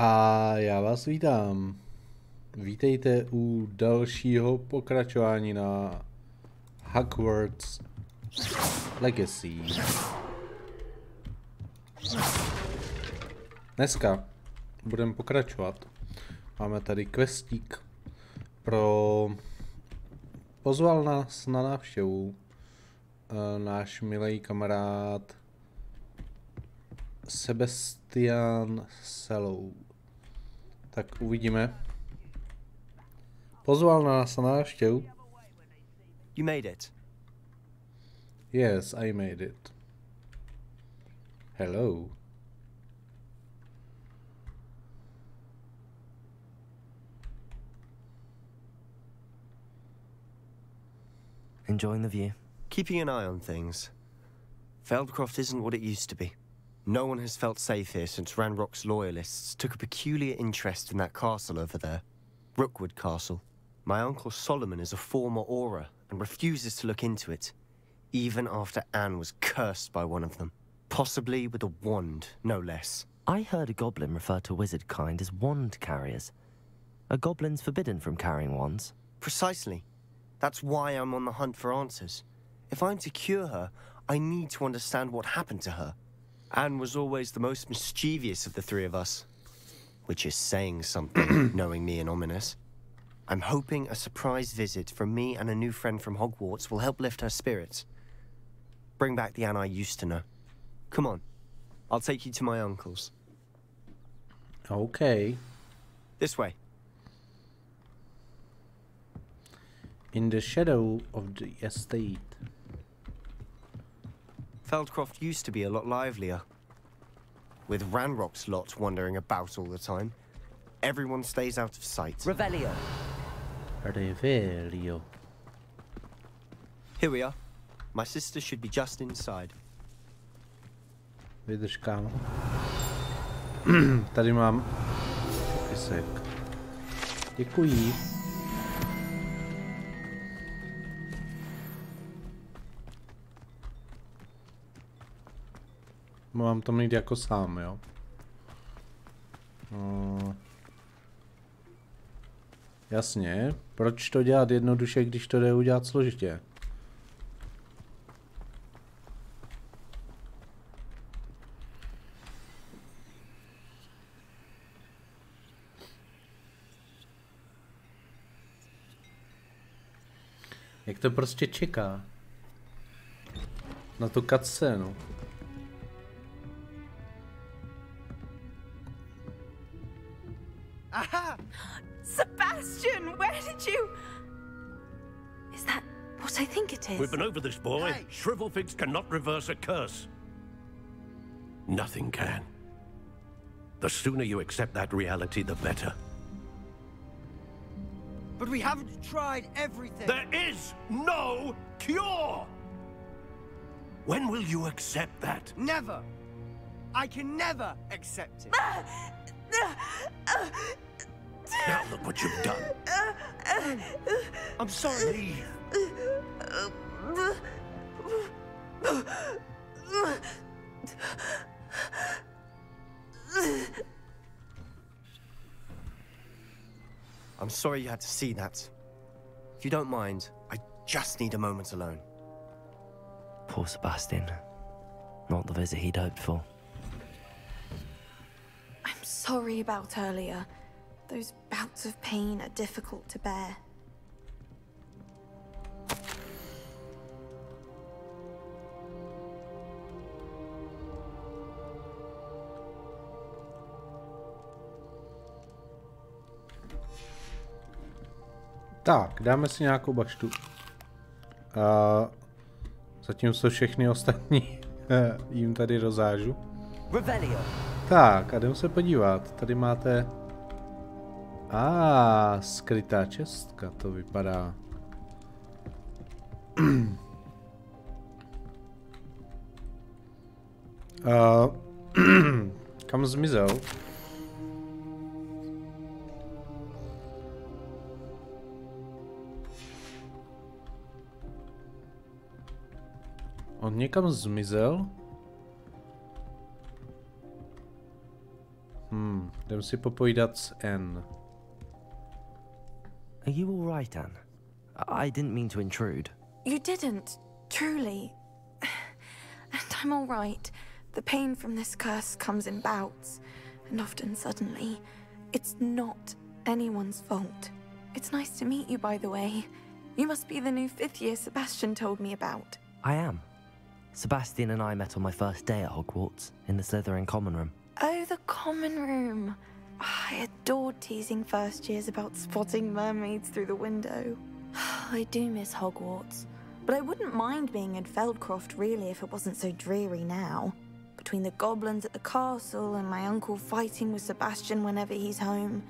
A já vás vítám. Vítejte u dalšího pokračování na Hogwarts Legacy. Dneska budeme pokračovat. Máme tady questík pozval nás na návštěvu náš milý kamarád Sebastian Selou. Tak uvidíme. Pozval nás na návštěvu. You made it. Yes, I made it. Hello. Enjoying the view? Keeping an eye on things. Feldcroft isn't what it used to be. No one has felt safe here since Ranrock's loyalists took a peculiar interest in that castle over there. Rookwood Castle. My uncle Solomon is a former Auror and refuses to look into it, even after Anne was cursed by one of them. Possibly with a wand, no less. I heard a goblin refer to wizard kind as wand carriers. Are goblins forbidden from carrying wands? Precisely. That's why I'm on the hunt for answers. If I'm to cure her, I need to understand what happened to her. Anne was always the most mischievous of the three of us. Which is saying something, knowing me and ominous. I'm hoping a surprise visit from me and a new friend from Hogwarts will help lift her spirits. Bring back the Anne I used to know. Come on. I'll take you to my uncle's. Okay. This way. In the shadow of the estate. Feldcroft used to be a lot livelier. With Ranrock's lot wandering about all the time, everyone stays out of sight. Revelio. Revelio. Here we are. My sister should be just inside. Vydrž, kámo. Tady mám popisek. Děkuji. Mám to mít jako sám, jo? No. Jasně. Proč to dělat jednoduše, když to jde udělat složitě? Jak to prostě čeká? Na tu cutscénu. Aha! Sebastian, where did you... Is that what I think it is? We've been over this, boy. Hey. Shrivelfigs cannot reverse a curse. Nothing can. The sooner you accept that reality, the better. But we haven't tried everything. There is no cure! When will you accept that? Never. I can never accept it. Now look what you've done. I'm sorry. Leave. I'm sorry you had to see that. If you don't mind, I just need a moment alone. Poor Sebastian. Not the visit he'd hoped for. I'm sorry about earlier. Those bouts of pain are difficult to bear. Tak, dáme si nějakou baštu. Zatímco všechny ostatní jim tady rozážu. Revelio. Tak, a jdeme se podívat. Tady máte... skrytá čestka, to vypadá. Kam zmizel? On někam zmizel? Jdem si popovídat s Anne. Are you all right, Anne? I didn't mean to intrude. You didn't, truly. And I'm all right. The pain from this curse comes in bouts, and often suddenly. It's not anyone's fault. It's nice to meet you, by the way. You must be the new 5th year Sebastian told me about. I am. Sebastian and I met on my first day at Hogwarts, in the Slytherin common room. Oh, the common room. I adored teasing first years about spotting mermaids through the window. I do miss Hogwarts, but I wouldn't mind being in Feldcroft really if it wasn't so dreary now. Between the goblins at the castle and my uncle fighting with Sebastian whenever he's home,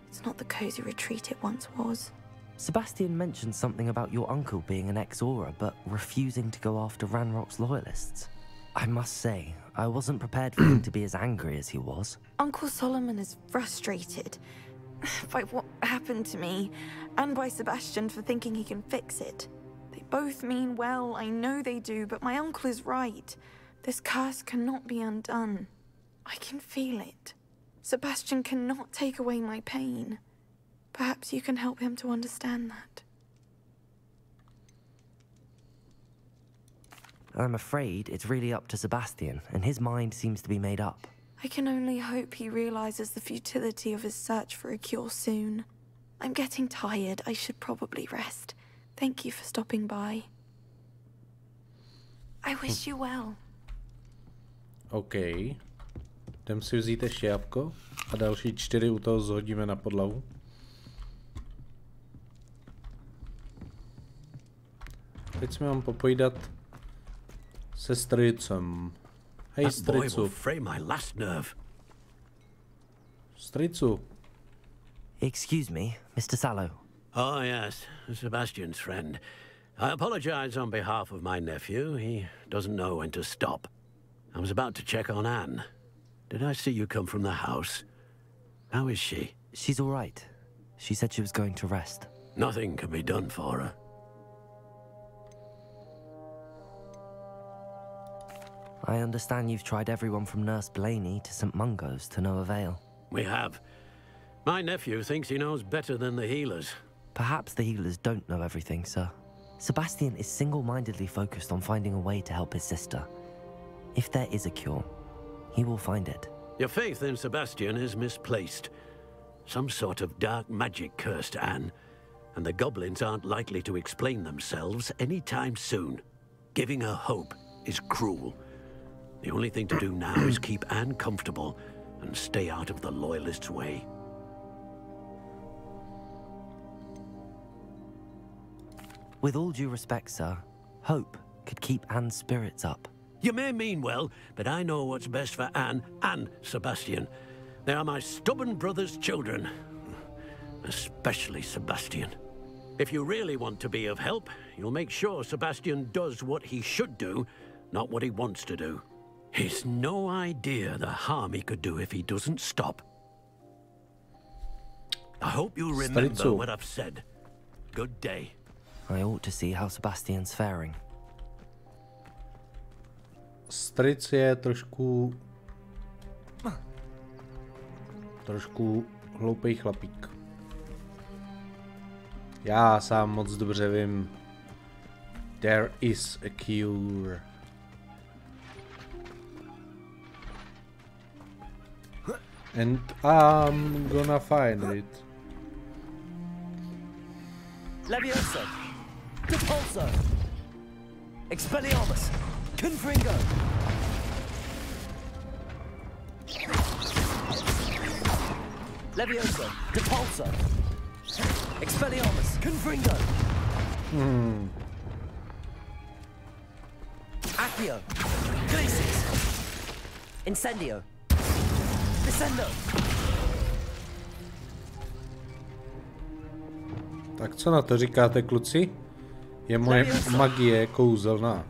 it's not the cozy retreat it once was. Sebastian mentioned something about your uncle being an ex-Auror, but refusing to go after Ranrock's loyalists. I must say, I wasn't prepared for him to be as angry as he was. Uncle Solomon is frustrated by what happened to me, and by Sebastian for thinking he can fix it. They both mean well, I know they do, but my uncle is right. This curse cannot be undone. I can feel it. Sebastian cannot take away my pain. Perhaps you can help him to understand that. I'm afraid it's really up to Sebastian, and his mind seems to be made up. I can only hope he realizes the futility of his search for a cure soon. I'm getting tired. I should probably rest. Thank you for stopping by. I wish you well. OK. Jdem si vzít ještě jabko a další 4 u toho zhodíme na podlahu. Teď jsme mám popovídat se strýcem. Hej, strýcu. Strýcu. Excuse me, Mr. Sallow. Oh, yes, Sebastian's friend. I apologize on behalf of my nephew. He doesn't know when to stop. I was about to check on Anne. Did I see you come from the house? How is she? She's all right. She said she was going to rest. Nothing can be done for her. I understand you've tried everyone from Nurse Blaney to St. Mungo's to no avail. We have. My nephew thinks he knows better than the healers. Perhaps the healers don't know everything, sir. Sebastian is single-mindedly focused on finding a way to help his sister. If there is a cure, he will find it. Your faith in Sebastian is misplaced. Some sort of dark magic cursed Anne, and the goblins aren't likely to explain themselves anytime soon. Giving her hope is cruel. The only thing to do now is keep Anne comfortable and stay out of the Loyalists' way. With all due respect, sir, hope could keep Anne's spirits up. You may mean well, but I know what's best for Anne and Sebastian. They are my stubborn brother's children. Especially Sebastian. If you really want to be of help, you'll make sure Sebastian does what he should do, not what he wants to do. He's no idea the harm he could do if he doesn't stop. I hope you remember what I've said. Good day. I ought to see how Sebastian's faring. Stric je trošku hloupej chlapík. Já sám moc dobře vím. There is a cure. And I'm gonna find it. Levioso! Depulso! Expelliarmus! Confringo! Levioso! Depulso! Expelliarmus! Confringo! Accio! Glacis! Incendio! Descendo! Tak co na to říkáte, kluci? Je moje magie kouzelná.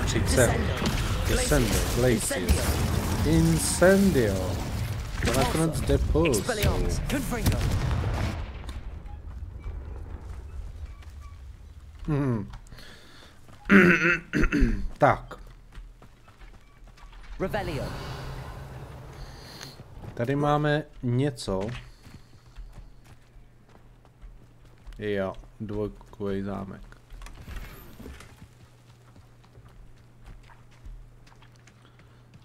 Přijď sem. Descendo, Glacis. Incendio. To nakonec Depulso. Revelio. Tady máme něco. Jo, dvojkový zámek.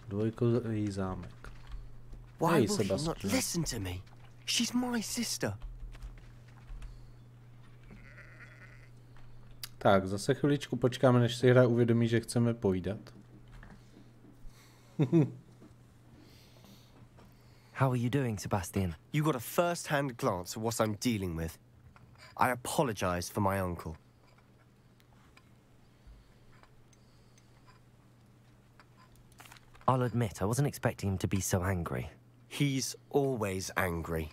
Dvojkový zámek. Why Hey, will she not Sebastian. listen to me? She's my sister. Tak, zase chviličku počkáme, než si hra uvědomí, že chceme povídat. How are you doing, Sebastian? You got a first-hand glance at what I'm dealing with. I apologize for my uncle. I'll admit, I wasn't expecting him to be so angry. He's always angry.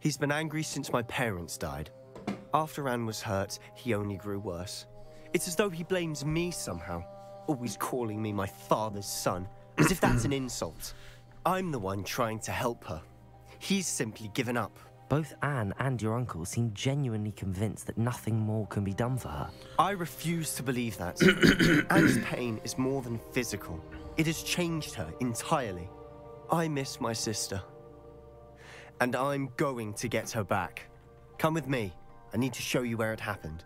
He's been angry since my parents died. After Anne was hurt, he only grew worse. It's as though he blames me somehow, always calling me my father's son, as if that's an insult. I'm the one trying to help her. He's simply given up. Both Anne and your uncle seem genuinely convinced that nothing more can be done for her. I refuse to believe that. Anne's pain is more than physical. It has changed her entirely. I miss my sister. And I'm going to get her back. Come with me. I need to show you where it happened.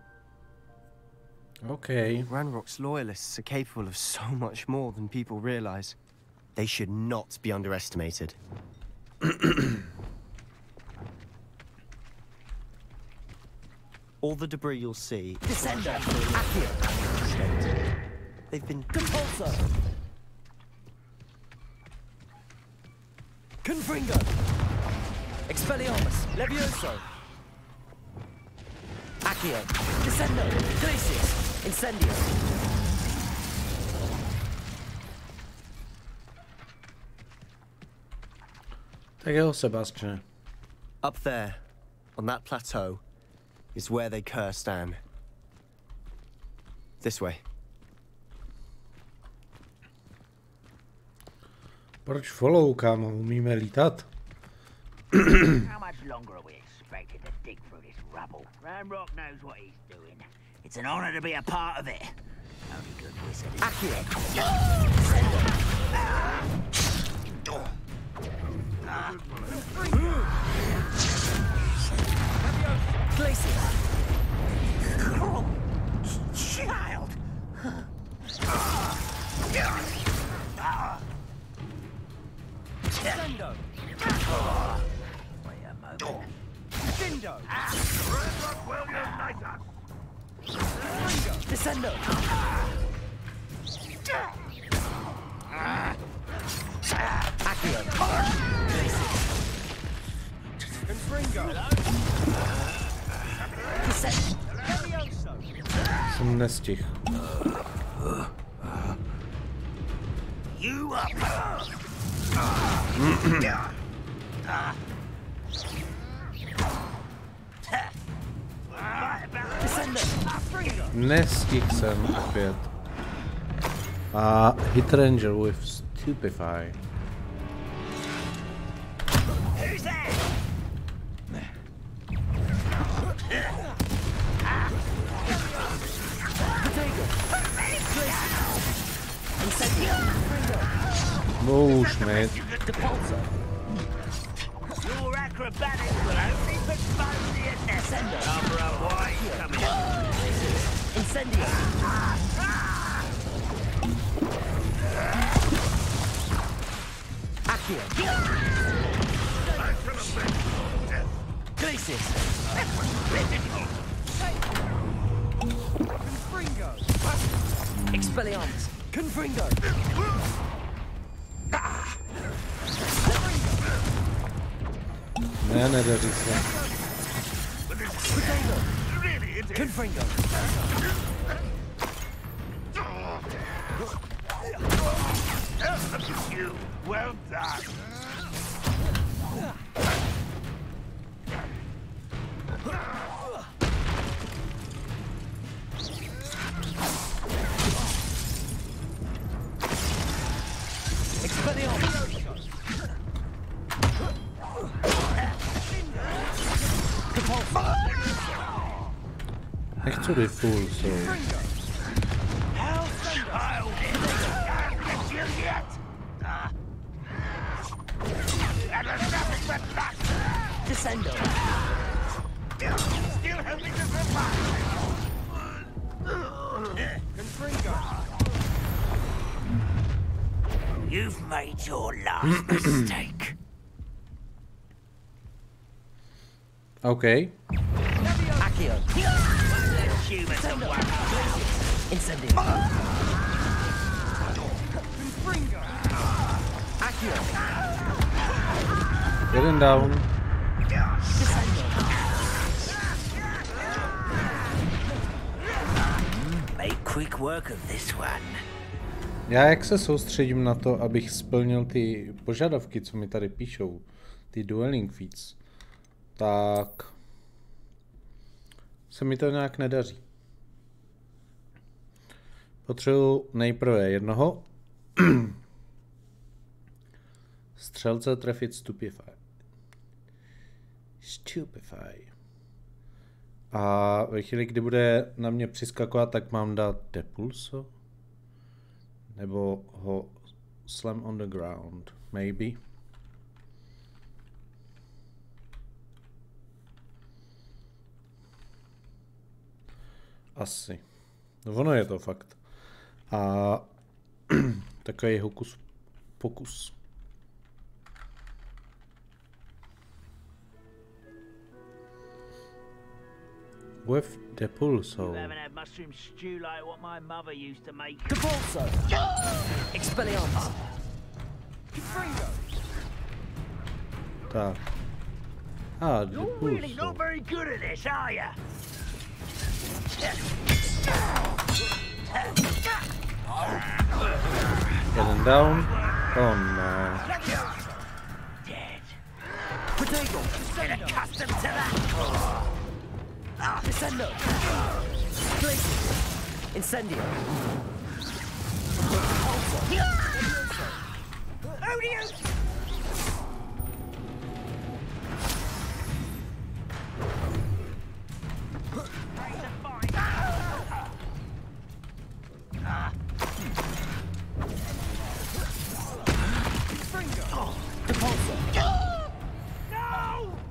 OK. Ranrock's loyalists are capable of so much more than people realize. They should not be underestimated. All the debris you'll see is Descender! state. They've been Compulsor! Confringo! Expelliarmus! Levioso! Accio! Descendo! Glacius! Incendio! Tak jo, Sebastian. Up there, on that plateau, is where they cursed Anne. This way. Proč follow, kámo? Umíme lítat? How much longer are we expected to dig through this rubble? Ranrock knows what he's doing. It's an honor to be a part of it. Only good wizard is Accio! Glacius! Oh, child! Descendo! Wait a moment. Dindo! Descendo! Accio! Confringo! Descendo! Levioso! Jsem nestihl. You up! Descendo! Confringo! Nestihl jsem opět. A hit ranger with stupefy. Who's there? Oh, Schmidt. Your acrobatics will only expose the Descender. Number why you coming in? Incendio! Accio! Glacius! Confringo! Expelliarmus! Confringo! Ne, nedaří se. Confringo! Well done. Nechci refull, so. Descendo. Still helping to survive. You've made your last mistake. OK. Accio. Humans are one. Incendio. Accio. Jeden down. Make quick work of this one. Já jak se soustředím na to, abych splnil ty požadavky, co mi tady píšou, ty dueling feats, tak se mi to nějak nedaří. Potřebuji nejprve jednoho střelce trefit Stupefy. A ve chvíli, kdy bude na mě přiskakovat, tak mám dát Depulso? Nebo ho slam on the ground, maybe. Asi. No ono je to fakt. A takový hokus pokus. With Depulso. You haven't had mushroom stew like what my mother used to make. Depulso. Expelliarmus. Tak. You're really Depulso. not very good at this, are you? Jeden down. Oh no. Dead. Protego. Get accustomed to that. Descendo. Glacius. Incendio. Odious!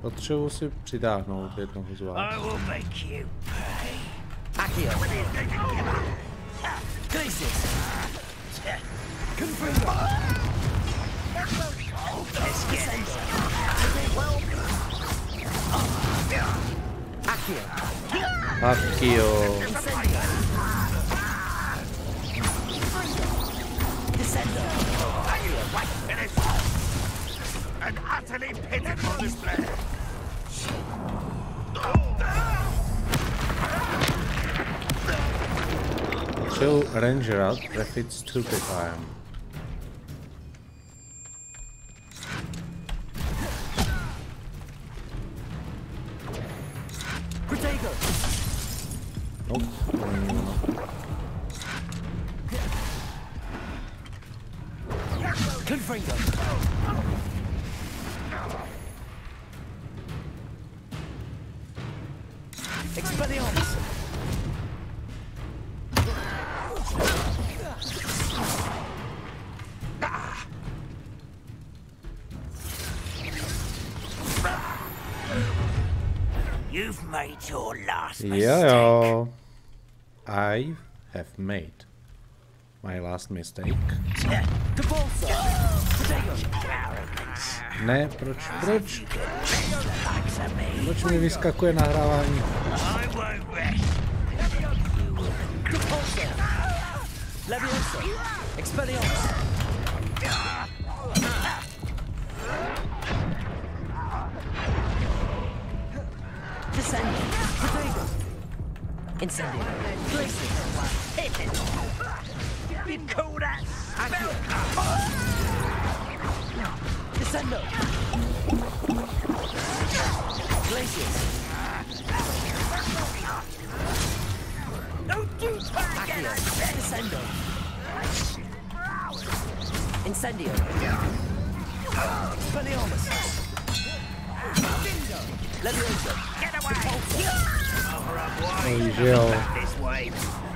Potřebuji si přitáhnout jednoho z vás. I will make you pay. Accio. Glacius. Confringo. Let's get it. Accio. Akio. Incendio. Descendo. An utterly pitiful display. Potřebuji Rangera trefit Stupefyem. Protego. Nope, to není ono. Confringo. Expelliarmus. You've made your last Jo, mistake. jo. I have made my last mistake. Depulso. Protego. Ne, proč? Proč mi vyskakuje nahrávání? I won't rest. Depulso. Levioso. Expelliarmus. Descendo. Protego. Incendio. Glacius. You call that spell? Descendo. Glacius. Don't you try again! Accio. Descendo. Incendio. Expelliarmus. Levioso. Get away! Cover up wide. Oj, že jo. This way.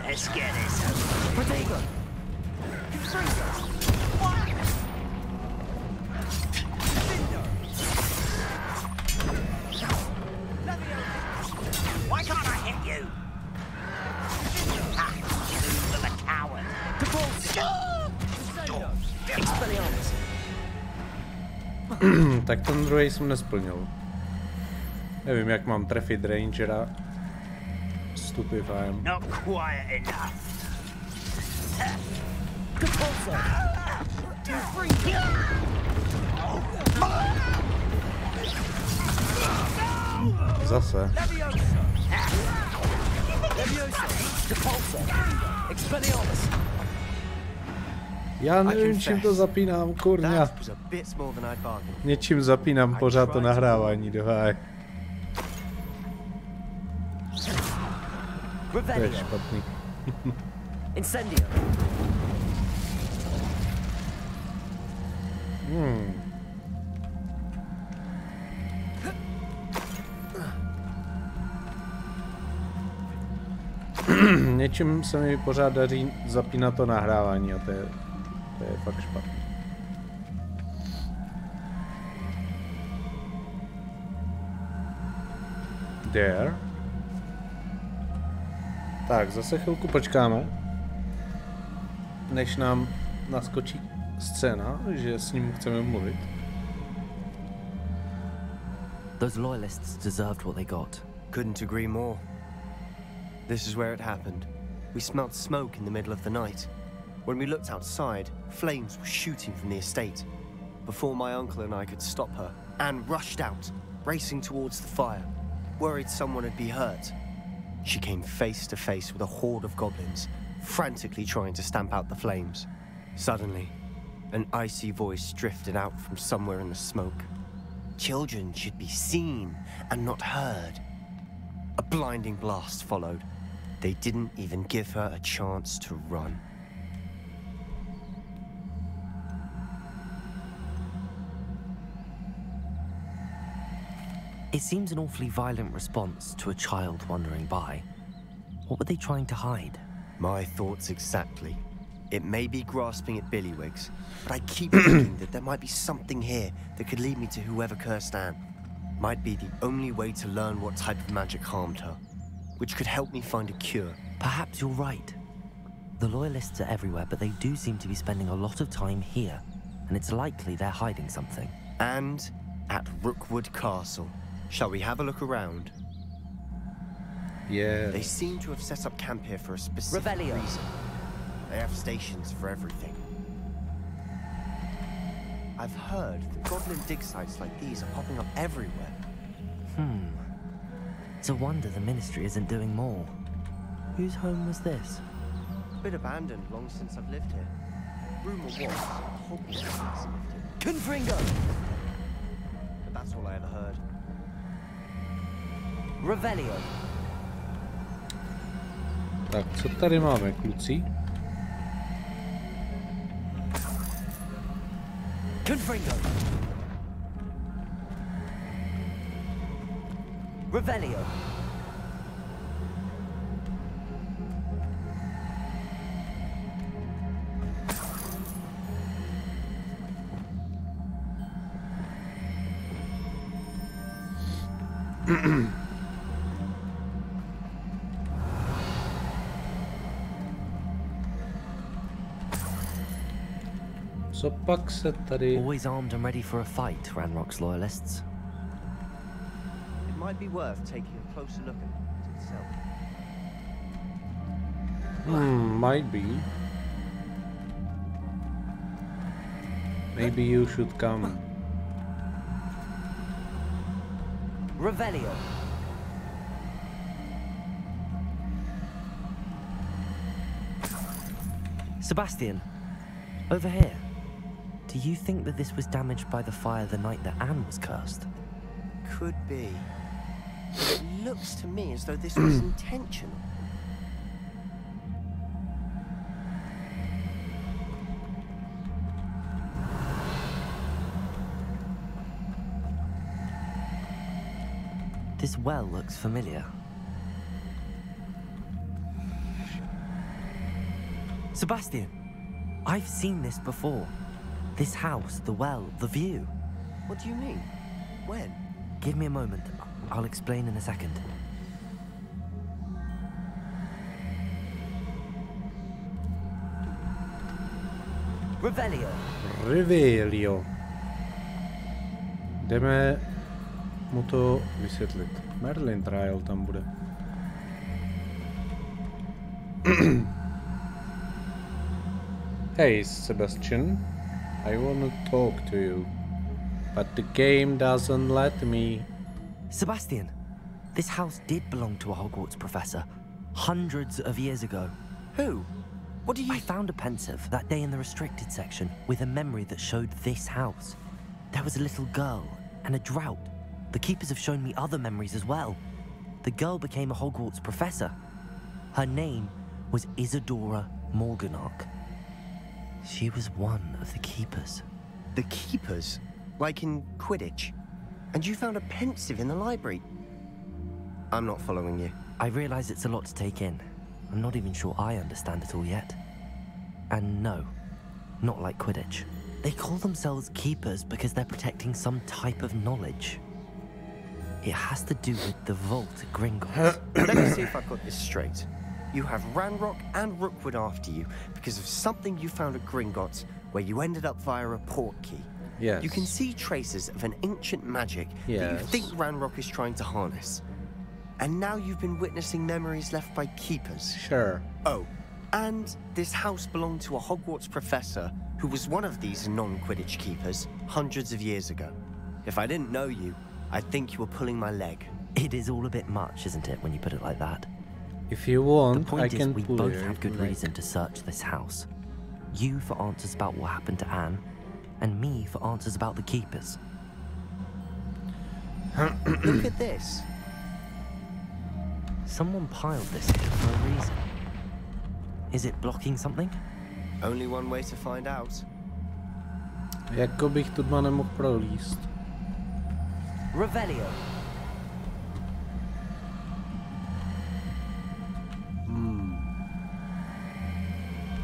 Let's get this over. Protego. Tak ten druhý jsem nesplnil. Nevím, jak mám trefit rangera. Stupefying. Not quiet enough. Zase. Já nevím, čím to zapínám, kurňa. That was a bit small than I'd bargained. Něčím zapínám pořád to nahrávání do háje. To je špatný. Incendio. Něčím se mi pořád daří zapínat to nahrávání a to je fakt špatný. There. Tak, zase chvilku počkáme, než nám naskočí scéna, že s ním chceme mluvit. Those loyalists deserved what they got. Couldn't agree more. This is where it happened. We smelt smoke in the middle of the night. When we looked outside, flames were shooting from the estate. Before my uncle and I could stop her, Anne rushed out, racing towards the fire, worried someone had been hurt. She came face to face with a horde of goblins, frantically trying to stamp out the flames. Suddenly, an icy voice drifted out from somewhere in the smoke. Children should be seen and not heard. A blinding blast followed. They didn't even give her a chance to run. It seems an awfully violent response to a child wandering by. What were they trying to hide? My thoughts exactly. It may be grasping at Billywigs, but I keep thinking that there might be something here that could lead me to whoever cursed Anne. Might be the only way to learn what type of magic harmed her, which could help me find a cure. Perhaps you're right. The loyalists are everywhere, but they do seem to be spending a lot of time here, and it's likely they're hiding something. And at Rookwood Castle. Shall we have a look around? Yeah. They seem to have set up camp here for a specific Revelio. reason. They have stations for everything. I've heard that goblin dig sites like these are popping up everywhere. It's a wonder the Ministry isn't doing more. Whose home was this? Been abandoned long since I've lived here. Rumor was Hogwarts Legacy lived here. Confringo! But that's all I ever heard. Revelio. Tak, co tady máme, kluci? Confringo. Revelio. Co pak se tady... Always armed and ready for a fight, Ranrock's loyalists. It might be worth taking a closer look at it itself. Might be. Maybe you should come. Revelio. Sebastian, over here. Do you think that this was damaged by the fire the night that Anne was cursed? Could be. It looks to me as though this was intentional. This well looks familiar. Sebastian, I've seen this before. This house, the well, the view. What do you mean? When? Give me a moment. I'll explain in a second. Revelio. Revelio. Jdeme mu to vysvětlit. Merlin Trial tam bude. Hey Sebastian, I wanna talk to you, but the game doesn't let me. Sebastian, this house did belong to a Hogwarts professor, hundreds of years ago. Who? What do you... I found a pensive that day in the restricted section with a memory that showed this house. There was a little girl and a drought. The keepers have shown me other memories as well. The girl became a Hogwarts professor. Her name was Isadora Morganach. She was one of the keepers. The keepers? Like in Quidditch? And you found a pensive in the library? I'm not following you. I realize it's a lot to take in. I'm not even sure I understand it all yet. And no, not like Quidditch. They call themselves keepers because they're protecting some type of knowledge. It has to do with the vault at Gringotts. Let me see if I've got this straight. You have Ranrock and Rookwood after you because of something you found at Gringotts where you ended up via a port key. Yes. You can see traces of an ancient magic that you Yes. think Ranrock is trying to harness. And now you've been witnessing memories left by keepers. Sure. Oh, and this house belonged to a Hogwarts professor who was one of these non-Quidditch keepers hundreds of years ago. If I didn't know you, I'd think you were pulling my leg. It is all a bit much, isn't it, when you put it like that? If you The want, I point is, can we pull both your have good leg. reason to search this house. You for answers about what happened to Anne, and me for answers about the keepers. Look at this. Someone piled this here for a reason. Is it blocking something? Only one way to find out. Jako bych tu dva nemohl prolíst. Revelio.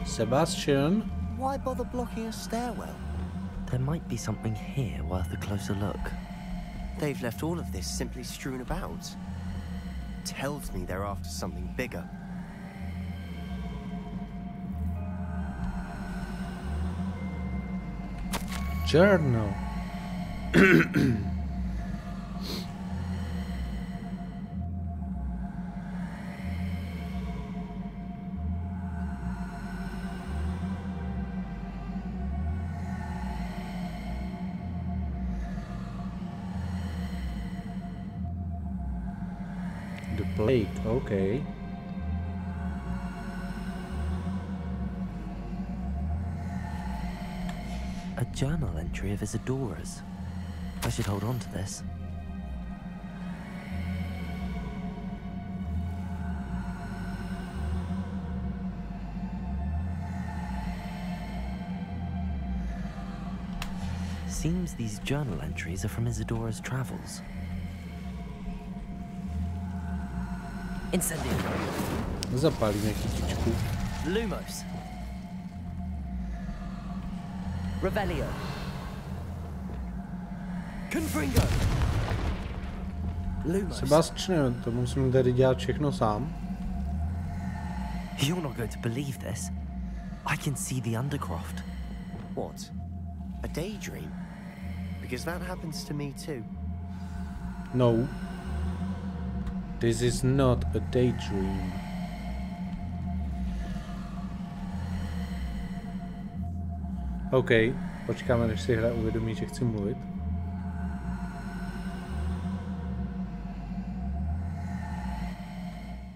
Sebastian? Why bother blocking a stairwell? There might be something here worth a closer look. They've left all of this simply strewn about. Tells me they're after something bigger. Journal. The plague, okay. A journal entry of Isadora's. I should hold on to this. Seems these journal entries are from Isadora's travels. Incendio. Zapálíme kytičku. Lumos. Revelio. Confringo. Lumos. Sebastian, to musím tady dělat všechno sám. You're not going to believe this. I can see the Undercroft. What? A daydream? Because that happens to me too. No. This is not a daydream. OK, počkáme, než si hra uvědomí, že chci mluvit.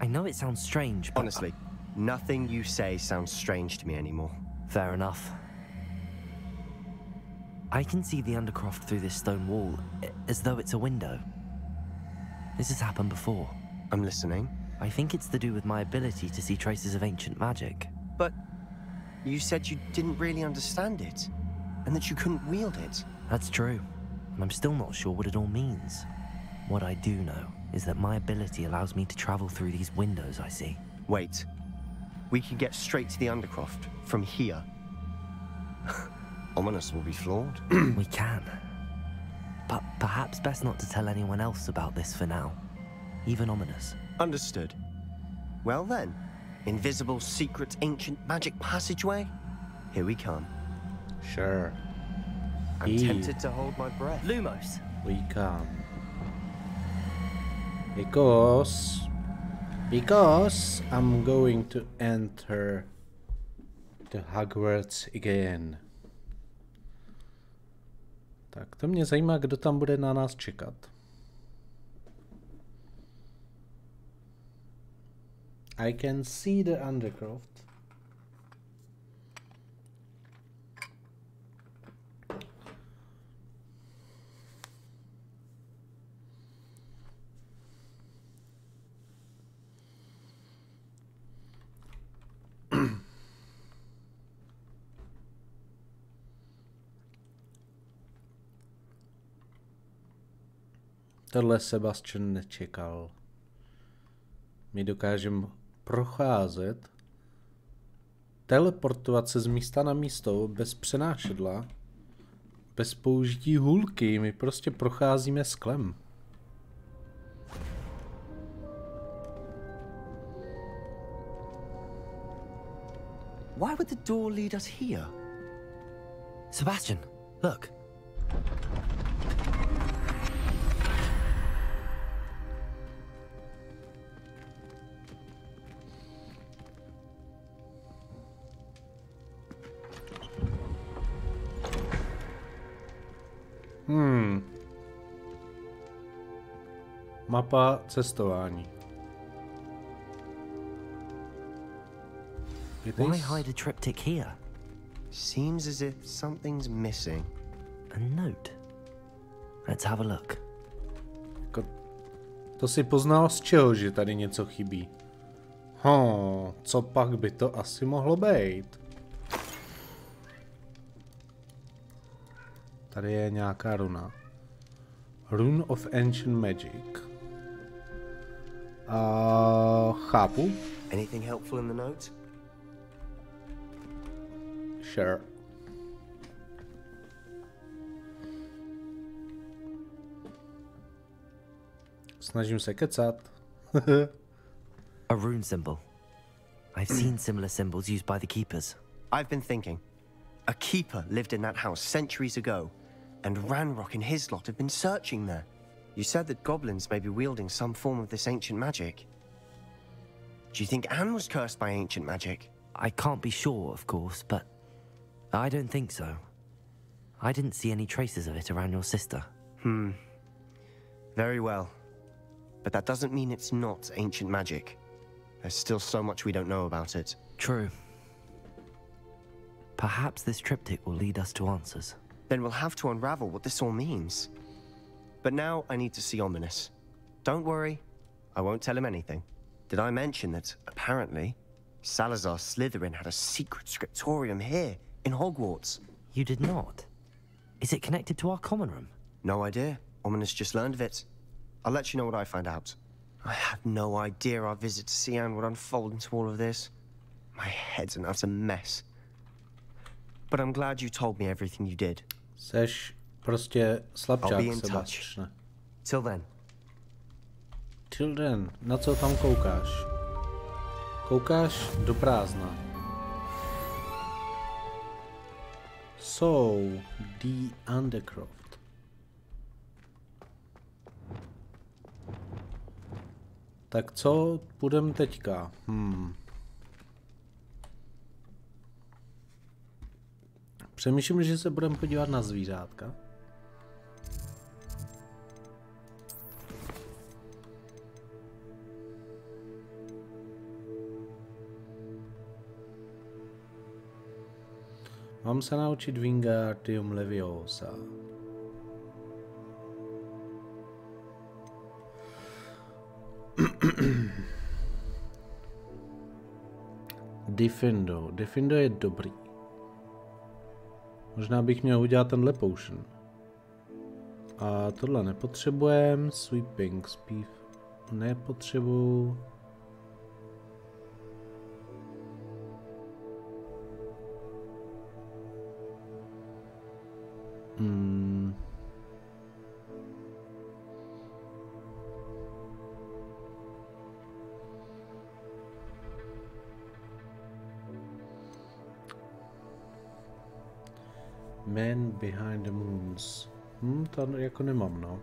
I know it sounds strange, but... Honestly, nothing you say sounds strange to me anymore. Fair enough. I can see the Undercroft through this stone wall, as though it's a window. This has happened before. I'm listening. I think it's to do with my ability to see traces of ancient magic. But you said you didn't really understand it, and that you couldn't wield it. That's true, and I'm still not sure what it all means. What I do know is that my ability allows me to travel through these windows I see. Wait. We can get straight to the Undercroft from here. Ominous will be flawed. We can. But perhaps best not to tell anyone else about this for now. Even Ominous. Understood. Well then, invisible, secret, ancient magic passageway? Here we come. Sure. I'm tempted to hold my breath. Lumos. We can. Because I'm going to enter the Hogwarts again. Tak to mě zajímá, kdo tam bude na nás čekat. I can see the Undercroft. Tohle Sebastian nečekal. My dokážeme procházet, teleportovat se z místa na místo bez přenášedla, bez použití hůlky. My prostě procházíme sklem. Why would the door lead us here? Sebastian, look. Mapa cestování. Why hide a triptych here? Seems as if something's missing. A note. Let's have a look. To si poznal z čeho, že tady něco chybí? Co pak by to asi mohlo být? Tady je nějaká runa. Rune of Ancient Magic. Chápu. Anything helpful in the note? Sure. Snažím se kecat. A rune symbol. I've seen similar symbols used by the keepers. I've been thinking. A keeper lived in that house centuries ago, and Ranrock and his lot have been searching there. You said that goblins may be wielding some form of this ancient magic. Do you think Anne was cursed by ancient magic? I can't be sure, of course, but I don't think so. I didn't see any traces of it around your sister. Very well. But that doesn't mean it's not ancient magic. There's still so much we don't know about it. True. Perhaps this triptych will lead us to answers. Then we'll have to unravel what this all means. But now I need to see Ominous. Don't worry, I won't tell him anything. Did I mention that, apparently, Salazar Slytherin had a secret scriptorium here, in Hogwarts? You did not? Is it connected to our common room? No idea. Ominous just learned of it. I'll let you know what I find out. I had no idea our visit to Sian would unfold into all of this. My head's an utter mess. But I'm glad you told me everything you did. Seš prostě slabčák, I'll be in touch. Sebastiane. Till then. Till then, na co tam koukáš? Koukáš do prázdna. So, the Undercroft. Tak co půjdem teďka? Přemýšlím, že se budeme podívat na zvířátka. Mám se naučit Wingardium Leviosa. Diffindo je dobrý. Možná bych měl udělat tenhle potion. A tohle nepotřebujeme. Sweeping speed nepotřebuju. Man behind the moons. To jako nemám, no.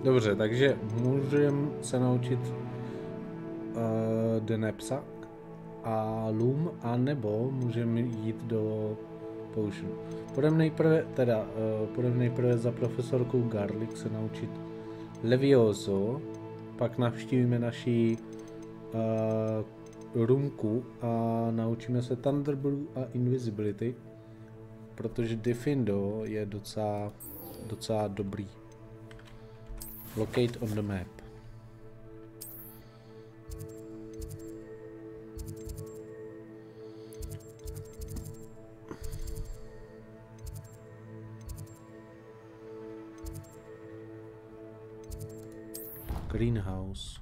Dobře, takže můžeme se naučit Denepsak a Loom, anebo můžeme jít do Potion. Půjdeme nejprve za profesorkou Garlic se naučit Levioso, pak navštívíme naši roomku a naučíme se Thunderblue a Invisibility, protože Diffindo je docela dobrý. Locate on the map. Greenhouse.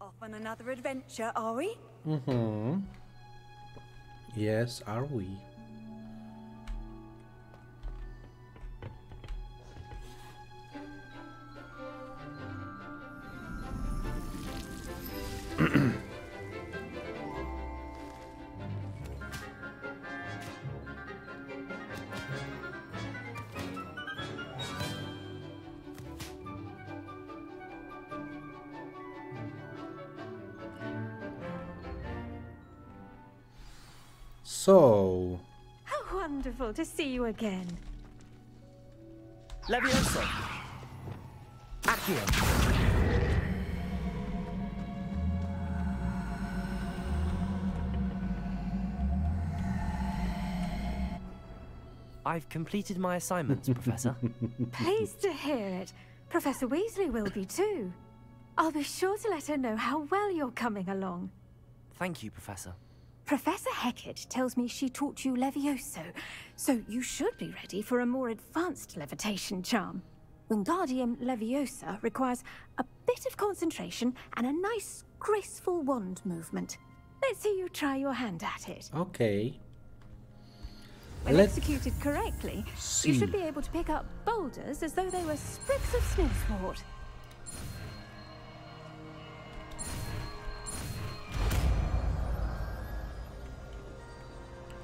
Off on another adventure, are we? Mm-hmm. Yes, are we? So, How wonderful to see you again. Levioso. Accio. I've completed my assignments, Professor. Pleased to hear it. Professor Weasley will be too. I'll be sure to let her know how well you're coming along. Thank you, Professor. Professor Hecat tells me she taught you Levioso, so you should be ready for a more advanced levitation charm. Wingardium Leviosa requires a bit of concentration and a nice, graceful wand movement. Let's see you try your hand at it. okay. When Let's executed correctly, see. you should be able to pick up boulders as though they were sprigs of snowswort.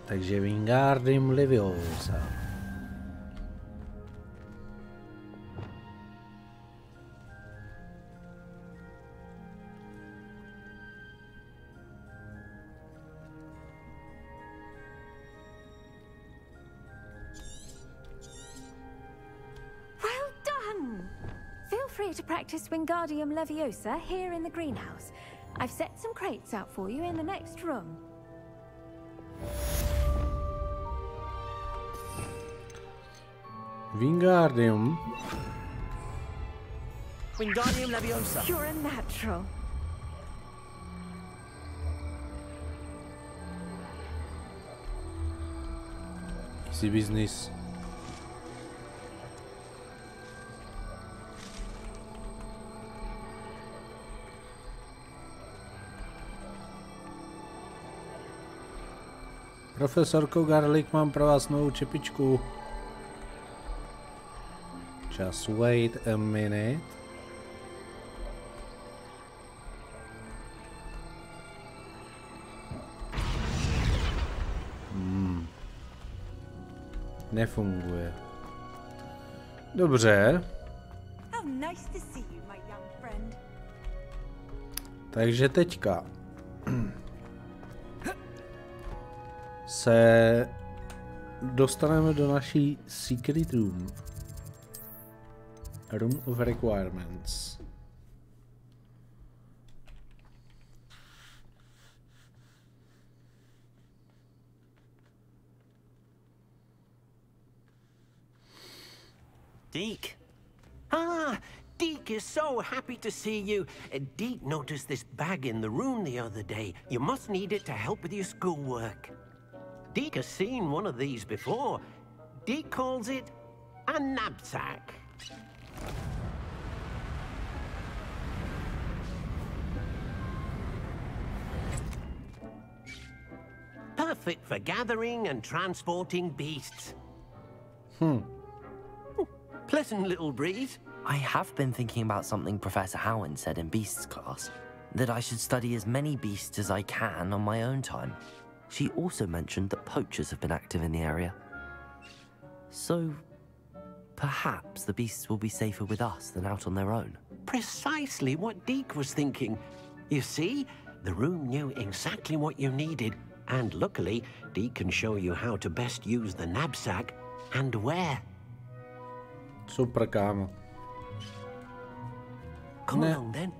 Takže Wingardium Leviosa. Well done! Feel free to practice Wingardium Leviosa here in the greenhouse. I've set some crates out for you in the next room. Wingardium. Wingardium Leviosa. You're a natural. Easy business. Profesorko Garlic, mám pro vás novou čepičku. Just wait a minute. Nefunguje. Dobře. How nice to see you, my young friend. Takže teďka se dostaneme do naší secret room. Room of Requirements. Deke. Ah, Deke is so happy to see you. Deke noticed this bag in the room the other day. You must need it to help with your schoolwork. Deke has seen one of these before. Deke calls it a knapsack. perfect for gathering and transporting beasts. Pleasant little breeze. I have been thinking about something Professor Howard said in Beasts class, that I should study as many beasts as I can on my own time. She also mentioned that poachers have been active in the area. So, perhaps the beasts will be safer with us than out on their own. Precisely what Deke was thinking. You see, the room knew exactly what you needed, and luckily, Deke can show you how to best use the knapsack and where. Super, kámo. Come along then.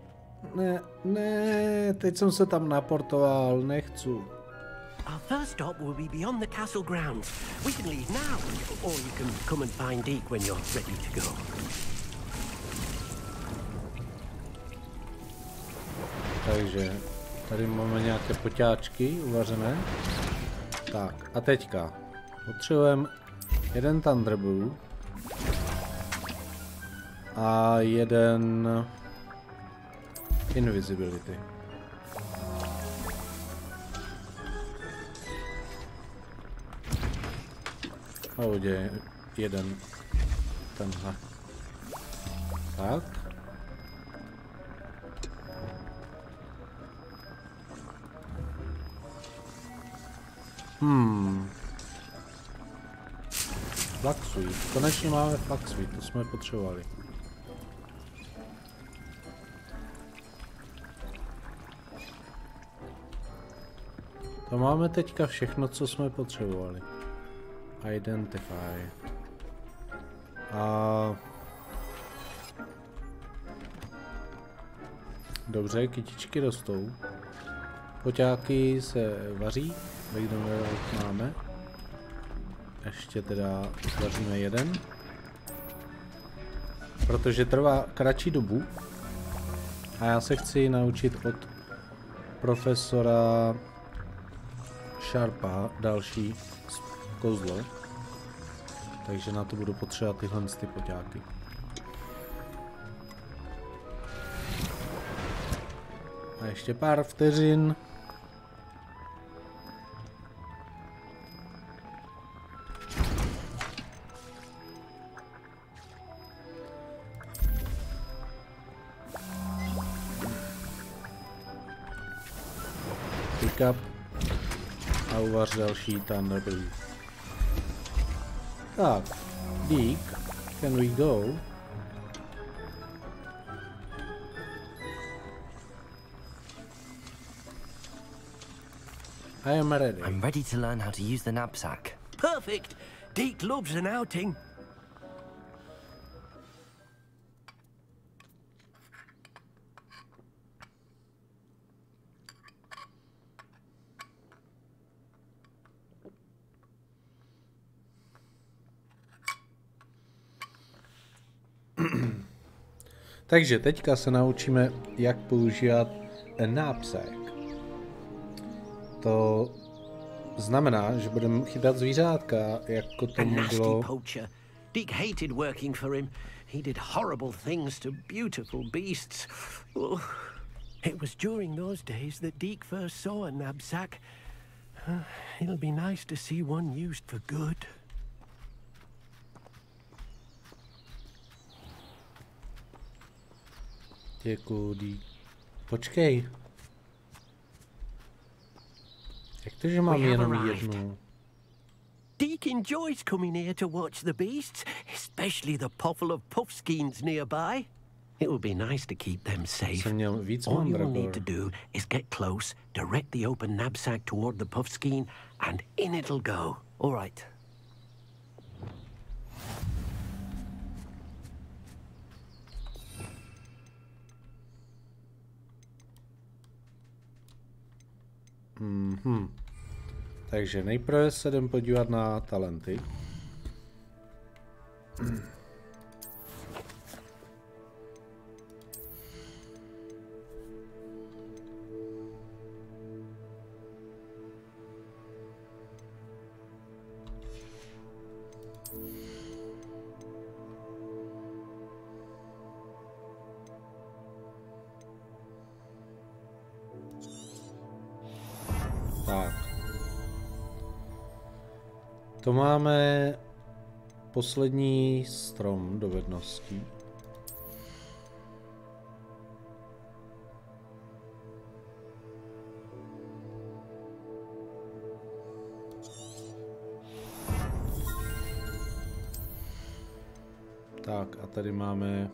Ne, teď jsem se tam naportoval, nechci. Our first stop will be beyond the castle grounds. We can leave now, or you can come and find Deke when you're ready to go. Takže tady máme nějaké poťáčky uvařené. Tak a teďka potřebujeme jeden Thunderbolt a jeden Invisibility. Pohodě, jeden tenhle. Tak. Flaxuit. Konečně máme Flaxuit, to jsme potřebovali. To máme teďka všechno, co jsme potřebovali. Identify. A... Dobře, kytičky rostou. Poťáky se vaří, McDonald's máme. Ještě teda vaříme jeden. Protože trvá kratší dobu. A já se chci naučit od profesora Sharpa další kouzlo. Takže na to budu potřebovat tyhle ty poťáky. A ještě pár vteřin. Pick up a uvař další Thunderbolt. Tak, Deke, can we go? I am ready. I'm ready to learn how to use the knapsack. Perfect. Deke loves an outing. Takže teďka se naučíme, jak používat a knapsack. To znamená, že budeme chytat zvířátka, jako tomu bylo... Deke hated working for him. He did horrible things to beautiful beasts. Oh, it was during those days that Deke first saw a knapsack. It'll be nice to see one used for good. Děkuji. Počkej. Jak to, že mám jenom jednu? Deke enjoys coming here to watch the beasts, especially the puffle of puffskeins nearby. It would be nice to keep them safe. All you will need to do is get close, direct the open knapsack toward the puffskein, and in it'll go. All right. Takže nejprve se jdem podívat na talenty. Tak. To máme poslední strom dovedností. Tak a tady máme,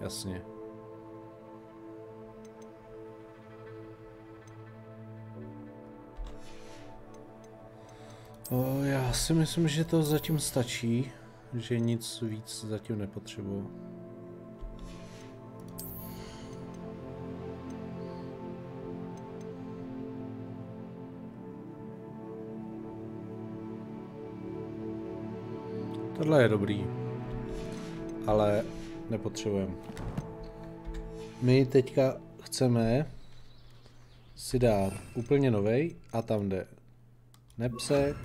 jasně. Já si myslím, že to zatím stačí, že nic víc zatím nepotřebuji. Tohle je dobrý, ale nepotřebujeme. My teďka chceme si dát úplně novej a tam jde nepsek,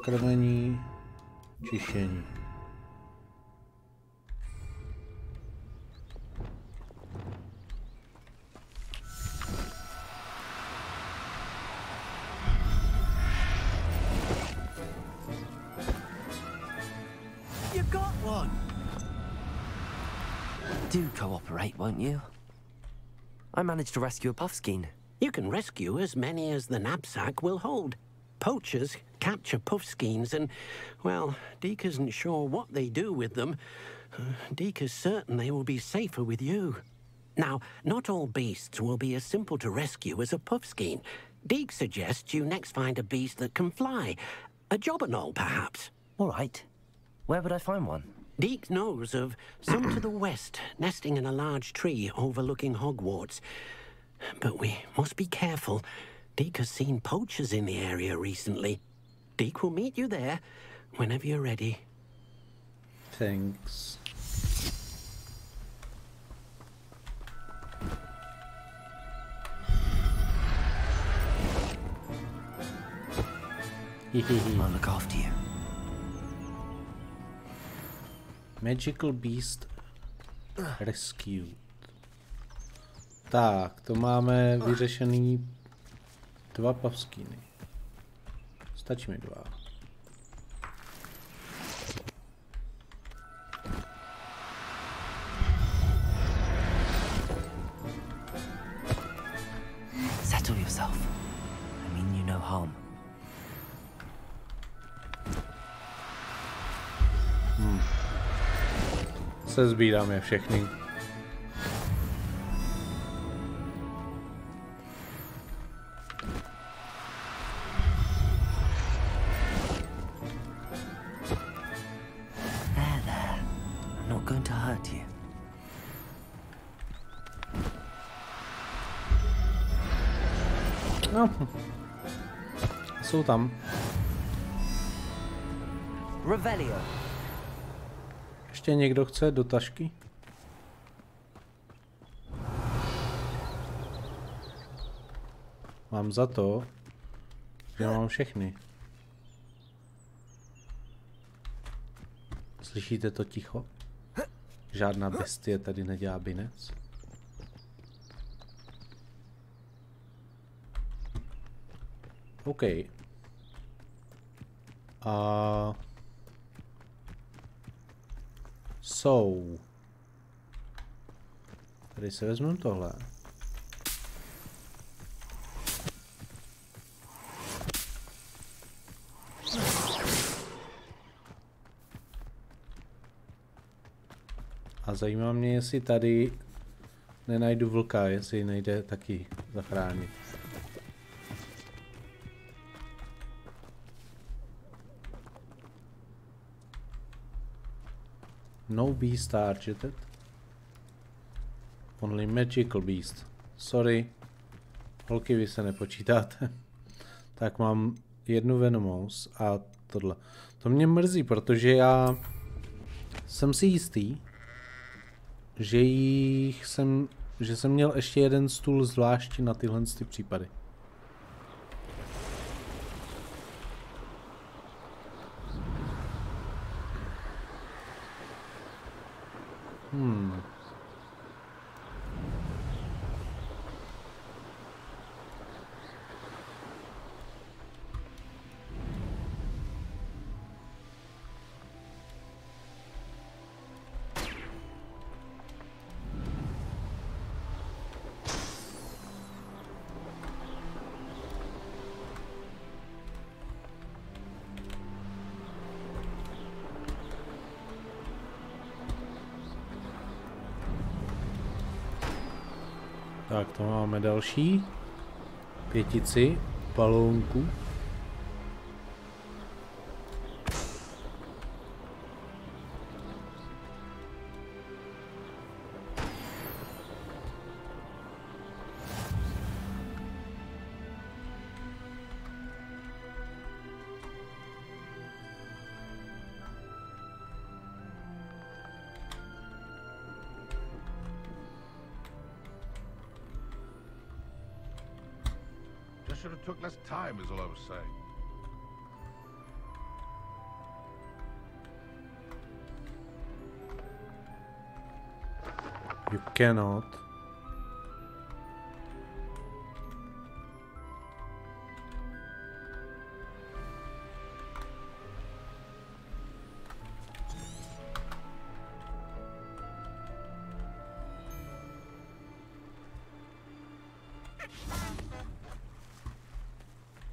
krmení, čištění. You got one. Do cooperate, won't you? I managed to rescue a puffskein. You can rescue as many as the knapsack will hold. Poachers capture puffskeins and, well, Deke isn't sure what they do with them. Deke is certain they will be safer with you. Now, not all beasts will be as simple to rescue as a puffskein. Deke suggests you next find a beast that can fly. A jobberknoll, perhaps. All right. Where would I find one? Deke knows of some to the west, nesting in a large tree overlooking Hogwarts. But we must be careful. Deke has seen poachers in the area recently. Deke will meet you there whenever you're ready. Thanks. I'll look after you. Magical Beast Rescued. Tak, to máme vyřešený 2 puffskeeny. Stačí mi 2. Settle yourself. I mean you no harm. Se sbíráme všechny. There. I'm not going to hurt you. No. Jsou tam. Revelio. Ještě někdo chce do tašky? Mám za to, že mám všechny. Slyšíte to ticho? Žádná bestie tady nedělá binec. OK. A... Tady se vezmu tohle. A zajímá mě, jestli tady nenajdu vlka, jestli ji nejde taky zachránit. No beast targeted. Only magical beast. Sorry. Holky, vy se nepočítáte. Tak mám jednu Venomous a tohle. To mě mrzí, protože já jsem si jistý, že jsem měl ještě jeden stůl zvlášť na tyhle případy. Tak, to máme další. 5 balónku. Should have took less time, is all I was saying. You cannot.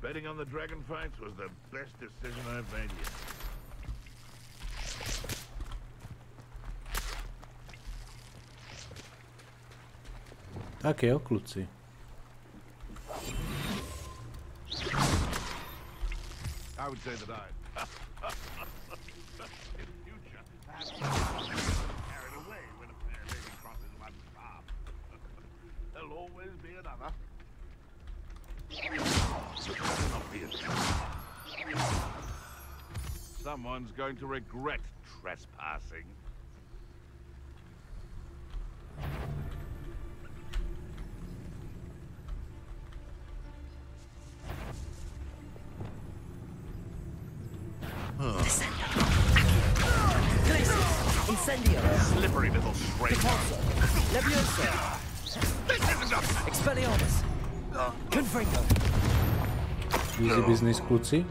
Betting on the dragon fights was the best decision I've made yet. Tak jo, kluci. I would say that in future, perhaps carried away when a fair lady crosses one's path. There'll always be another. Someone's going to regret trespassing. Incendio! Slippery little stranger. Levioso! This isn't a... Expelliarmus! Confringo! Easy business, kluci.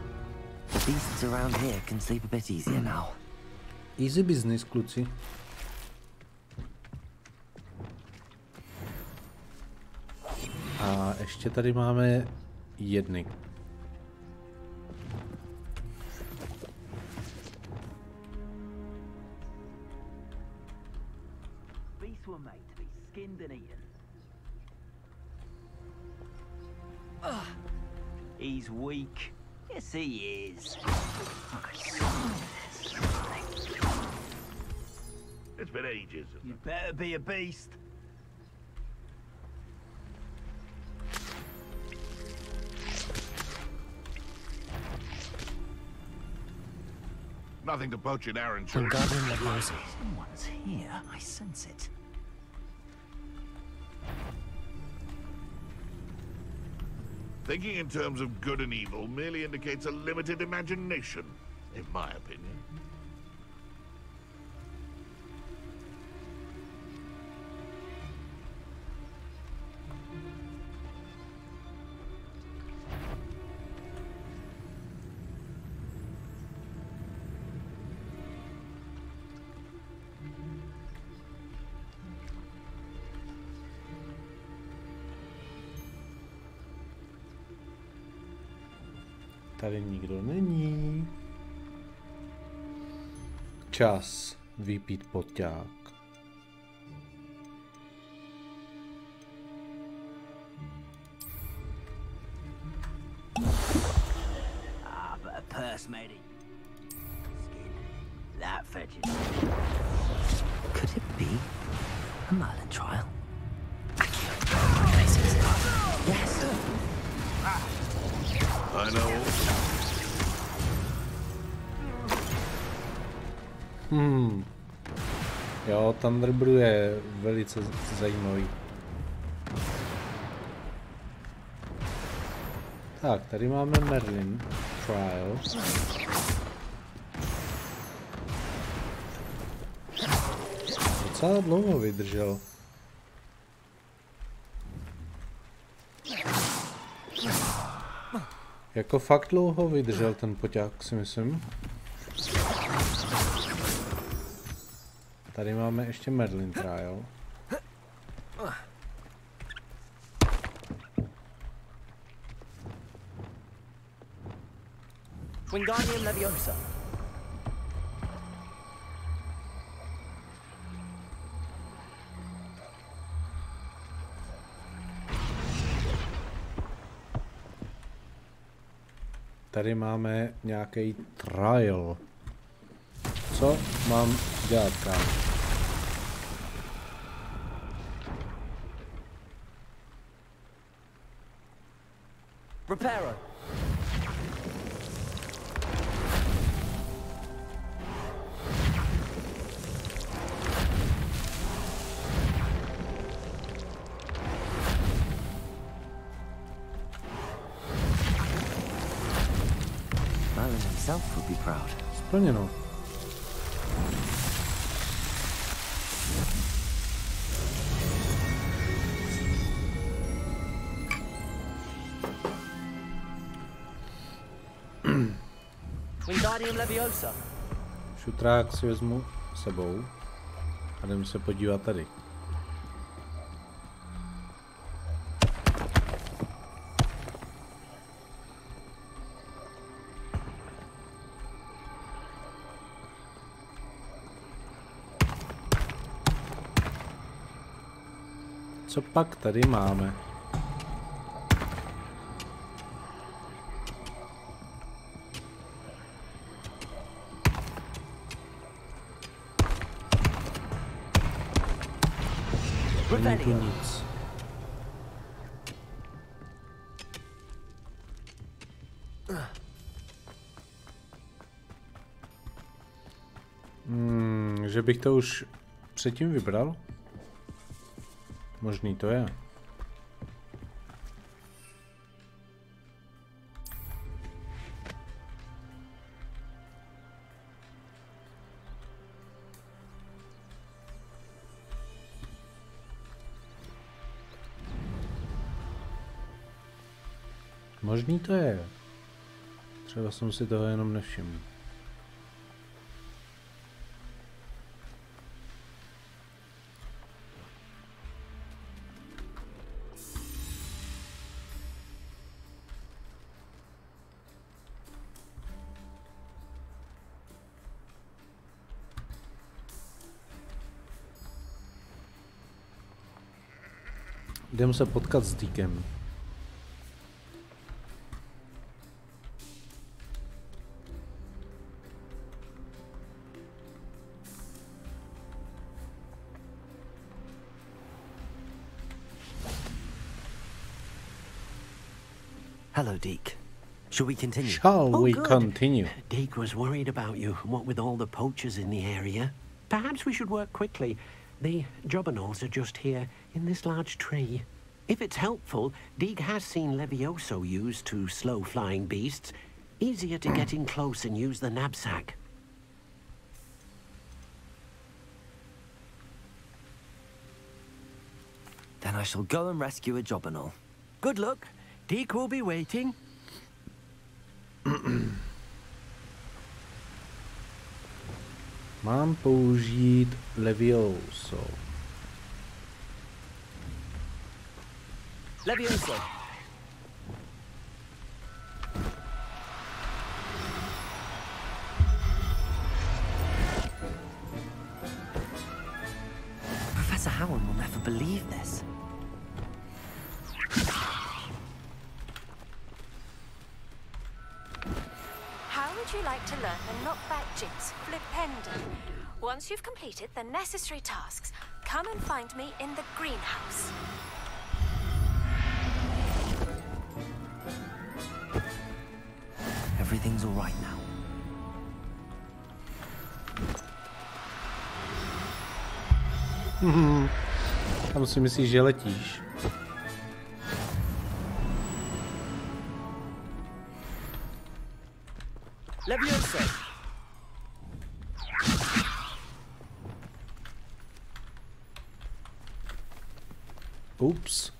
The beasts around here can sleep a bit easier now. Easy business, kluci. A ještě tady máme jedny. Beasts were made to be skinned and eaten. He's weak. Yes, he is. It's been ages. You better be a beast. Nothing to poach in Aaron children. Someone's here. I sense it. Thinking in terms of good and evil merely indicates a limited imagination, in my opinion. Tady nikdo není. Čas vypít poťák. But a purse made it. Skin. That fetches. Could it be a Merlin trial? Yes. I know. Jo, Thunderbrew je velice zajímavý. Tak, tady máme Merlin Trial. Docela dlouho vydržel. Jako fakt dlouho vydržel ten poťák, si myslím. Tady máme ještě Merlin Trial. Wingardium Leviosa. tady máme nějaký trial. Co mám dělat, kámo? Reparo. Merlin himself would be proud. Splněno. Wingardium Leviosa. Šutrák si vezmu sebou a jdeme se podívat tady. Co pak tady máme? Není tu nic. Že bych to už předtím vybral? Možný to je. Možný to je. Třeba jsem si toho jenom nevšiml. Jdem se potkat s Deakem. Hello, Deke. Shall we continue? Shall we good. continue? Deke was worried about you, what with all the poachers in the area. Perhaps we should work quickly. The jobberknolls are just here, in this large tree. If it's helpful, Deke has seen Levioso used to slow flying beasts. Easier to get in close and use the knapsack. Then I shall go and rescue a jobberknoll. Good luck. Deke will be waiting. Mám použít Levioso. Levioso. Professor Howard will never believe this. How would you like to learn the knockback jinx Flipendo? Once you've completed the necessary tasks, come and find me in the greenhouse. Everything's all right now. Tam si myslíš, že letíš. Levioso. Oops.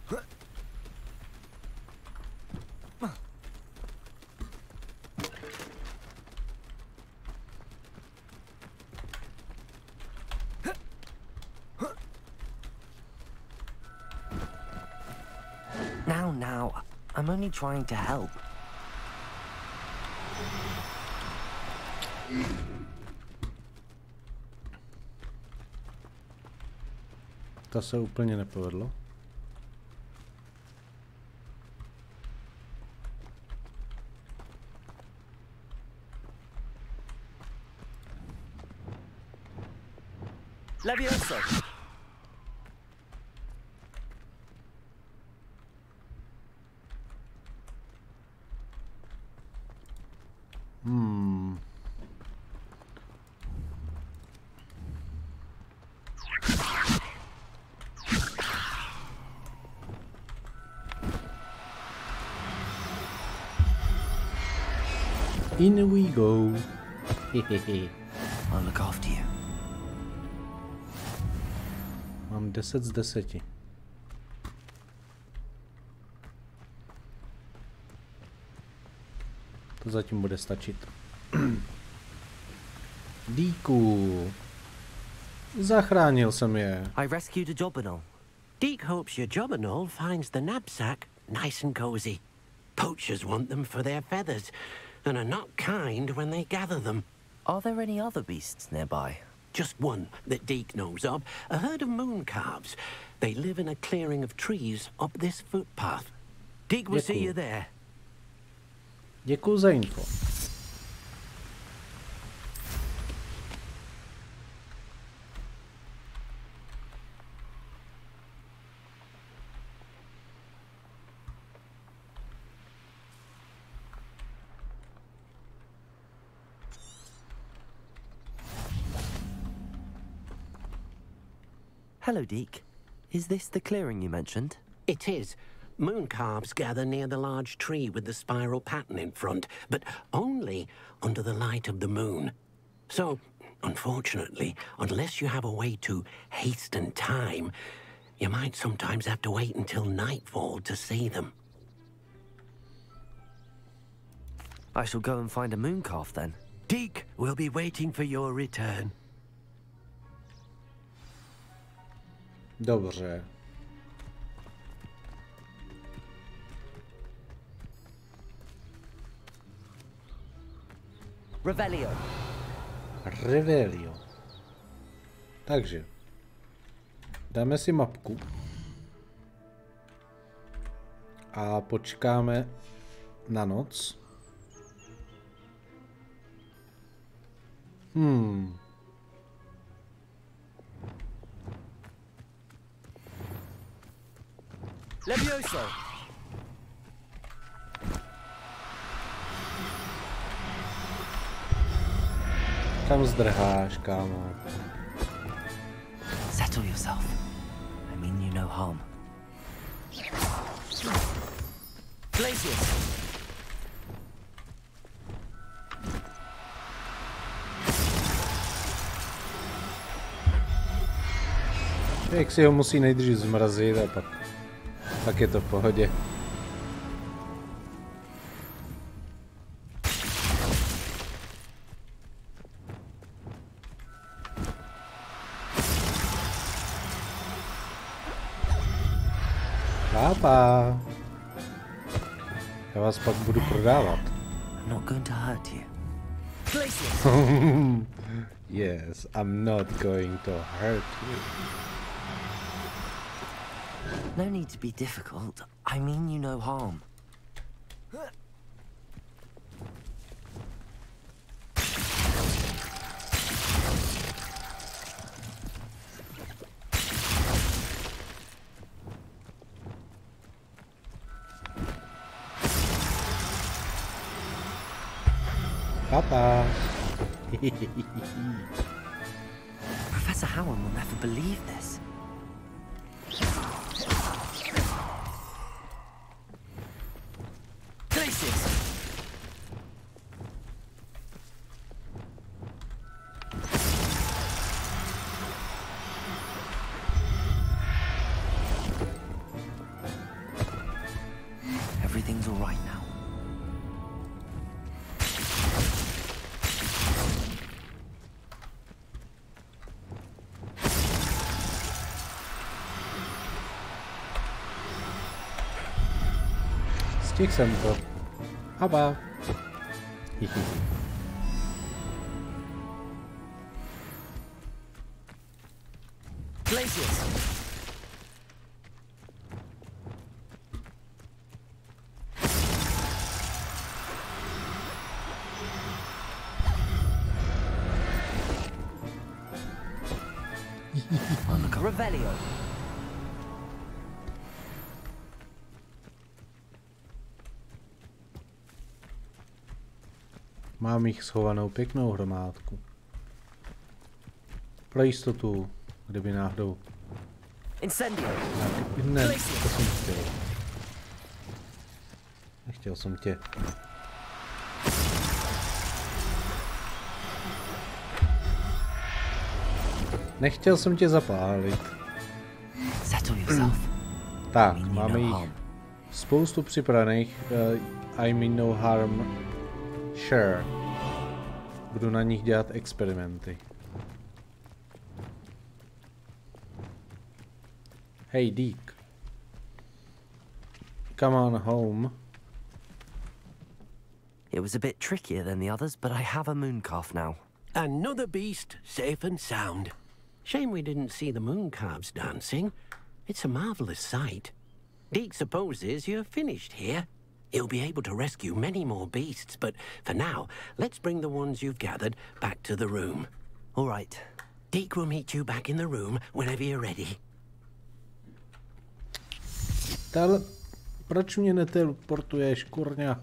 Now, I'm only trying to help. To se úplně nepovedlo. Levioso! In we go. I'll look after you. Mám 10 z 10. To zatím bude stačit. Díku. Zachránil jsem je. I rescued a Jobberknoll. Deke hopes your Jobberknoll finds the knapsack nice and cozy. Poachers want them for their feathers, and are not kind when they gather them. Are there any other beasts nearby? Just one that Deke knows of, a herd of moon calves. They live in a clearing of trees up this footpath. Deke will see you there. Děkuji za info. Hello, Deke. Is this the clearing you mentioned? It is. Moon calves gather near the large tree with the spiral pattern in front, but only under the light of the moon. So, unfortunately, unless you have a way to hasten time, you might sometimes have to wait until nightfall to see them. I shall go and find a moon calf then. Deke will be waiting for your return. Dobře. Revelio. Revelio. Takže. Dáme si mapku. A počkáme na noc. Levioso! Kam zdrháš, kámo? Settle yourself. I mean you no harm. Glacius! Jak si ho musí nejdřív zmrazit a pak je to v pohodě. Pápa. Já vás pak budu prodávat. I'm not going to hurt you. Glacius! Yes, I'm not going to hurt you. No need to be difficult. I mean you no harm. Papa. Professor Howard will never believe this. Glacius! Everything's all right now. Stick jsem to. Haba. Glacius! Revelio. Mám jich schovanou pěknou hromádku. Pro jistotu, kdyby náhodou... Incendio. Ne, to jsem chtěl. Nechtěl jsem tě. Nechtěl jsem tě zapálit. Tak, máme jich spoustu připravených. I mean no harm. Sure. Budu na nich dělat experimenty. Hey, Deke. Come on home. It was a bit trickier than the others, but I have a moon calf now. Another beast, safe and sound. Shame we didn't see the moon calves dancing. It's a marvelous sight. Deke supposes you're finished here. He'll be able to rescue many more beasts, but for now, let's bring the ones you've gathered back to the room. All right. Deke will meet you back in the room whenever you're ready. Ale proč mě neteleportuješ, kurňa?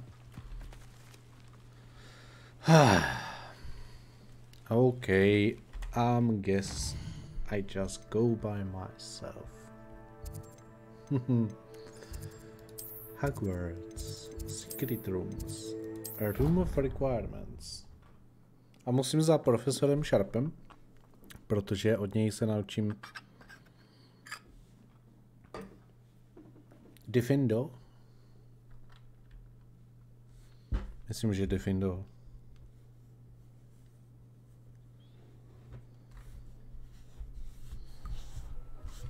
Okay, guess I just go by myself. Hogwarts, secret rooms, a room of requirements. A musím za profesorem Sharpem, protože od něj se naučím Defendo. Myslím, že Defendo.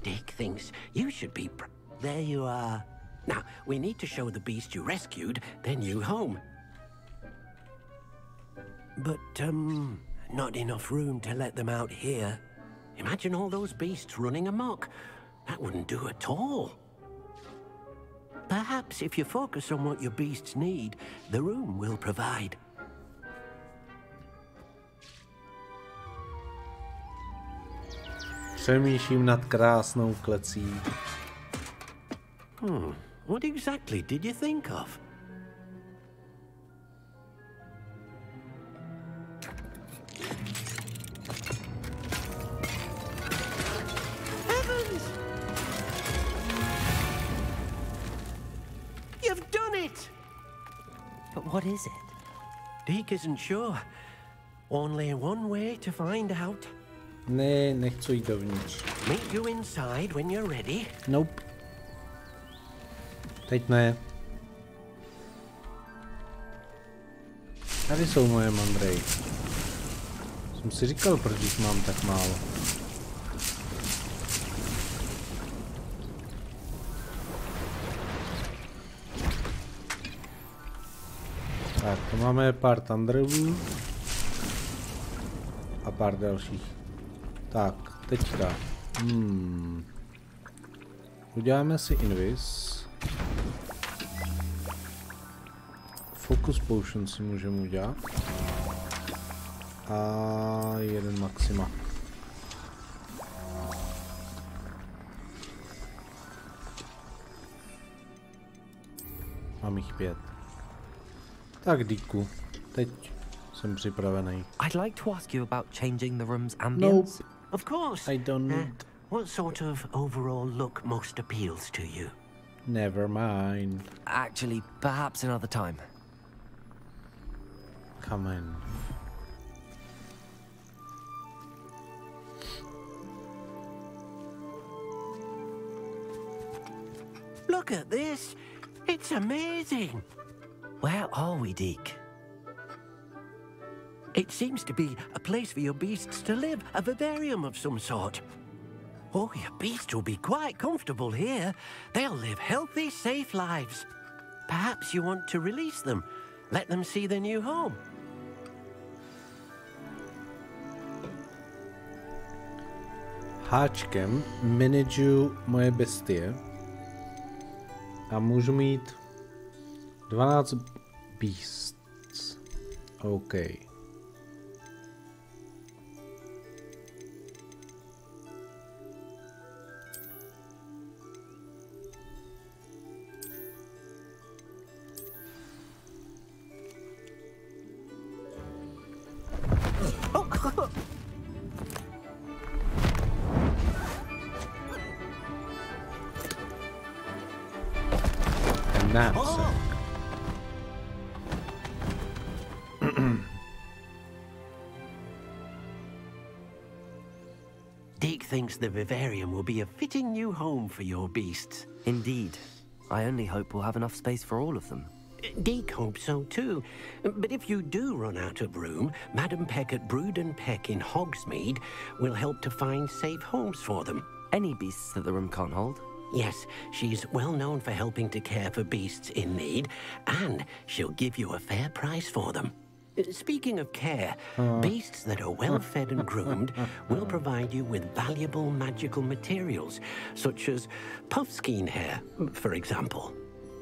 Deke thinks you should be there you are. Now, we need to show the beast you rescued their new home. But, not enough room to let them out here. Imagine all those beasts running amok. That wouldn't do at all. Perhaps if you focus on what your beasts need, the room will provide. Přemýšlím nad krásnou klecí. What exactly did you think of? Heavens! You've done it! But what is it? Deke isn't sure. Only one way to find out. Ne, nechci jít dovnitř. Meet you inside when you're ready. Nope. Teď ne. Tady jsou moje mandrej. Jsem si říkal, proč jich mám tak málo. Tak, to máme pár Thunderů. A pár dalších. Tak, teďka. Uděláme si invis. Focus potion si můžeme udělat. A jeden maxima. Mám jich 5. Tak, Díku, teď jsem připravený. I'd like to ask you about changing the room's ambience. Nope. Of course. I don't need. What sort of overall look most appeals to you? Never mind. Actually, perhaps another time. Come in. Look at this. It's amazing. Where are we, Deke? It seems to be a place for your beasts to live, a vivarium of some sort. Oh, your beasts will be quite comfortable here. They'll live healthy, safe lives. Perhaps you want to release them, let them see their new home. Háčkem managuju moje bestie a můžu mít 12 beasts. OK. Knapsack. Deke thinks the vivarium will be a fitting new home for your beasts. Indeed. I only hope we'll have enough space for all of them. Deke hopes so too. But if you do run out of room, Madam Peck at Brood and Peck in Hogsmeade will help to find safe homes for them. Any beasts that the room can't hold? Yes, she's well known for helping to care for beasts in need, and she'll give you a fair price for them. Speaking of care, beasts that are well fed and groomed will provide you with valuable magical materials, such as puffskein hair, for example.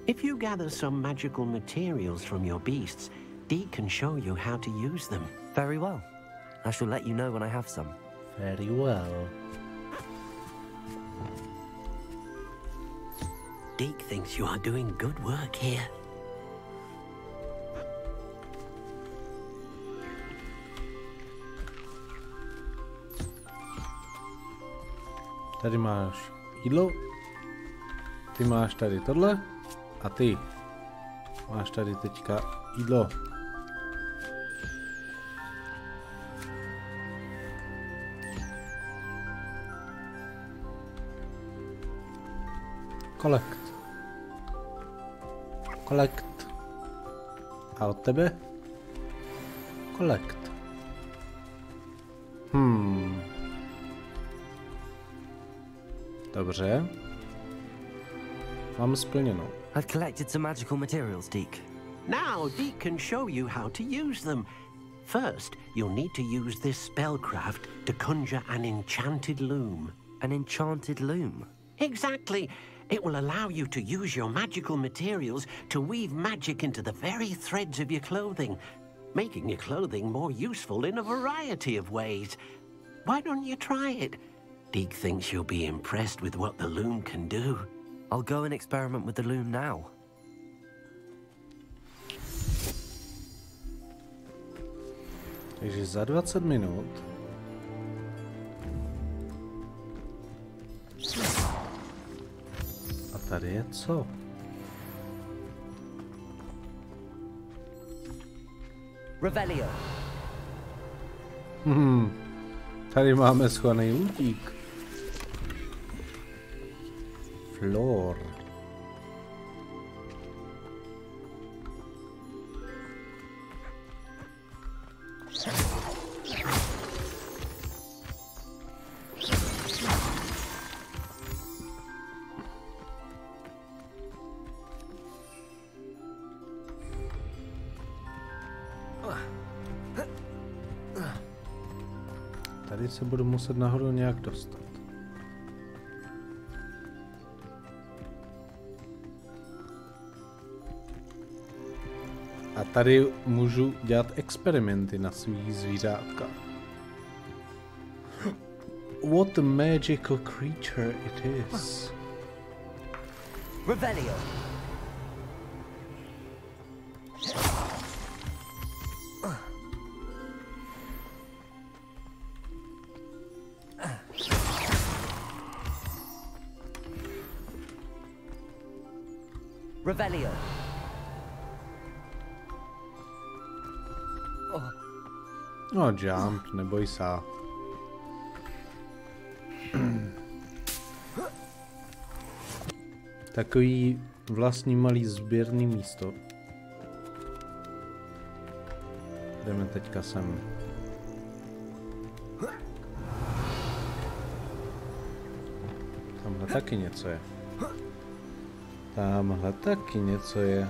If you gather some magical materials from your beasts, Deke can show you how to use them. Very well. I shall let you know when I have some. Very well. Deke thinks you are doing good work here. Tady máš jídlo, ty máš tady tohle a ty máš tady teďka jídlo. Collect. Collect. A od tebe? Collect. Dobře. Mám splněnou. I've collected some magical materials, Deke. Now Deke can show you how to use them. First, you'll need to use this spellcraft to conjure an enchanted loom. An enchanted loom? Exactly. It will allow you to use your magical materials to weave magic into the very threads of your clothing, making your clothing more useful in a variety of ways. Why don't you try it? Deke thinks you'll be impressed with what the loom can do. I'll go and experiment with the loom now. Takže za 20 minut. A tady je co? Revelio. Tady máme schovaný lutík. Flor. Tady se budu muset nahoru nějak dostat. A tady můžu dělat experimenty na svých zvířátkách. What a magical creature it is. Revelio. Revelio. No, jump, neboj se. Takový vlastní malý sběrný místo. Jdeme teďka sem. Tamhle taky něco je. Tamhle taky něco je.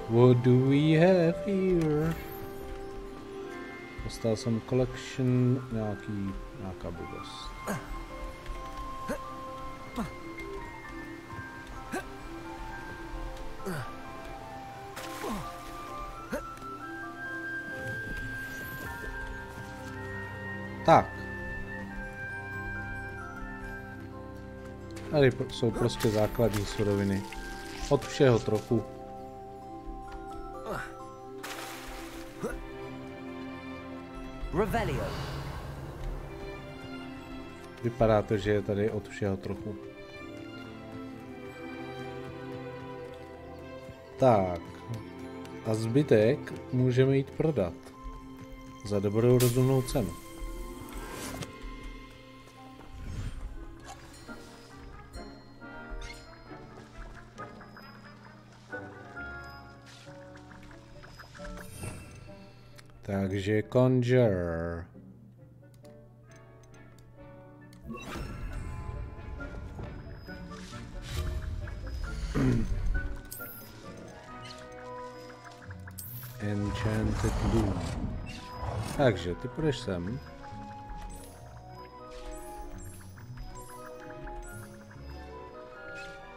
What do we have here? Dostal jsem collection, nějaká blbost. Tak. Tady jsou prostě základní suroviny. Od všeho trochu. Revelio. Vypadá to, že je tady od všeho trochu. Tak. A zbytek můžeme jít prodat. Za dobrou rozumnou cenu. Takže Conjure. Enchanted Loom. Takže ty půjdeš sem.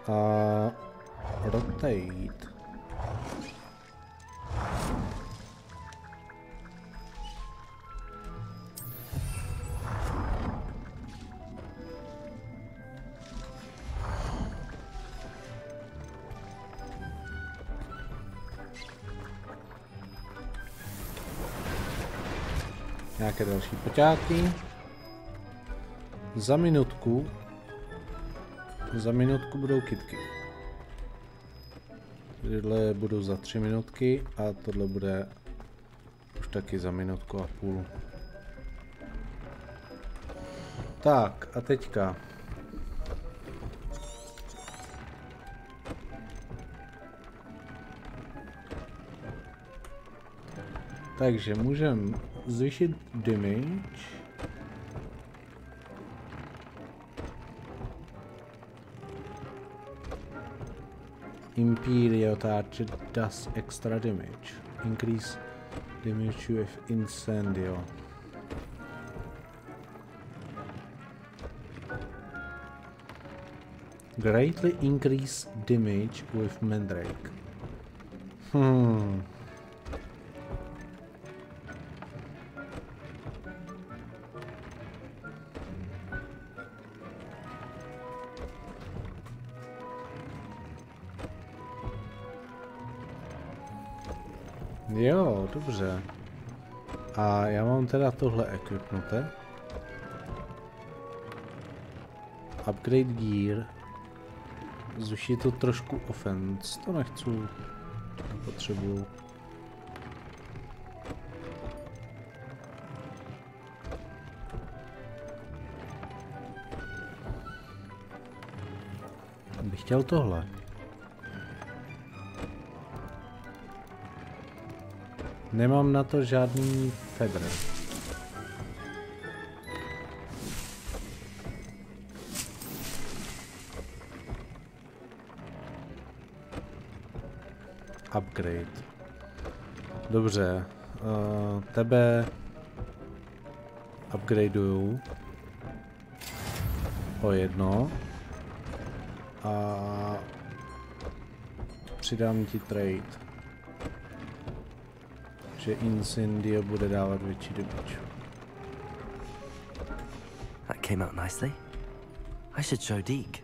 A rotate. Nějaké další poťáky. Za minutku budou kytky. Tohle budou za 3 minutky a tohle bude už taky za minutku a půl. Tak a teďka. Takže můžeme zvýšit damage. Imperial Touch does extra damage. Increase damage with Incendio. Greatly increase damage with Mandrake. Jo, dobře. A já mám teda tohle equipnuté. Upgrade gear. Zvýší to trošku offense. To nechci. Nepotřebuju. Bych chtěl tohle. Nemám na to žádný fedr. Upgrade. Dobře. Tebe upgradeuju o 1 a přidám ti trade. Že Incendio bude dávat větší damage. That came out nicely. I should show Deke.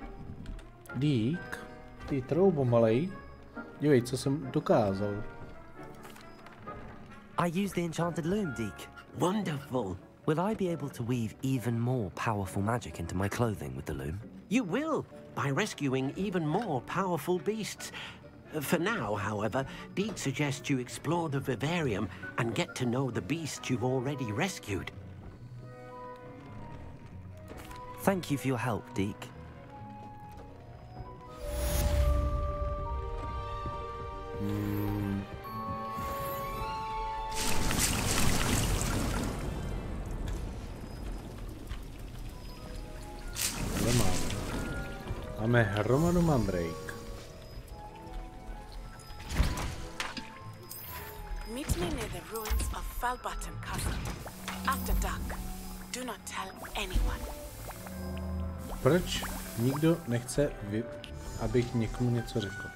Deke? Ty troubo malej. Dívej, co jsem dokázal. I use the enchanted loom, Deke. Wonderful. Will I be able to weave even more powerful magic into my clothing with the loom? You will, by rescuing even more powerful beasts. For now, however, Deke suggests you explore the vivarium and get to know the beasts you've already rescued. Thank you for your help, Deke. Máme hromadu Mandrake. Meet me near the ruins of Falbutton Castle. After dark. Do not tell anyone. Proč nikdo nechce, abych někomu něco řekl?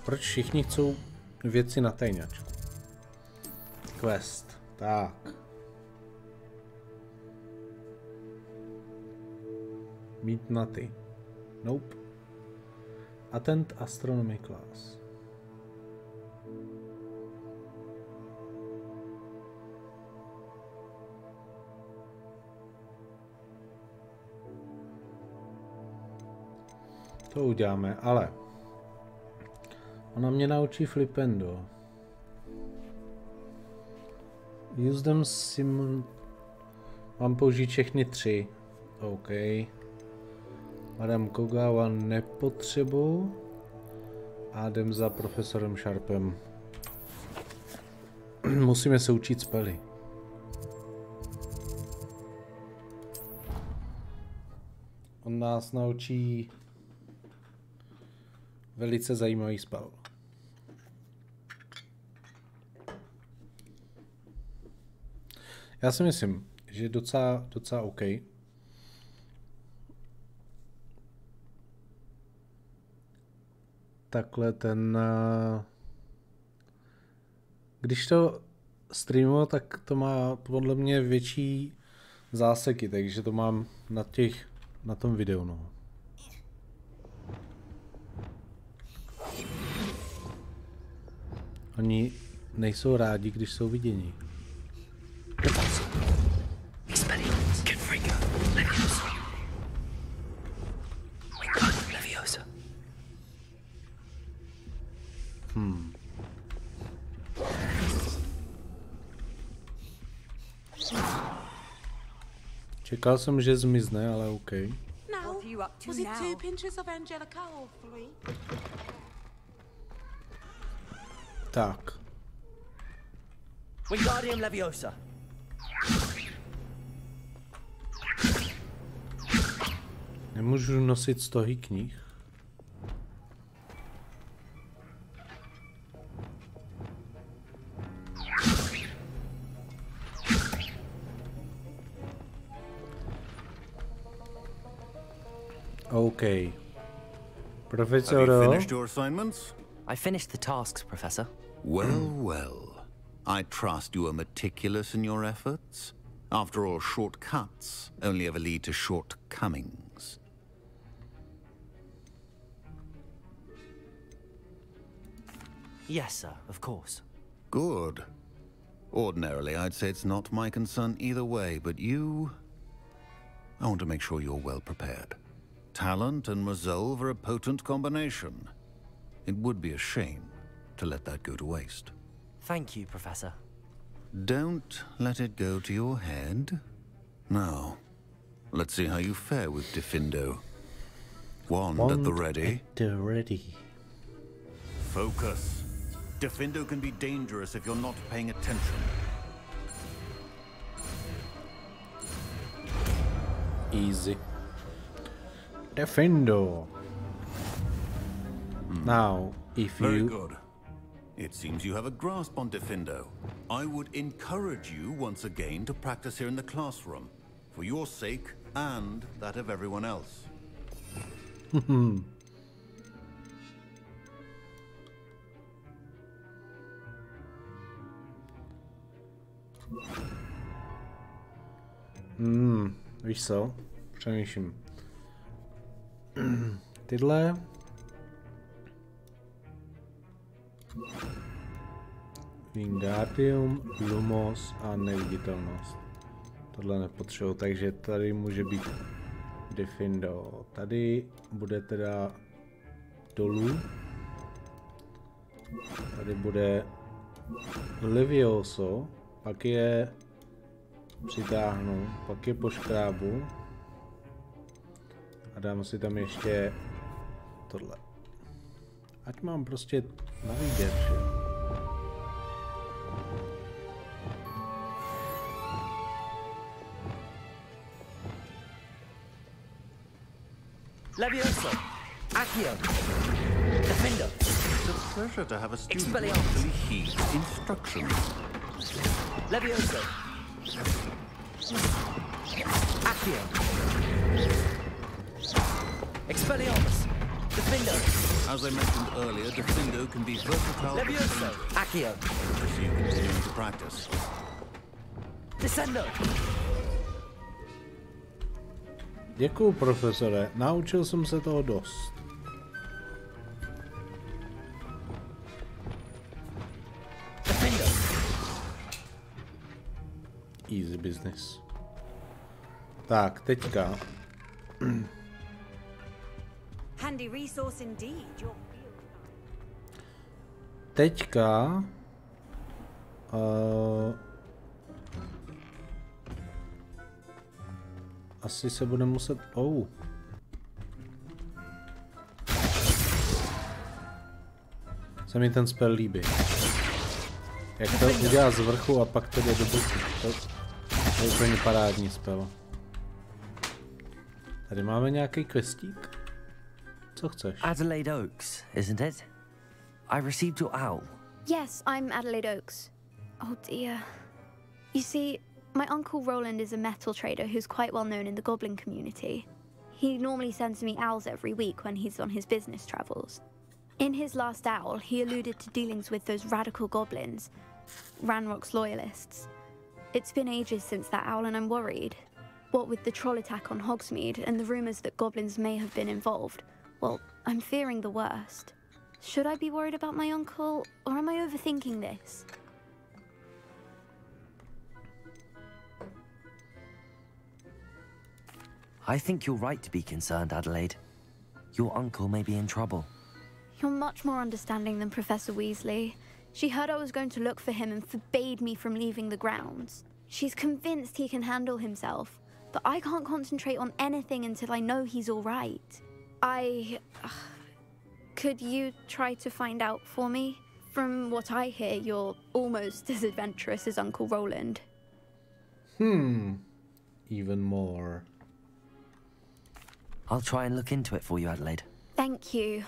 Proč všichni chcou věci na tajňačku? Quest. Tak. Mít na ty. Nope. Attend astronomy class. To uděláme, ale ona mě naučí flipendo. Use them sim... Mám použít všechny 3. OK. Madame Kogawa nepotřebuji. A jdem za profesorem Sharpem. Musíme se učit spely. On nás naučí velice zajímavý spell. Já si myslím, že je docela OK. Takhle ten... Když to streamuju, tak to má podle mě větší záseky, takže to mám na tom videu, no. Oni nejsou rádi, když jsou viděni. Čekal jsem, že zmizne, ale OK. Now, was it 2 pinches of Angelica or 3? Tak. Wingardium Leviosa. Nemůžu nosit stohy knih. Okay. Professor, have you finished your assignments? I finished the tasks, Professor. Well, well. I trust you are meticulous in your efforts. After all, shortcuts only ever lead to shortcomings. Yes, sir, of course. Good. Ordinarily, I'd say it's not my concern either way, but you... I want to make sure you're well prepared. Talent and resolve are a potent combination. It would be a shame to let that go to waste. Thank you, Professor. Don't let it go to your head. Now, let's see how you fare with Diffindo. Wand at the ready. At the ready. Focus. Diffindo can be dangerous if you're not paying attention. Easy. Diffindo. Now, if you... Very good. It seems you have a grasp on Diffindo. I would encourage you once again to practice here in the classroom, for your sake and that of everyone else. Víš co? Přemýšlím. Tyhle... Wingardium, Lumos a neviditelnost. Tohle nepotřebuji, takže tady může být Diffindo. Tady bude teda dolů. Tady bude Levioso, pak je přitáhnu, pak je poškrábu a dám si tam ještě tohle. Ať mám prostě na výběr, že? Levioso. Accio. Diffindo. It's a pleasure to have a student who actually heeds instructions. Levioso. Accio. Expelliarmus. Diffindo. As I mentioned earlier, Diffindo can be versatile. Levioso. Accio. So you continue to practice. Descendo. Děkuju, profesore. Naučil jsem se toho dost. Defender. Easy business. Tak, teďka. handy resource indeed. Teďka asi se bude muset... Se mi ten spell líbí. Jak to udělá z vrchu a pak to jde do boku. To je úplně parádní spell. Tady máme nějaký questík? Co chceš? Adelaide Oaks, isn't it? I received your owl. Yes, I'm Adelaide Oaks. Oh dear. You see, my uncle Roland is a metal trader who's quite well known in the goblin community. He normally sends me owls every week when he's on his business travels. In his last owl, he alluded to dealings with those radical goblins, Ranrock's loyalists. It's been ages since that owl and I'm worried. What with the troll attack on Hogsmeade and the rumours that goblins may have been involved, well, I'm fearing the worst. Should I be worried about my uncle, or am I overthinking this? I think you're right to be concerned, Adelaide. Your uncle may be in trouble. You're much more understanding than Professor Weasley. She heard I was going to look for him and forbade me from leaving the grounds. She's convinced he can handle himself, but I can't concentrate on anything until I know he's all right. Could you try to find out for me? From what I hear, you're almost as adventurous as Uncle Roland. Even more. I'll try and look into it for you, Adelaide. Thank you.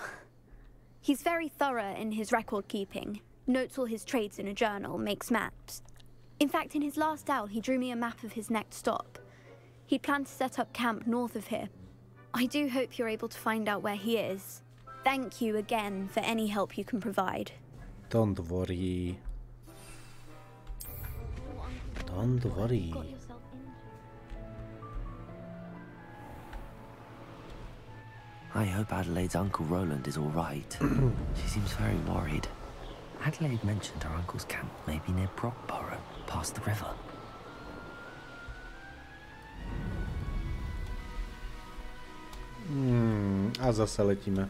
He's very thorough in his record keeping. Notes all his trades in a journal, makes maps. In fact, in his last owl, he drew me a map of his next stop. He'd planned to set up camp north of here. I do hope you're able to find out where he is. Thank you again for any help you can provide. Don't worry. Don't worry. I hope Adelaide's Uncle Roland is all right. She seems very worried. Adelaide mentioned her uncle's camp may be near Brockborough, past the river. A zase letíme.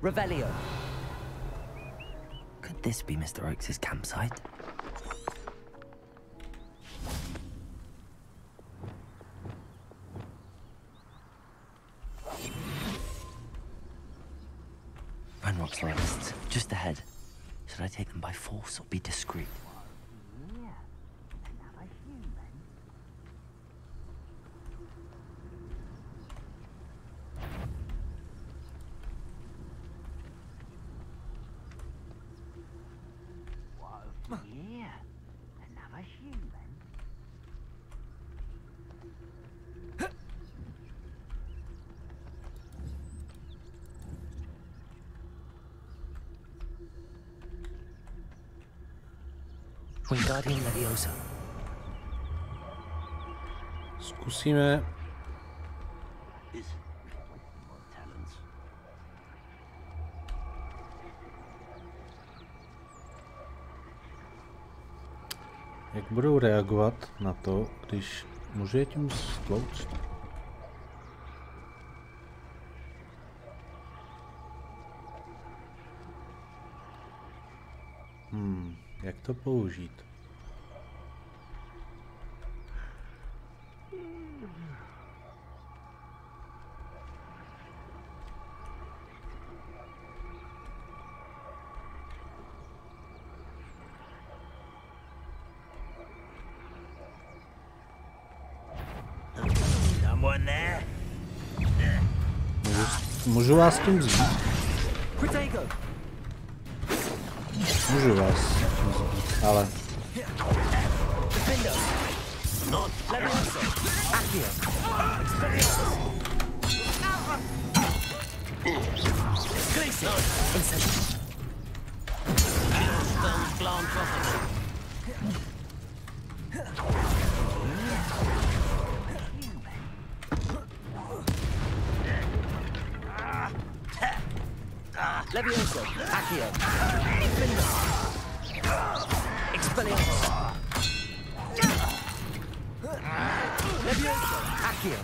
Revelio. Could this be Mr. Oakes' campsite? Ranrock's loyalists, just ahead. Should I take them by force or be discreet? Wingardium Leviosa. Zkusíme. Jak budou reagovat na to, když můžu je tím stlouct? Jak to použít? Můžu vás tím vzít? Můžu vás tím vzít, ale... Glacier! Incendiary! Stone's blown off Levioso! Accio! Finder! Expelliarmus! Levioso! Accio!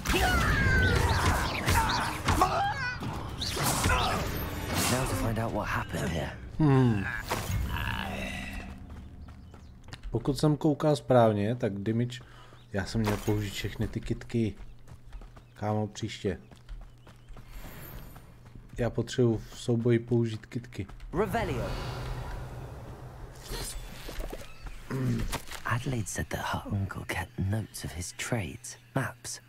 Now to find out what happened here. Pokud jsem koukal správně, tak damage... Já jsem měl použít všechny ty kitky. Kámo, příště. Já potřebuji v souboji použít kitky. Revelio. Adelaide said that her uncle kept notes of his trades, maps.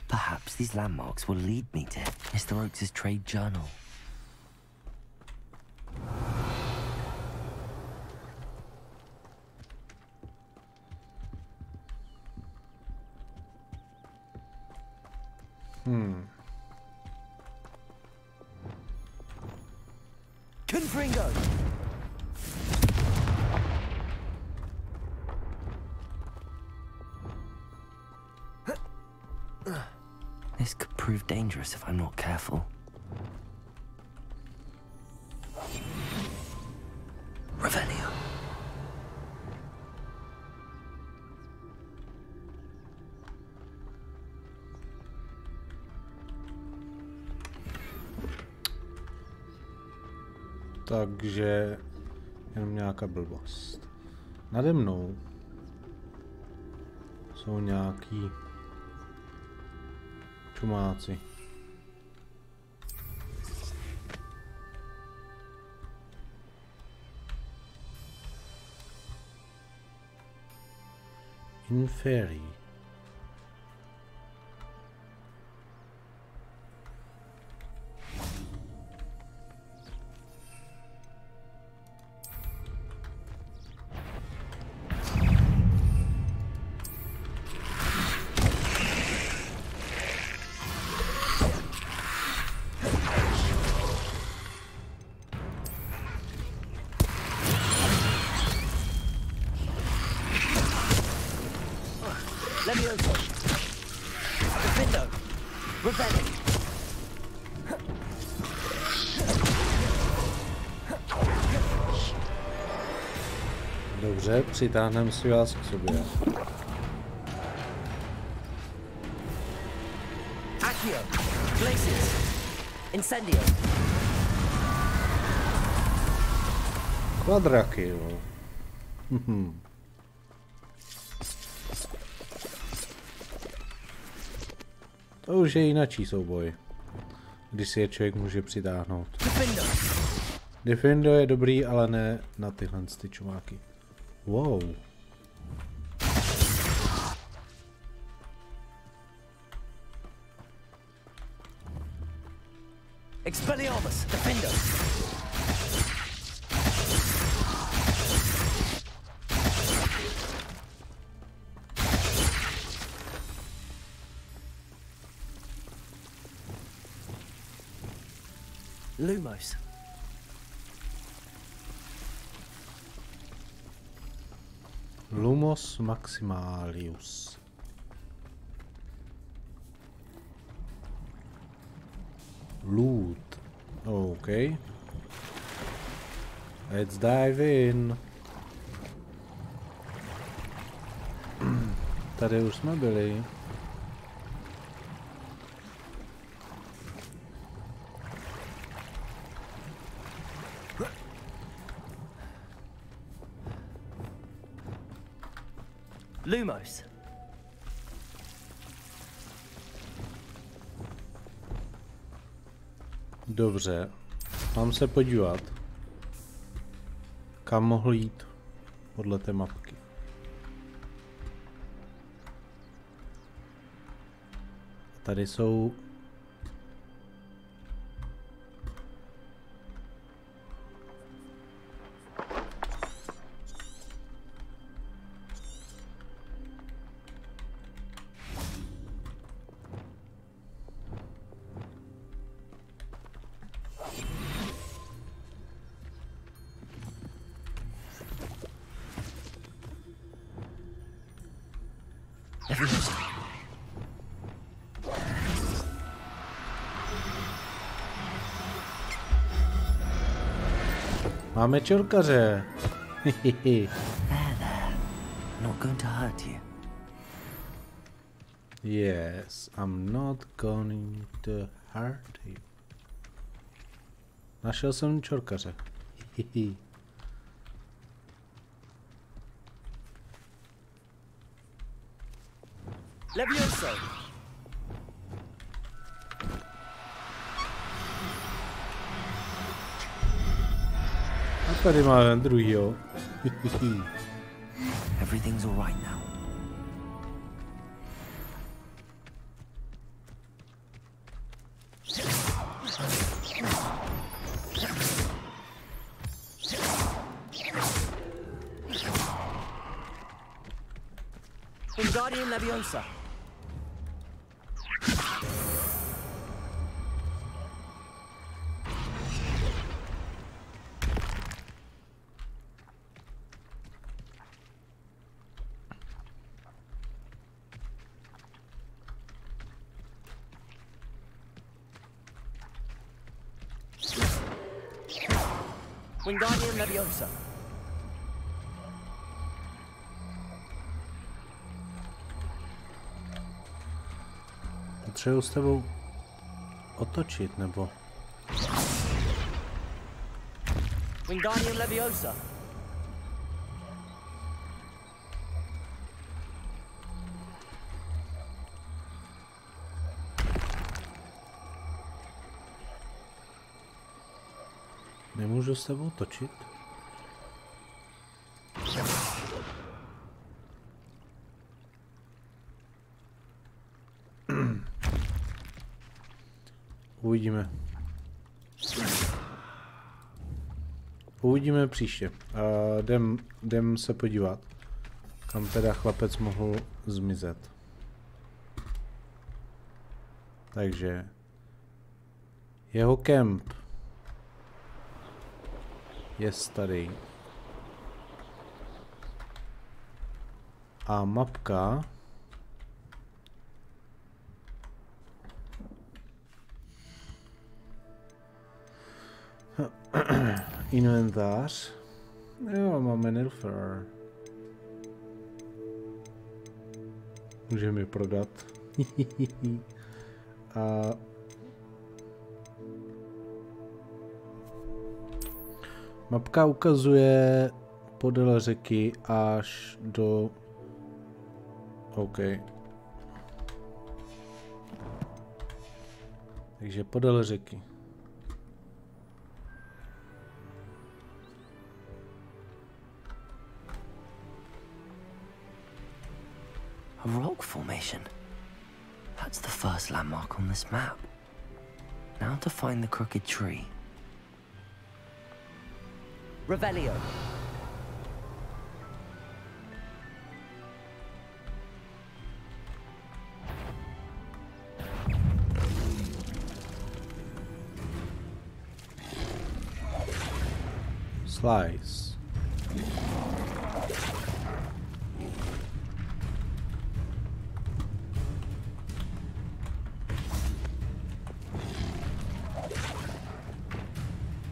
Perhaps these landmarks will lead me to Mr. Oakes' trade journal. Confringo! This could prove dangerous if I'm not careful. Revelio. Takže jenom nějaká blbost. Nade mnou jsou nějaký čumáci. Inferi. Levioso. Defendo. Revelio. Dobře, přitáhneme si vás k sobě. Accio. Glacius. Incendio. Kvadraky, jo. To už je jinačí souboj, když si je člověk může přitáhnout. Defendo je dobrý, ale ne na tyhle ty čumáky. Wow. Expelliarmus. Defendo. Lumos. Lumos Maximalius. Loot. OK. Let's dive in. Tady už jsme byli. Lumos. Dobře. Mám se podívat, kam mohl jít podle té mapky. Tady jsou Leviosa. Máme čorkaře. There, there. Not going to hurt you. Yes, I'm not going to hurt you. Našel jsem čorkaře. Levioso! A tady máme druhýho. Everything's all right now. Wingardium Leviosa! Wingardium Leviosa! Potřebuji s tebou otočit, nebo... Wingardium Leviosa! Nemůžu s tebou točit? Uvidíme. Uvidíme příště. Jdem se podívat, kam teda chlapec mohl zmizet. Takže jeho kemp je tady. A mapka inventář. Jo, máme Nilfer. Můžeme je prodat. A mapka ukazuje podél řeky až do... OK. Takže podél řeky. A rock formation. That's the first landmark on this map. Now to find the crooked tree. Revelio! Slice.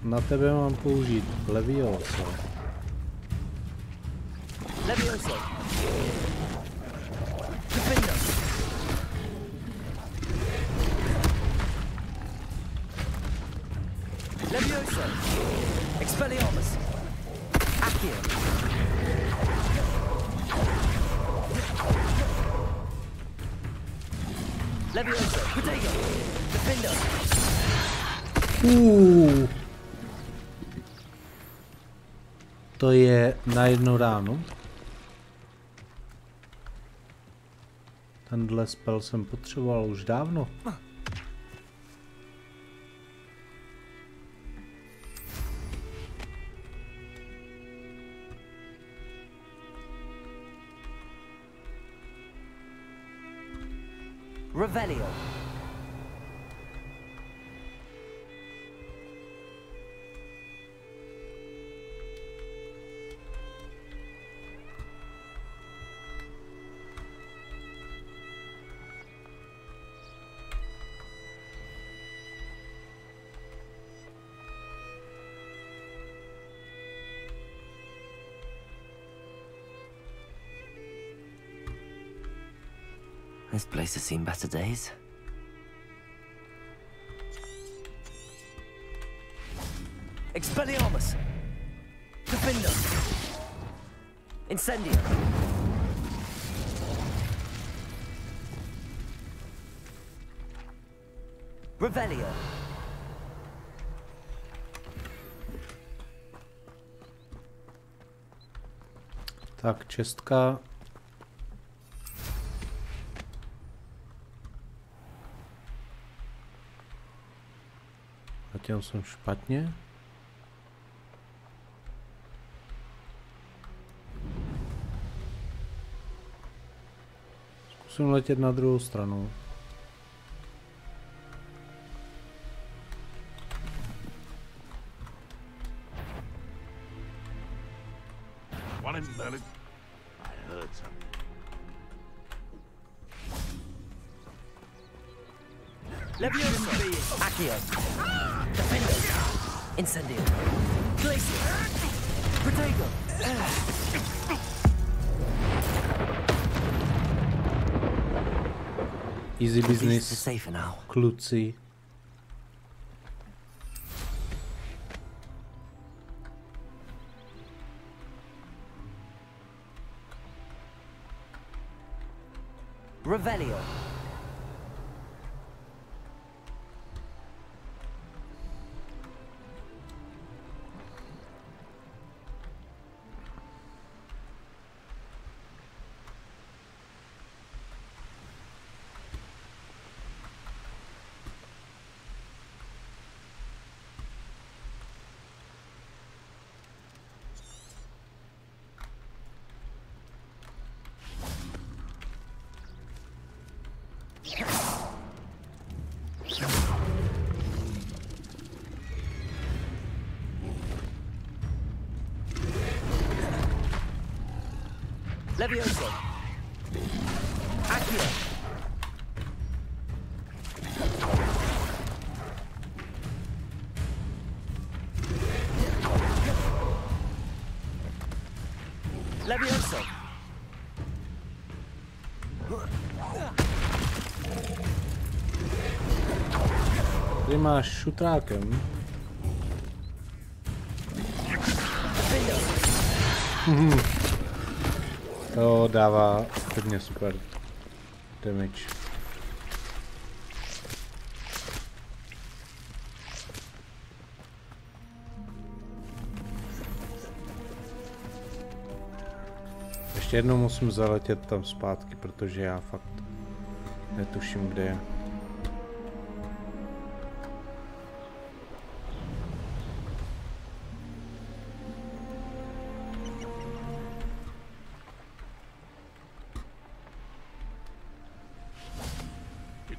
Na tebe mám použít Levioso. Levioso! Defender! Levioso! Expelliarmus! Accio! Levioso! Protego! Defender! To je na jednu ránu. Tenhle spell jsem potřeboval už dávno. Revelio! This place has seen better days. Expelliarmus! Defender! Incendio! Revelio! Tak, čestka. Zatím jsem špatně. Zkusím letět na druhou stranu. One in Berlin. I heard something. Levioso! Accio! Defender! Incendio! Glacier! Protego! Easy business. Safer now. Kluci. Revelio. Levioso! Accio! Levioso! Ty máš šutrákem. To dává hodně super damage. Ještě jednou musím zaletět tam zpátky, protože já fakt netuším, kde je.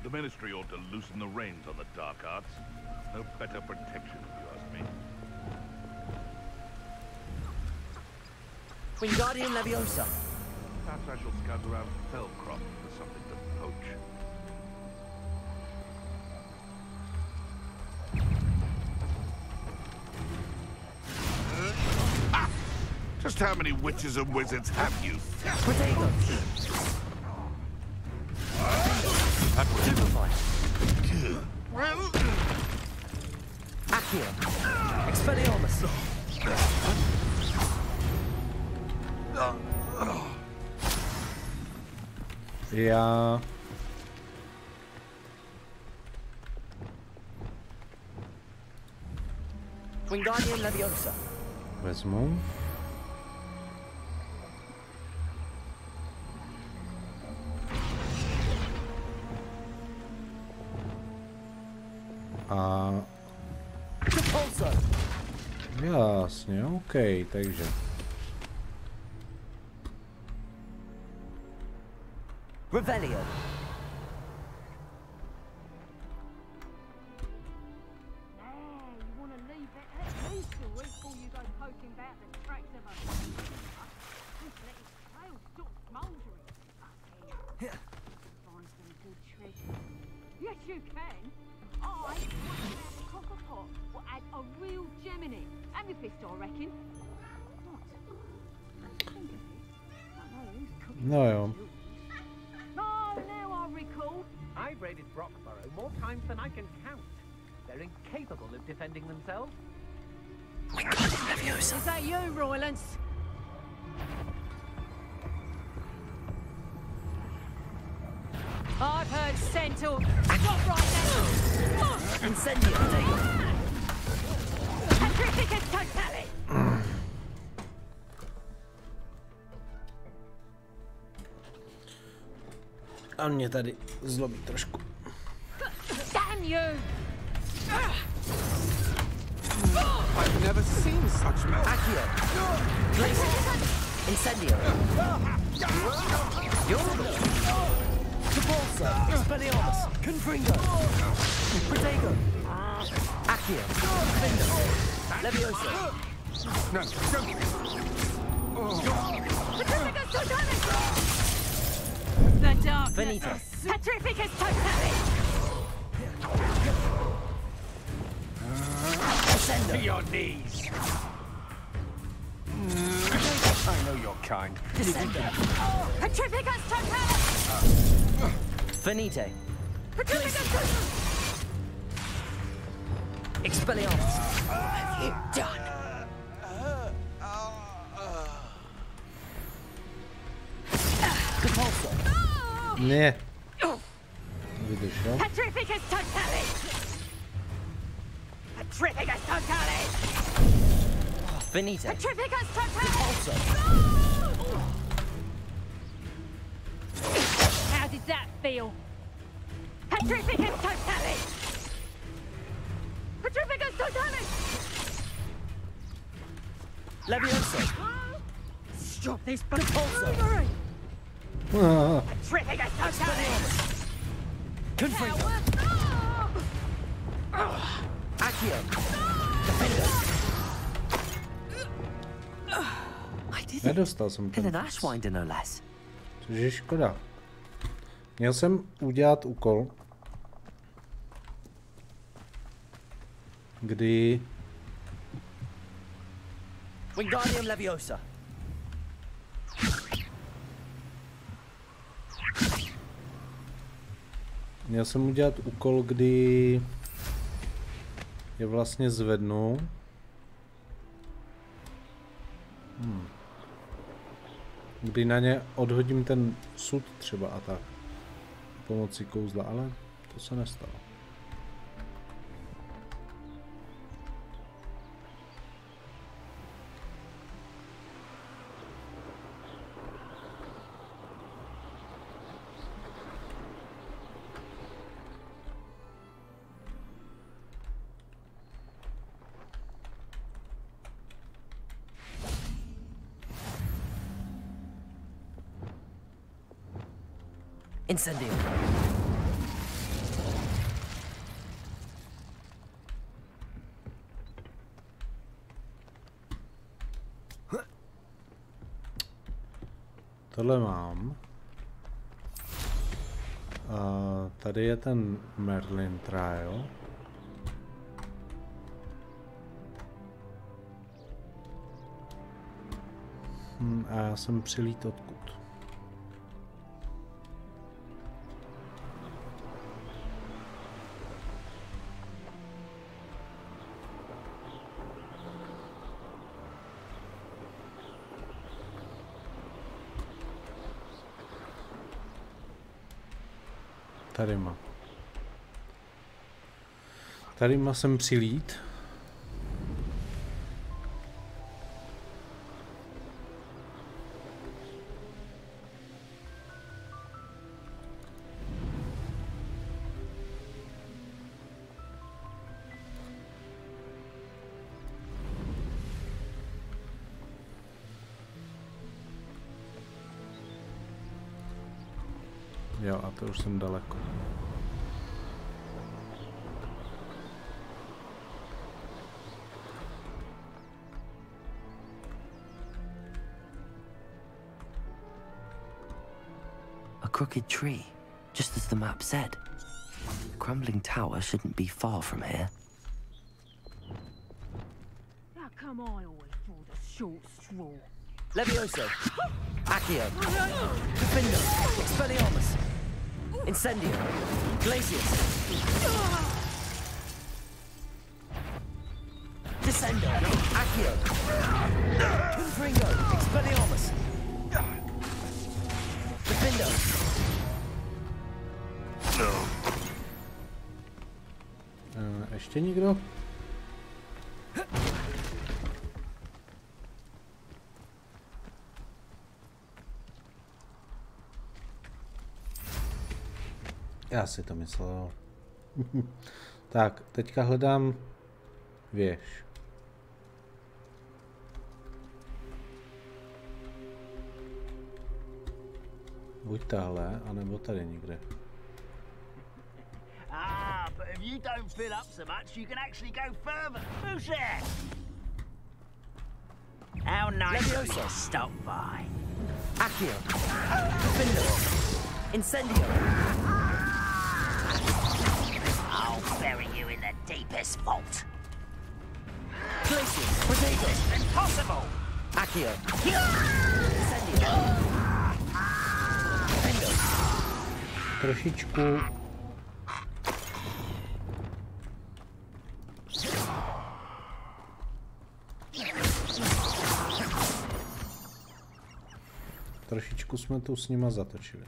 The Ministry ought to loosen the reins on the dark arts. No better protection, if you ask me. Wingardium Leviosa. Perhaps I shall scout around Fellcroft for something to poach. Ah! Just how many witches and wizards have you? Protego! Stupefy! Accio! Expelliarmus! Já... Wingardium Leviosa. Vezmu. A... Jasně, OK, takže... Revelio. Yes, you can. I copper pot will add a real gem in it. Amethyst, I reckon. No jo. No, now I upgraded Brockborough more times than I can count. They're incapable of defending themselves. Leviosa. Is that you, Roylance? I've heard Centaur. Stop right now! Incendio, Petrificus totale! A mě tady zlomí trošku. Damn you! I've never seen such magic. Accio. Incendio. Yorba. Capulso. Expelliarmus. Confringo. Protego. Accio. Findo. Leviosa. No, don't. Petrificus totale! The darkness. Finito. Petrificus totale! To your knees. I know your kind. Petrificus totale! Finite. Petrificus totale! Expelliarmus. What have you done? Capulso. Ne. Vydržel. Petrificus totale! Petrificus totale! Finite. Petrificus totale! Capulso. How did that feel? Petrificus totale! Petrificus totale! Leviosa. Stop this Capulso. Petrificus totale! Confringo. Accio. Defender. I did Nedostal jsem it. ten. In an Ashwinder, no less. Což je škoda. Měl jsem udělat úkol, kdy Wingardium Leviosa. Měl jsem udělat úkol, kdy je vlastně zvednu. Kdy na ně odhodím ten sud třeba a tak. Pomocí kouzla, ale to se nestalo. Incendio. Tohle mám. A tady je ten Merlin Trial. A já jsem přilít odkud. Tady má. Tady má jsem přilít. Jo, a to už jsem daleko. A crooked tree, just as the map said. The crumbling tower shouldn't be far from here. How come I always draw the short straw? Levioso. Accio. Defender. Expelliarmus. Incendio. Glacius. Descendo. Accio. Confringo. Expelliarmus. Defendo. Ještě někdo? Já si to myslel. Tak, teďka hledám věž. Buď tahle, anebo tady někde. Ah, but if you don't fill up so much, you can actually go further. Who's there? How nice of you to stop by. Accio. Defendo. Incendio. I'll bury you in the deepest vault. Glacius. Potato. Impossible! Accio. Incendio. Defendo. Trošičku. Trošičku jsme tu s nima zatočili.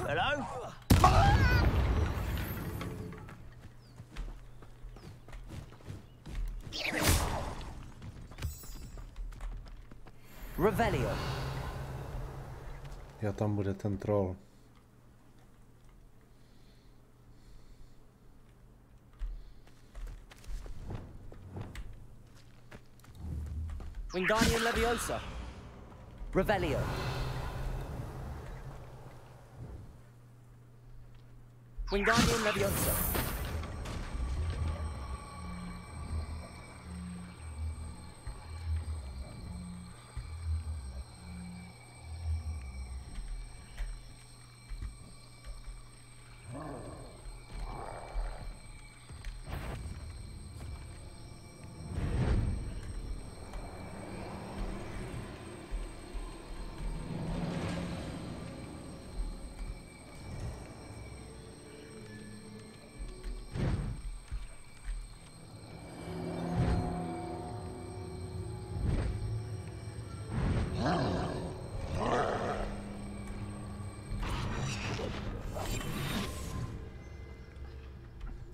Hello? Revelio. Já tam bude ten troll. Wingardium Leviosa. Revelio. Wingardium Leviosa.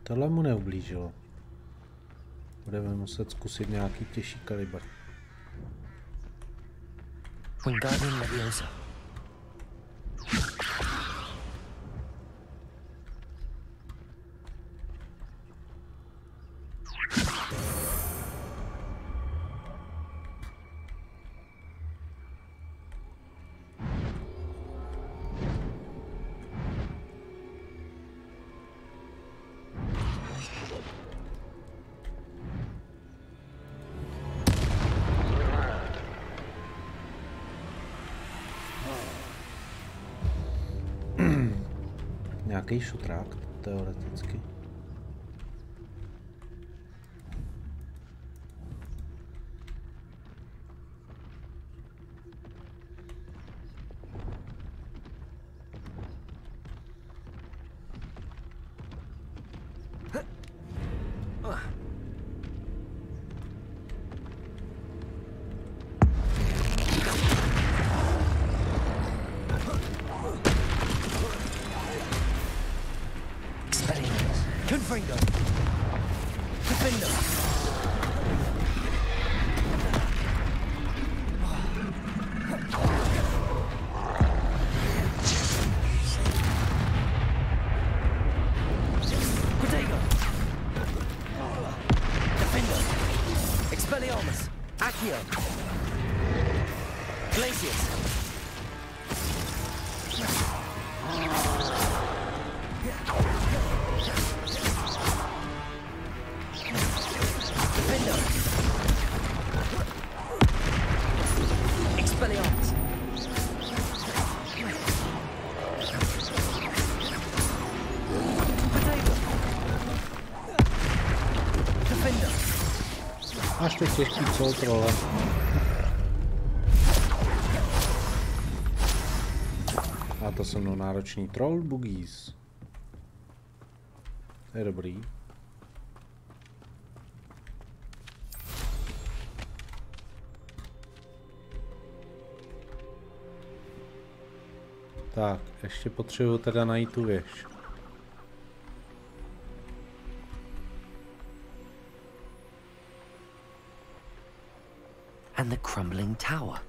Tohle mu neublížilo. Budeme muset zkusit nějaký těžší kalibr. Wingardium Leviosa. Nějaký šutrák, teoreticky. Confringo. Defendo. Potato. Defendo. Expelliarmus. Accio. Glacius. Expelliarmus. Potato. Defender. Máš to těžký co, trole. A to se mnou náročný troll boogies. To je dobrý. Tak, ještě potřebuji teda najít tu věž. And the crumbling tower.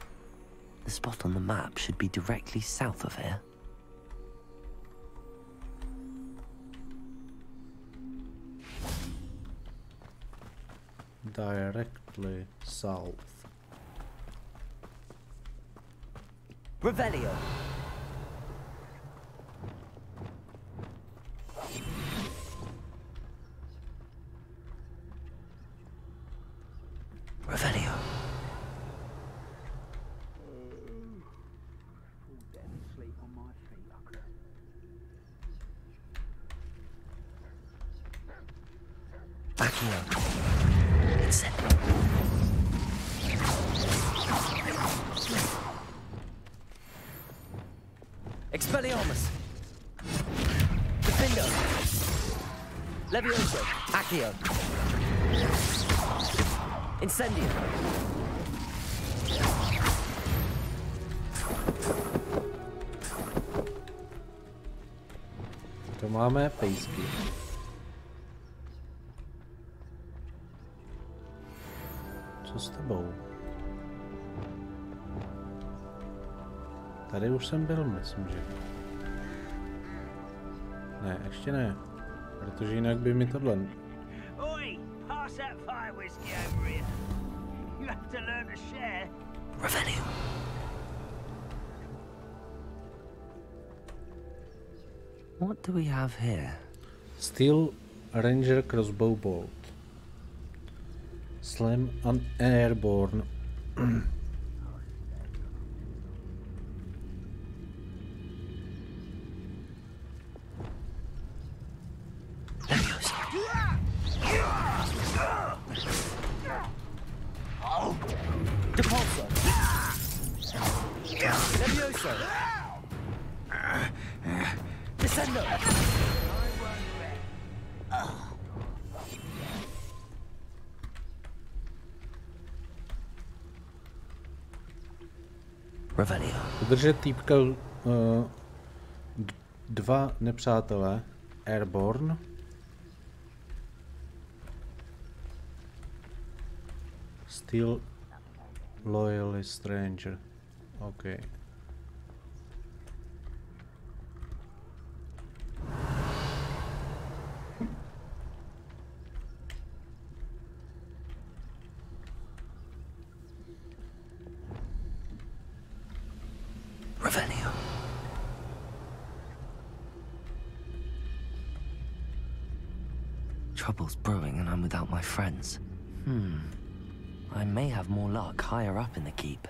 The spot on the map should be directly south of here. Directly south. Revelio. Revelio. Accio. Expelliarmus. Defendo. Levioso. Accio. Incendio. To máme pejsky. Co s tebou? Tady už jsem byl, myslím, že. Ne, ještě ne. Protože jinak by mi tohle... Oi, pass that fire whiskey over here. You have to learn to share. Revelio. What do we have here? Steel Ranger Crossbow Bolt. Slam and Airborne. Depulso. Levioso. Descendo. Revelio. Udržet týpka dva nepřátelé. Airborne. Still Loyally Stranger. OK. Revelio. Trouble's brewing and I'm without my friends. I may have more luck higher up in the keep.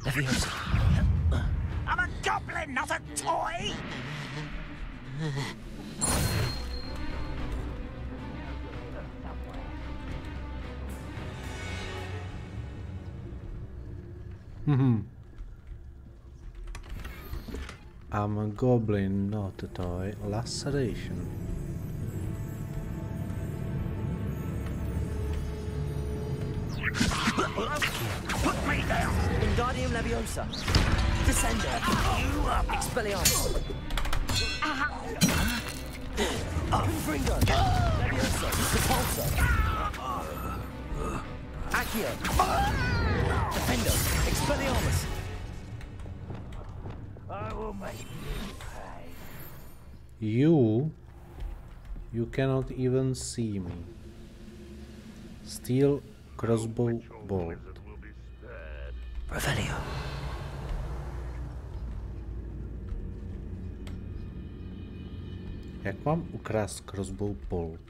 Levioso. I'm a goblin, not a toy! I'm a goblin, not a toy. Laceration. Put me down! Wingardium Leviosa. Descender. You up! Expelliarmus. Confringo. Levioso. Depulso. Accio. Defendo. Expelliarmus. I will make you pay. You cannot even see me. Steel Crossbow Bolt. Revelio. Jak mám ukrást Crossbow Bolt?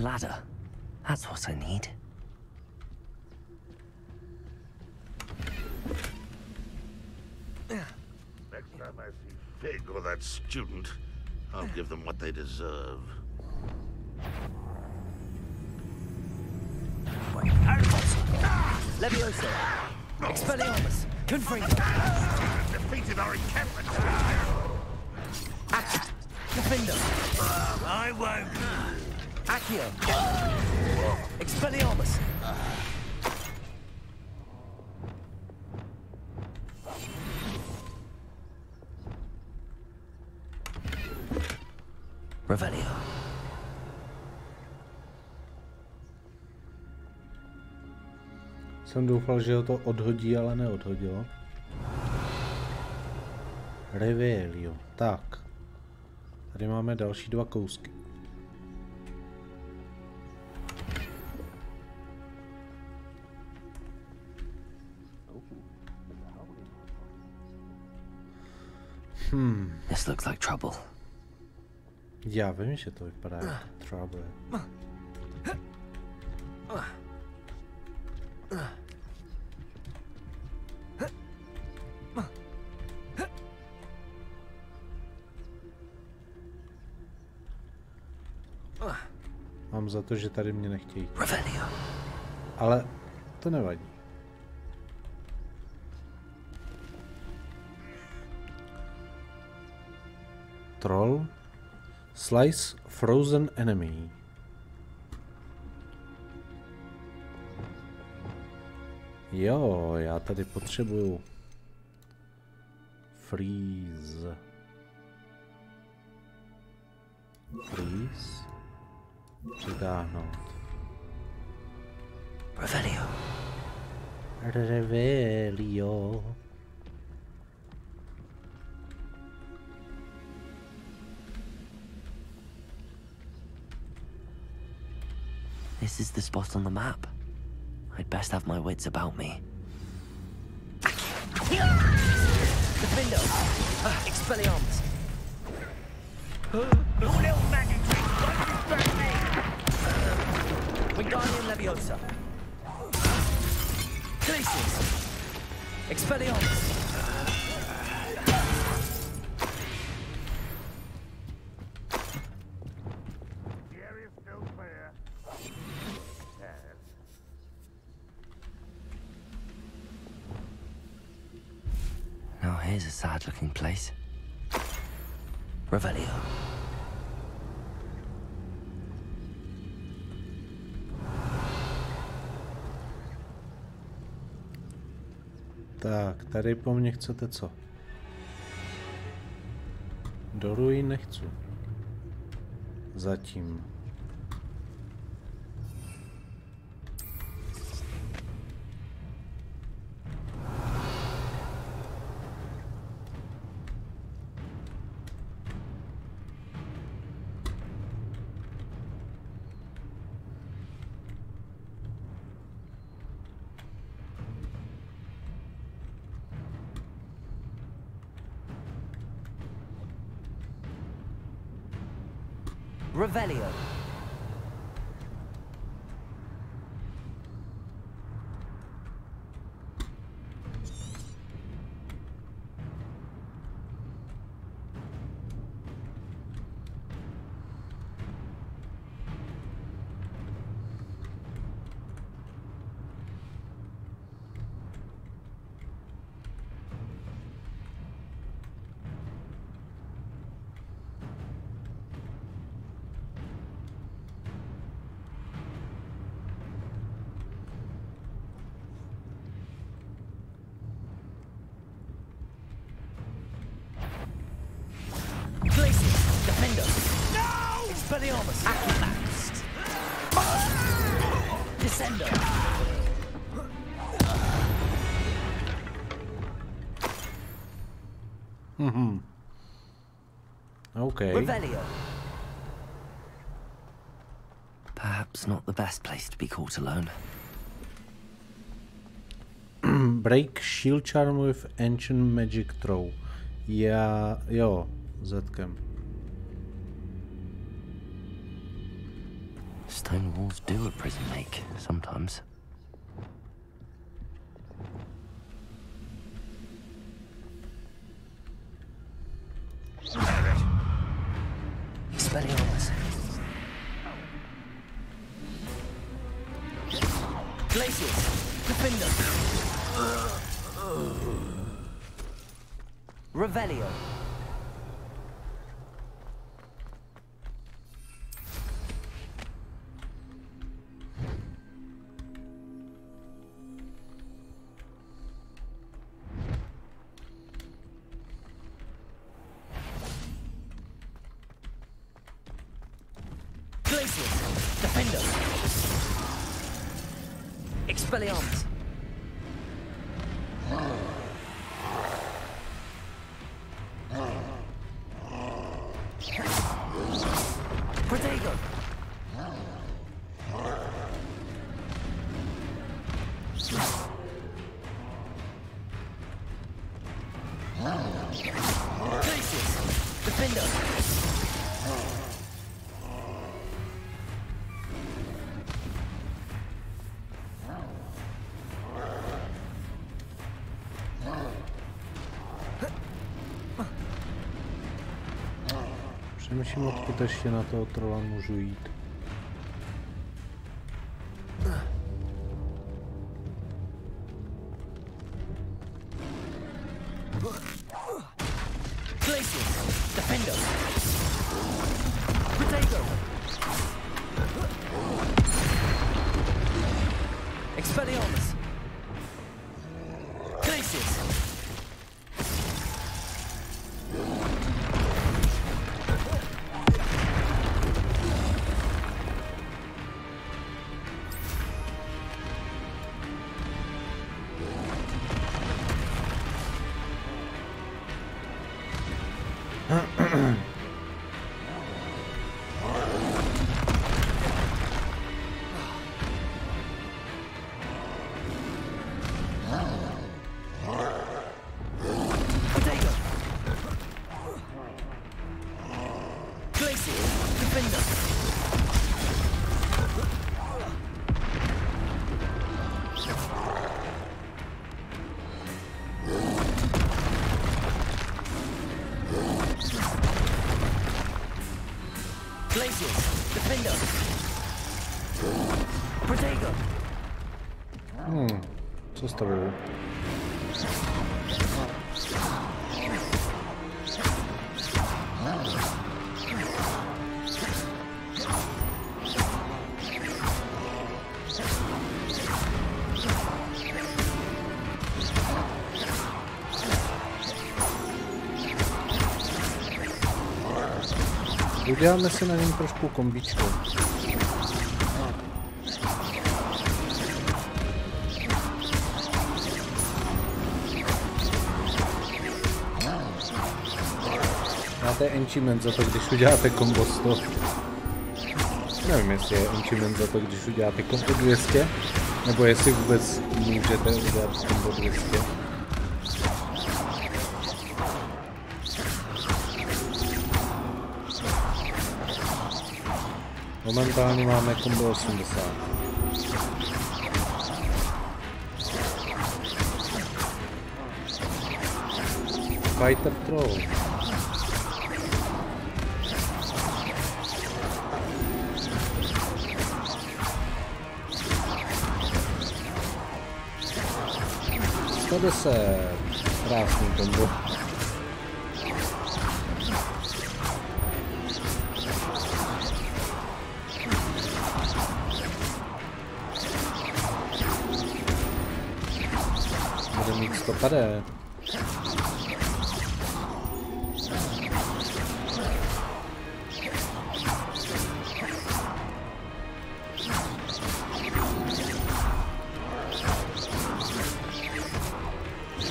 ladder. That's what I need. Next time I see Fig or that student, I'll give them what they deserve. Levioso! Expelliarmus! Confringo! Defeated our encampment! Accio! Defendo! I won't! Accio! Expelliarmus! Revelio. Jsem doufal, že ho to odhodí, ale neodhodilo. Revelio. Tak. Tady máme další dva kousky. This looks like trouble. Já vím, že to vypadá jako trouble. Mám za to, že tady mě nechtějí. Ale to nevadí. Troll. Slice frozen enemy. Jo, já tady potřebuju freeze. Freeze. Přitáhnout. Revelio. Revelio. This is the spot on the map. I'd best have my wits about me. Defendo! Expelliarmus! Little magic trick! Wingardium Leviosa! Glacius! Expelliarmus! Now here's a sad-looking place. Revelio. Tak, tady po mně chcete co? Do ruin nechci. Zatím. Revelio. Expelliarmus! Aculax! Descendo! Okay. Revelio. Perhaps not the best place to be caught alone. Break shield charm with ancient magic throw. Jo, zetkem. Stone walls do a prison make, sometimes. Expelliarmus. Glaciers! Defender! Revelio. Defender! Expelliarmus! Protego! Glaciers! Defender! Přemýšlím, odkud ještě na toho trola můžu jít. Defender! Protego! Expelliarmus! Glaciers! Defender! Protego! Co z tobou? Uděláme si na něm trošku kombičku. Máte enchantment za to, když uděláte kombo 100. Nevím, jestli je enchantment za to, když uděláte kombo 200, nebo jestli vůbec můžete udělat kombo 200. Momentálně máme kombo 80. Fighter Troll. To se krásný kombo. Bude mít 150.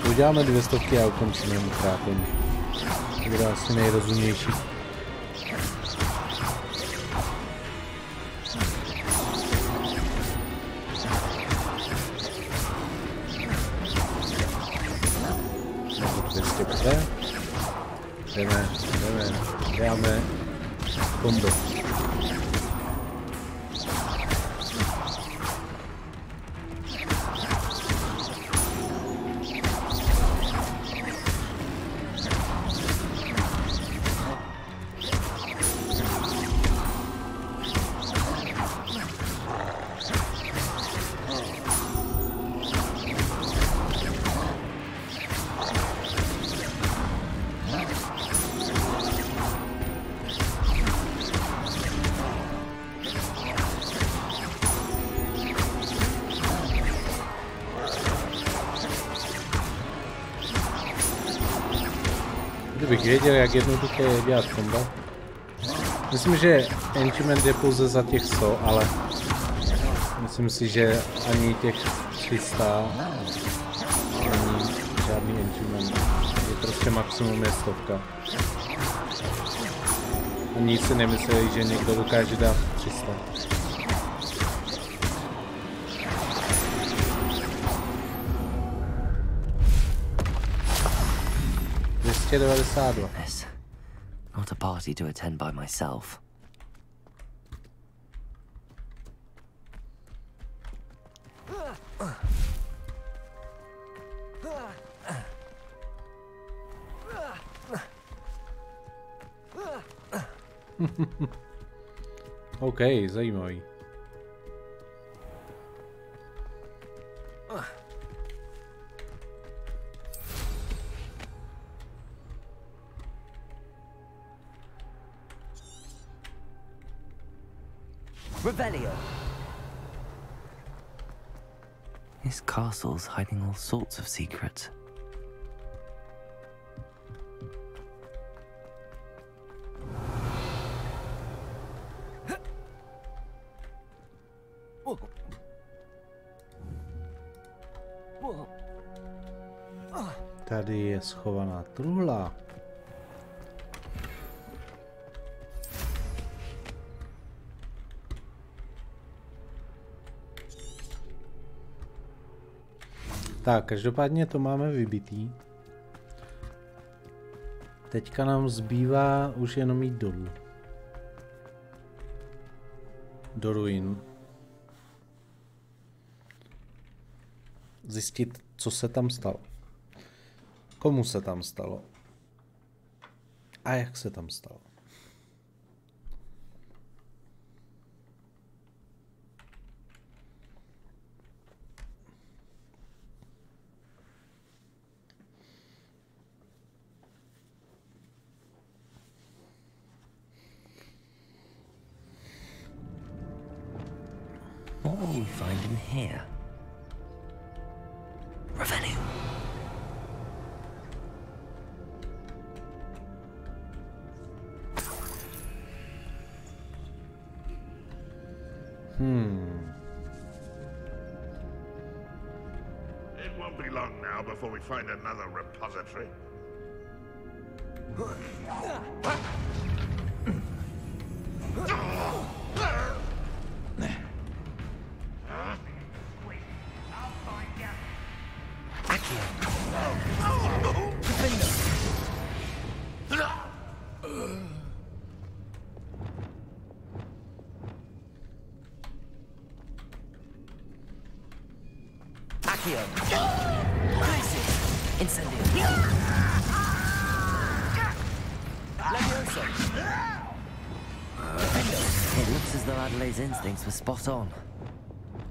Uděláme 200 a ukončíme mu trápení. To bude asi nejrozumnější. Jdeme, děláme kombo. Kdybych věděl, jak jednoduché je dělat combat. Myslím, že enchantment je pouze za těch 100, ale myslím si, že ani těch 300 není žádný enchantment. Je prostě maximum je 100. Oni si nemysleli, že někdo dokáže dát 300. 292. Not a party to attend by myself. OK, zajímavý. Revelio. This castle's hiding all sorts of secrets. Tady je schovaná truhla. Tak, každopádně to máme vybitý. Teďka nám zbývá už jenom jít dolů. Do ruin. Zjistit, co se tam stalo. Komu se tam stalo. A jak se tam stalo. What will we find in here? Revenue. It won't be long now before we find another repository. It looks as though Adelaide's instincts were spot on.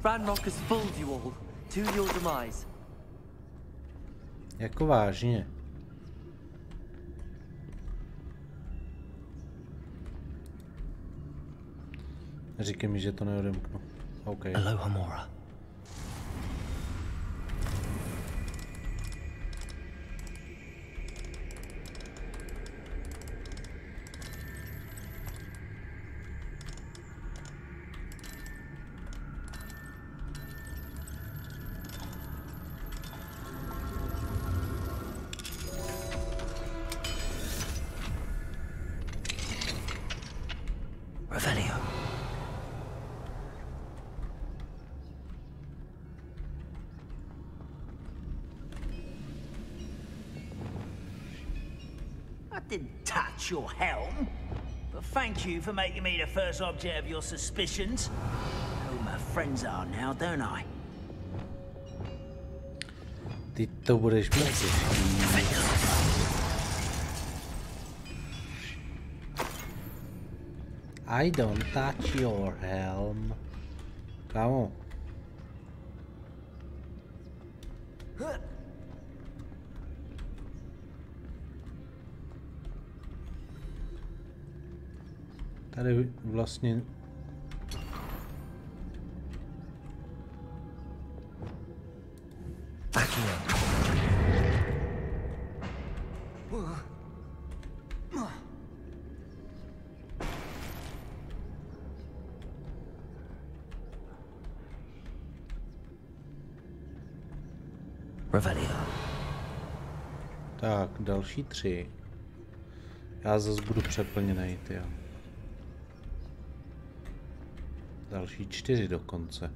Ranrock has fooled you all to your demise. Jako vážně. Říkej mi, že to neodemknu. OK. Alohomora. Didn't touch your helm, but thank you for making me the first object of your suspicions. I know who my friends are now, don't I? Ty to budeš mít. I don't touch your helm. Kámo. Tady vlastně Revelio. Tak, další 3. Já zase budu přeplněnej, tyjo. Další 4 dokonce.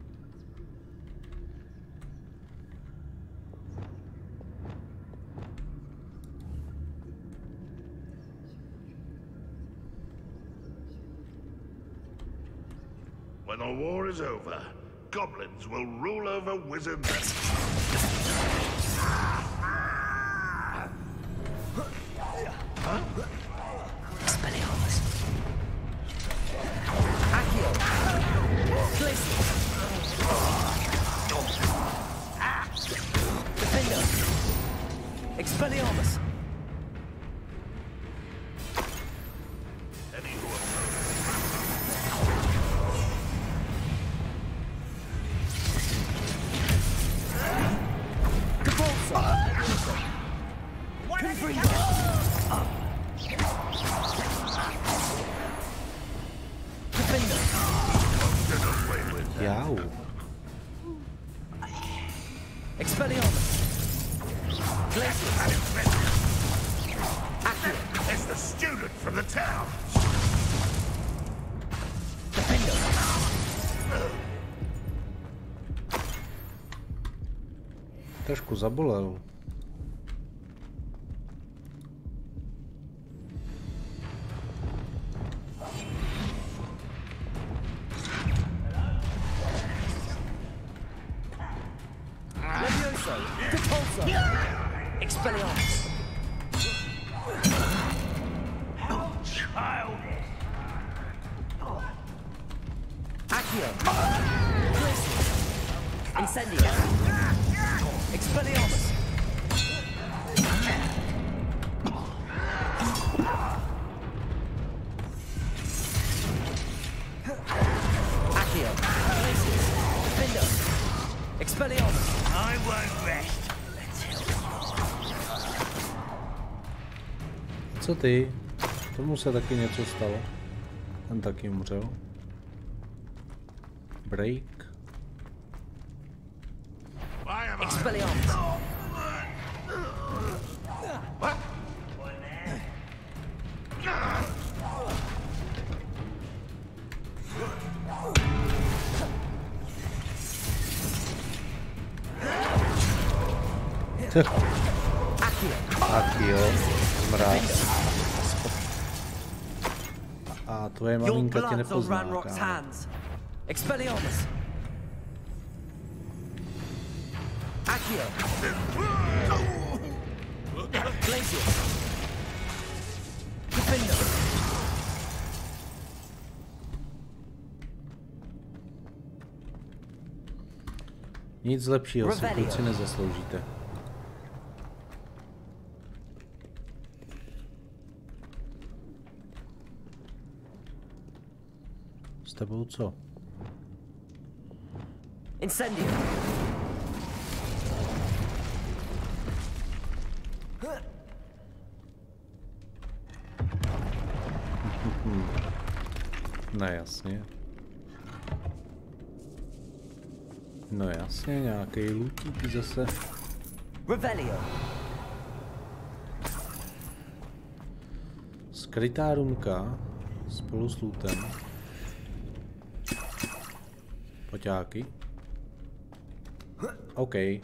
When the war is over, goblins will rule over wizards. Expelliarmus. Accio. Glacius. Defender. Expelliarmus. Jau. Expelliarmus. It's the student from the town. Trošku zabolel. Levioso. Depulso. Expelliarmus. Childish. Accio. Incendio. Expelliarmus. Accio. Defender. Expelliarmus. I won't rest. Co ty? Tomu se taky něco stalo. Ten taky umřel. Break. Expelliarmus. Accio. Mráz. A tvoje maminka tě nepozná, kámo. Expelliarmus. Accio. Glacius. Defender. Nic lepšího si kluci nezasloužíte. S tebou co? Incendio. No jasně. No jasně, nějaký lootík zase. Revelio. Skrytá rumka spolu s lootem. Poťáky. OK. Jdeme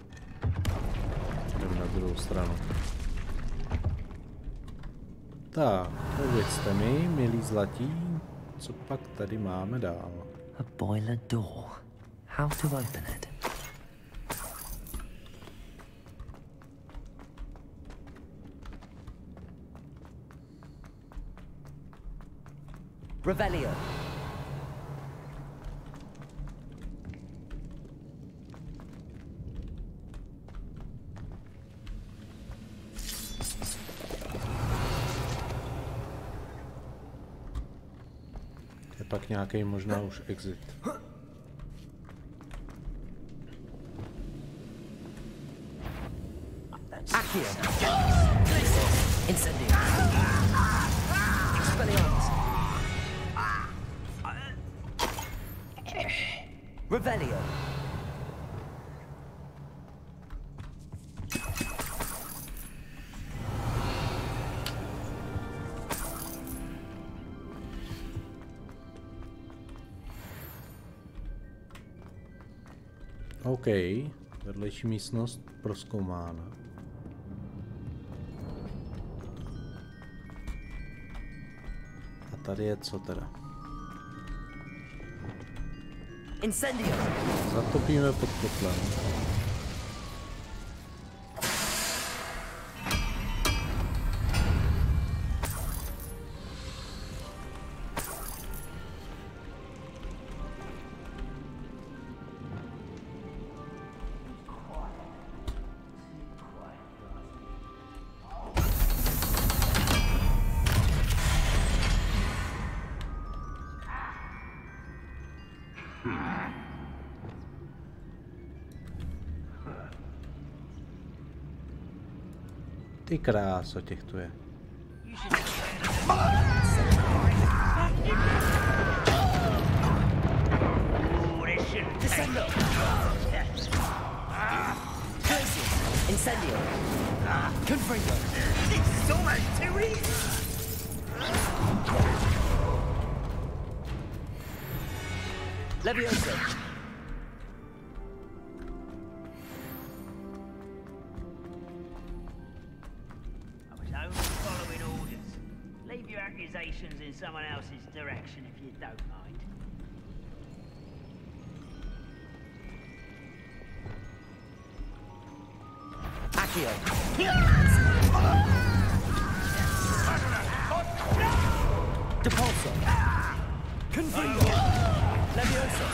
na druhou stranu. Tak, povězte mi, milí zlatí, co pak tady máme dál. A boiler door. How to open it? Revelio. Je pak nějaký možná už exit. Accio. Incendio. Expelliarmus. Revelio. OK, vedlejší místnost prozkoumána. A tady je co teda? Incendio! Zatopíme pod kotlem. Ty kráso, těch tu je. Incendio! Confringo! This is almost too easy! Levioso! Accusations in someone else's direction if you don't mind. Accio! Depulso! Confringo! Levioso!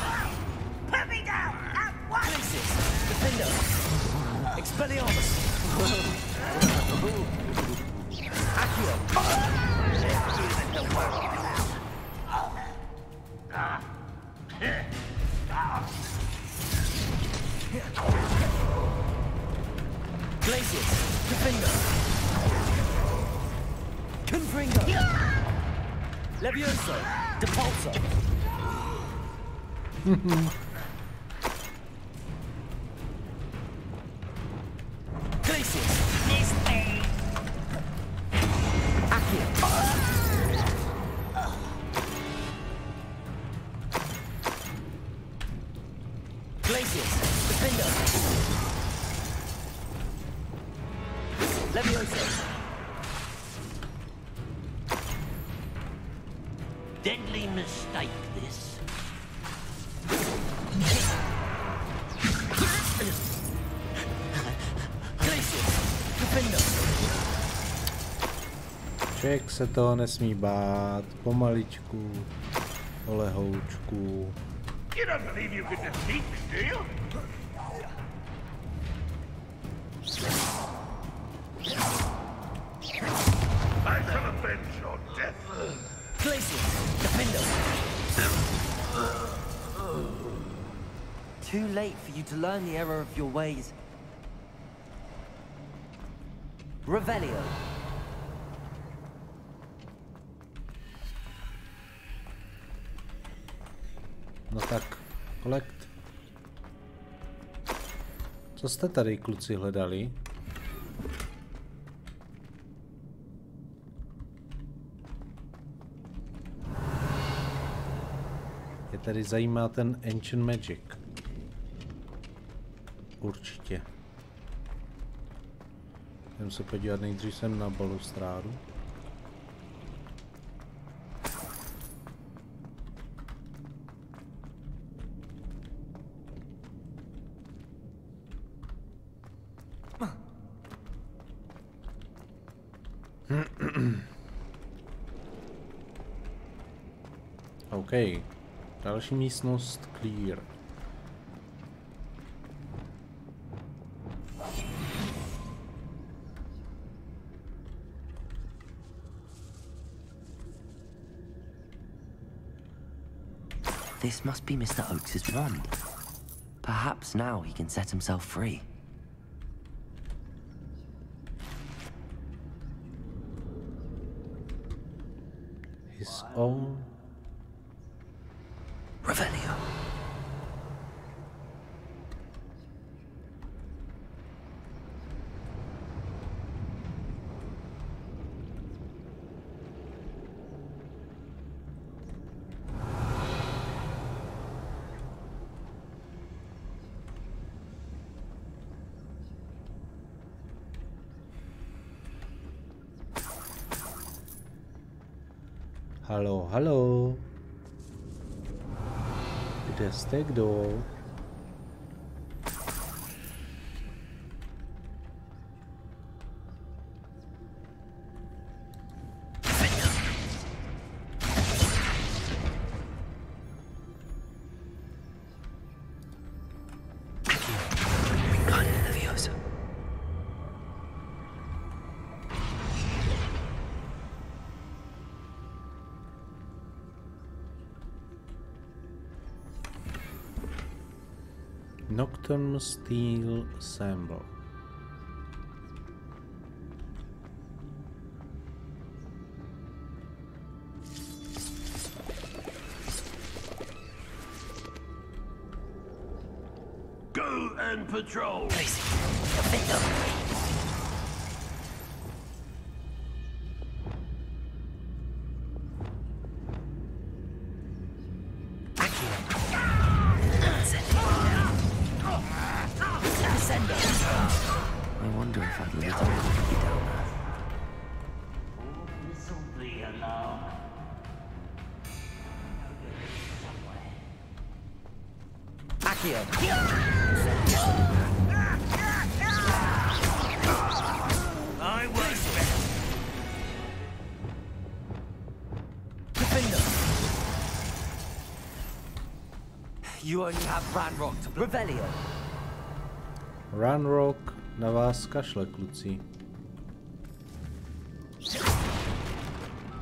Put me down! At once! Glacis! Defendo! Expelliarmus! Accio! Glacius, Defendo, Confringo, Levioso, Depulso. Glacius, Accio. Glacius, Defendo. Levioso. Deadly mistake, this. Glacius, Defendo. Člověk se toho nesmí bát, pomaličku, polehoučku. You don't believe you can defeat me, do you? I shall avenge your death. Glacius, Defendo. Too late for you to learn the error of your ways. Revelio. No tak, collect. Co jste tady, kluci, hledali? Je tady zajímá ten Ancient Magic. Určitě. Jdem se podívat nejdřív sem na balustrádu. OK. Další místnost clear. This must be Mr. Oakes's wand. Perhaps now he can set himself free. His own Revelio. Halo, halo. Kde jste, kdo? Nocturne Steel Sample. Go and patrol. I wonder if I'd let it be down there. Simply alone. Accio! I won't. You only have Ranrock to Revelio. Ranrock na vás kašle, kluci.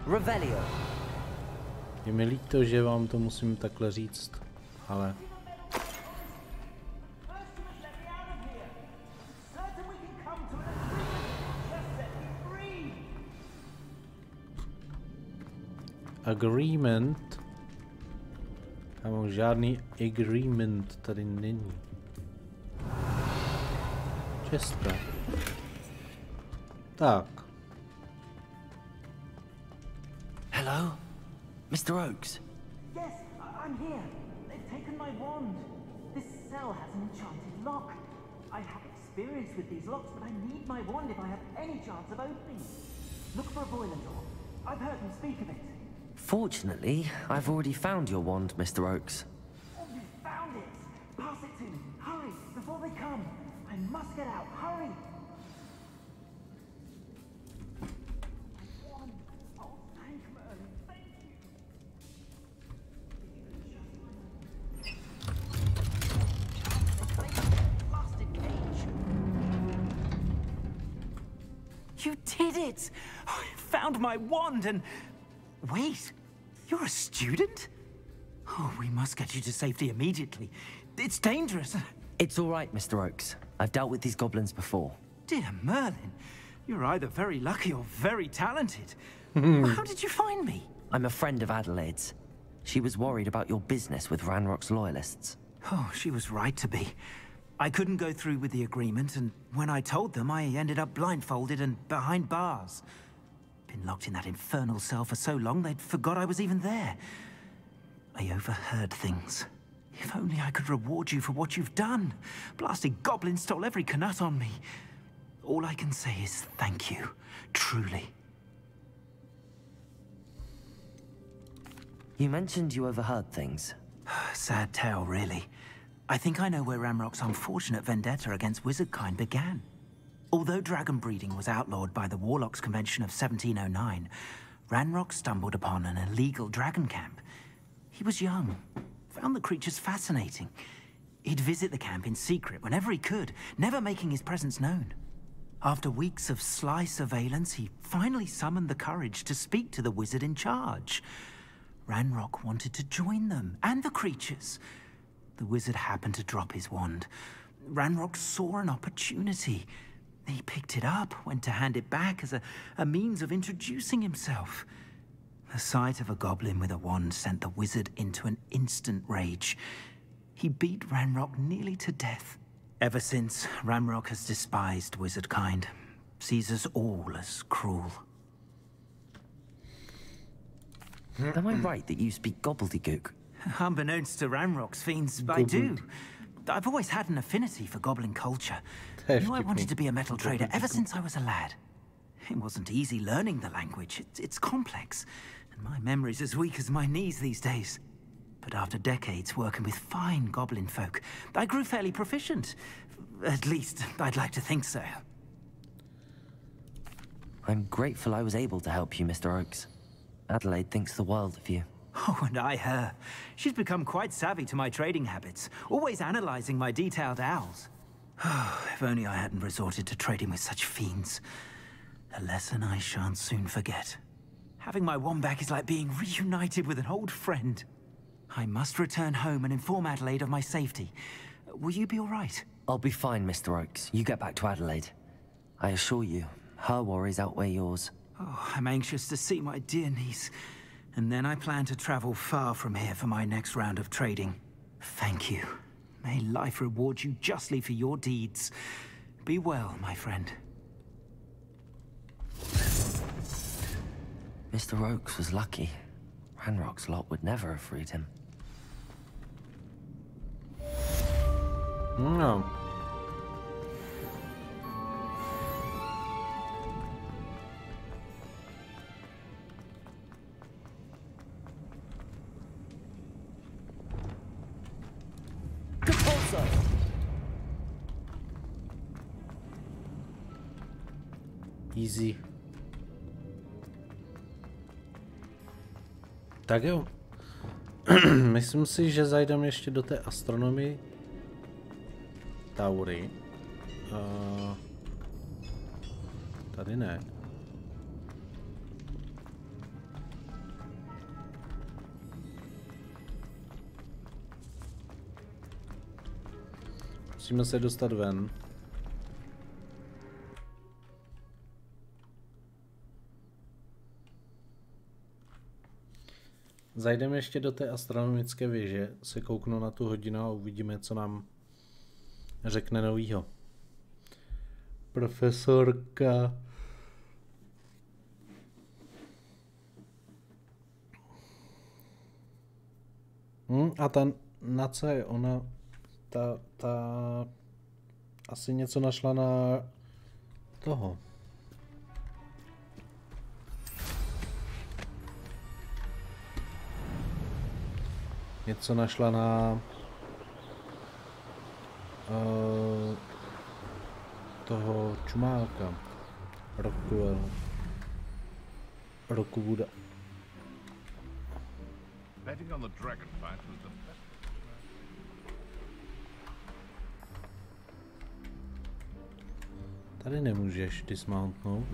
Revelio. Je mi líto, že vám to musím takhle říct, ale... Agreement? Kámo, žádný agreement tady není. Chester. Tak. Hello? Mr. Oakes? Yes, I'm here. They've taken my wand. This cell has an enchanted lock. I have experience with these locks, but I need my wand if I have any chance of opening it. Look for a boiler door. I've heard them speak of it. Fortunately, I've already found your wand, Mr. Oakes. Oh, you found it! Pass it to me. Hurry, before they come. I must get out. Hurry! Oh, thank Merlin. Thank you. You did it! I found my wand and... Wait, you're a student? Oh, we must get you to safety immediately. It's dangerous. It's all right, Mr. Oakes. I've dealt with these goblins before. Dear Merlin, you're either very lucky or very talented. How did you find me? I'm a friend of Adelaide's. She was worried about your business with Ranrock's loyalists. Oh, she was right to be. I couldn't go through with the agreement, and when I told them, I ended up blindfolded and behind bars. Been locked in that infernal cell for so long, they'd forgot I was even there. I overheard things. If only I could reward you for what you've done. Blasted goblins stole every canut on me. All I can say is thank you, truly. You mentioned you overheard things. Sad tale, really. I think I know where Ranrock's unfortunate vendetta against wizardkind began. Although dragon breeding was outlawed by the Warlocks Convention of 1709, Ranrock stumbled upon an illegal dragon camp. He was young, found the creatures fascinating. He'd visit the camp in secret whenever he could, never making his presence known. After weeks of sly surveillance, he finally summoned the courage to speak to the wizard in charge. Ranrock wanted to join them, and the creatures. The wizard happened to drop his wand. Ranrock saw an opportunity. He picked it up, went to hand it back as a means of introducing himself. The sight of a goblin with a wand sent the wizard into an instant rage. He beat Ranrock nearly to death. Ever since, Ranrock has despised wizardkind, sees us all as cruel. Am I right that you speak gobbledygook? Unbeknownst to Ranrock's fiends, I do. I've always had an affinity for goblin culture. I knew I wanted to be a metal trader ever since I was a lad. It wasn't easy learning the language. It's complex. And my memory's as weak as my knees these days. But after decades working with fine goblin folk, I grew fairly proficient. At least, I'd like to think so. I'm grateful I was able to help you, Mr. Oakes. Adelaide thinks the world of you. Oh, and I her. She's become quite savvy to my trading habits, always analyzing my detailed owls. If only I hadn't resorted to trading with such fiends. A lesson I shan't soon forget. Having my wombat is like being reunited with an old friend. I must return home and inform Adelaide of my safety. Will you be all right? I'll be fine, Mr. Oakes. You get back to Adelaide. I assure you, her worries outweigh yours. Oh, I'm anxious to see my dear niece. And then I plan to travel far from here for my next round of trading. Thank you. May life reward you justly for your deeds. Be well, my friend. Mr. Oakes was lucky. Ranrock's lot would never have freed him. No. Easy. Tak jo. Myslím si, že zajdeme ještě do té astronomii. Taury. Tady ne. Musíme se dostat ven. Zajdeme ještě do té astronomické věže, se kouknu na tu hodinu a uvidíme, co nám řekne novýho. Profesorka. A ta na co je ona? Ta asi něco našla na toho. Něco našla na toho čumáka. Rockwood. Betting on the dragon fight was the best. Tady nemůžeš dismountnout.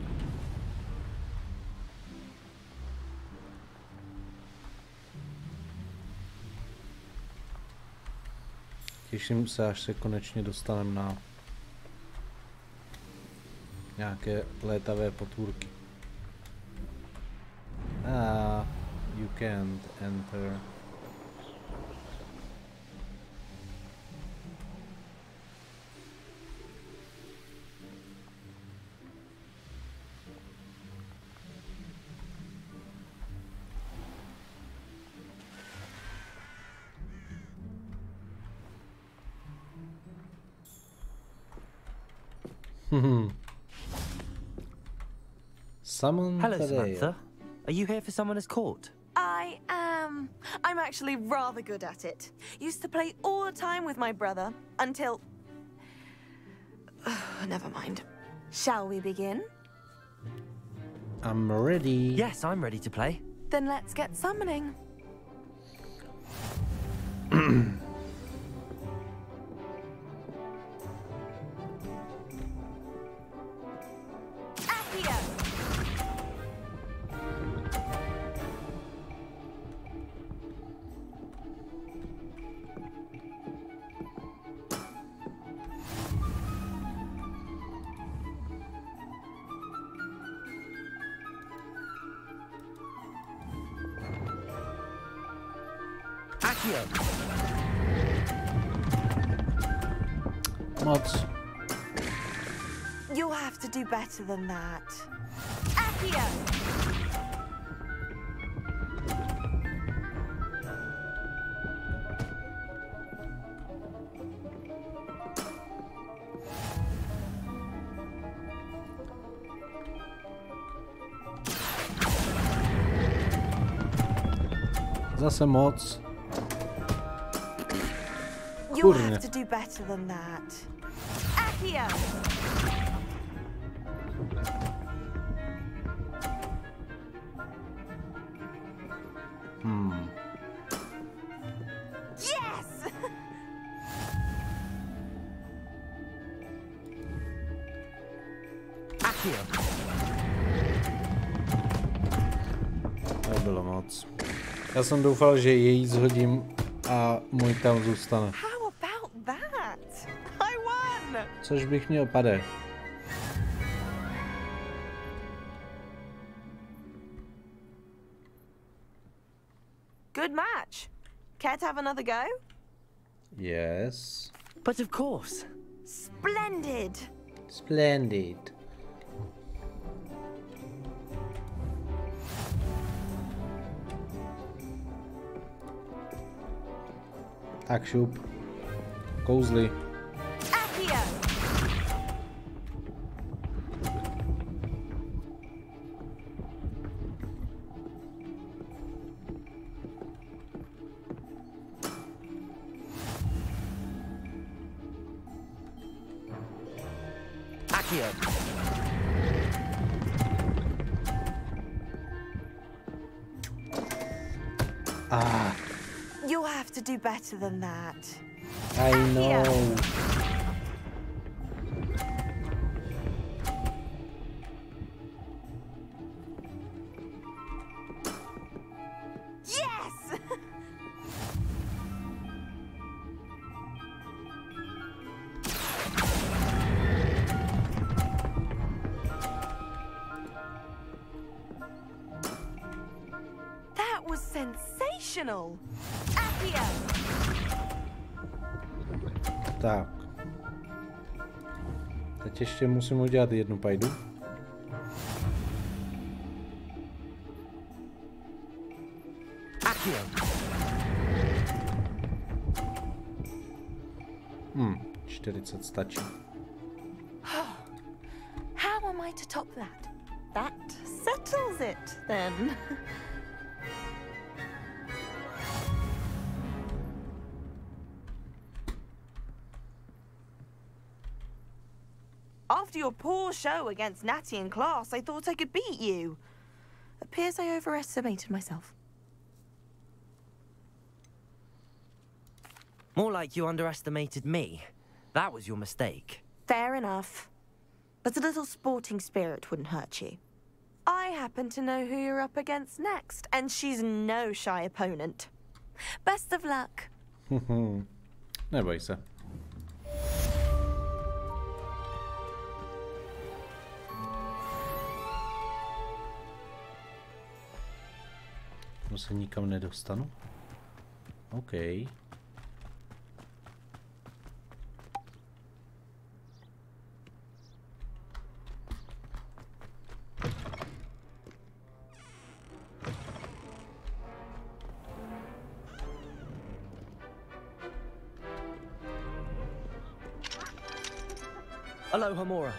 Těším se, až se konečně dostaneme na nějaké létavé potvůrky. You can't enter. Summon Hello, today. Samantha. Are you here for someone as court? I am. I'm actually rather good at it. Used to play all the time with my brother until... Never mind. Shall we begin? I'm ready. Yes, I'm ready to play. Then let's get summoning. Moc. You'll have to do better than that. Accio! Zase moc. You'll have to do better than that. Accio! Yes! Accio! Nebylo moc. Já jsem doufal, že její zhodím a můj tam zůstane. How about that? I won! Což bych měl pade. Good match. Care to have another go? Yes. But of course. Splendid! Splendid. Tak šup. Kouzly. Accio! Accio! Ah, You'll have to do better than that. I know. Yes! That was sensational! Accio! Tak. Teď ještě musím udělat jednu pajdu. Accio! 40 stačí. How am I to top that? That settles it, then. After your poor show against Natty in class, I thought I could beat you. Appears I overestimated myself. More like you underestimated me. That was your mistake. Fair enough. But a little sporting spirit wouldn't hurt you. I happen to know who you're up against next, and she's no shy opponent. Best of luck. Neboj se. No se nikam nedostanu? OK. Aloha Mora.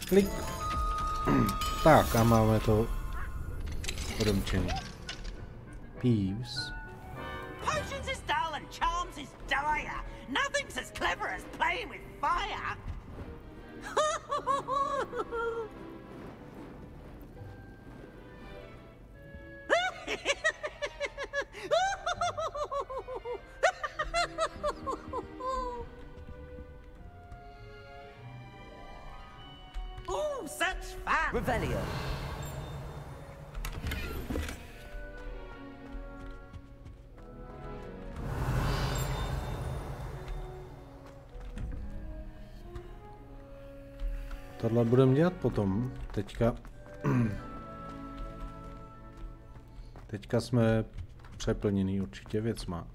Klik. Tak a máme to odemčený. Peeves. Potions is dull and charms is dire. Nothing's as clever as playing with fire. Ooh, such fun! Revelio. Tohle budeme dělat potom. Teďka jsme přeplněný určitě věcma.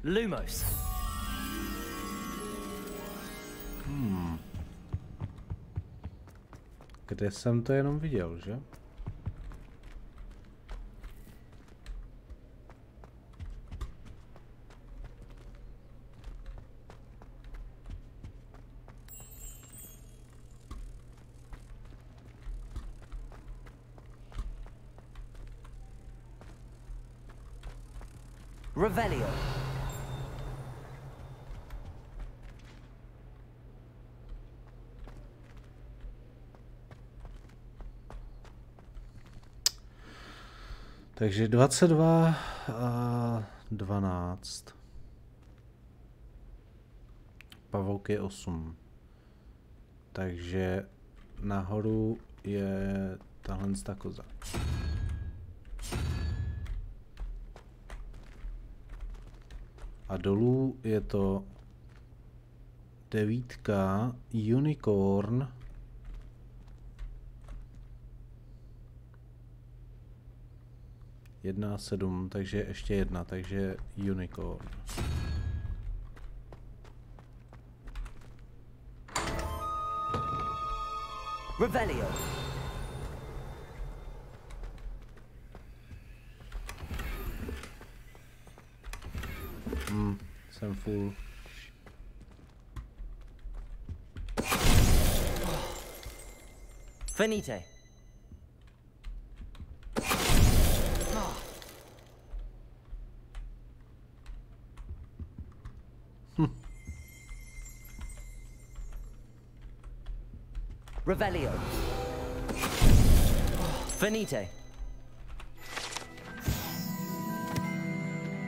Lumos. Kde jsem to jenom viděl, že? Revelio. Takže 22 a 12. Pavouk je 8. Takže nahoru je tahle ta koza. A dolů je to 9 unicorn. Jedna 7, takže ještě jedna, takže unicorn. Revelio. Jsem full. Finite. Revelio. Finite.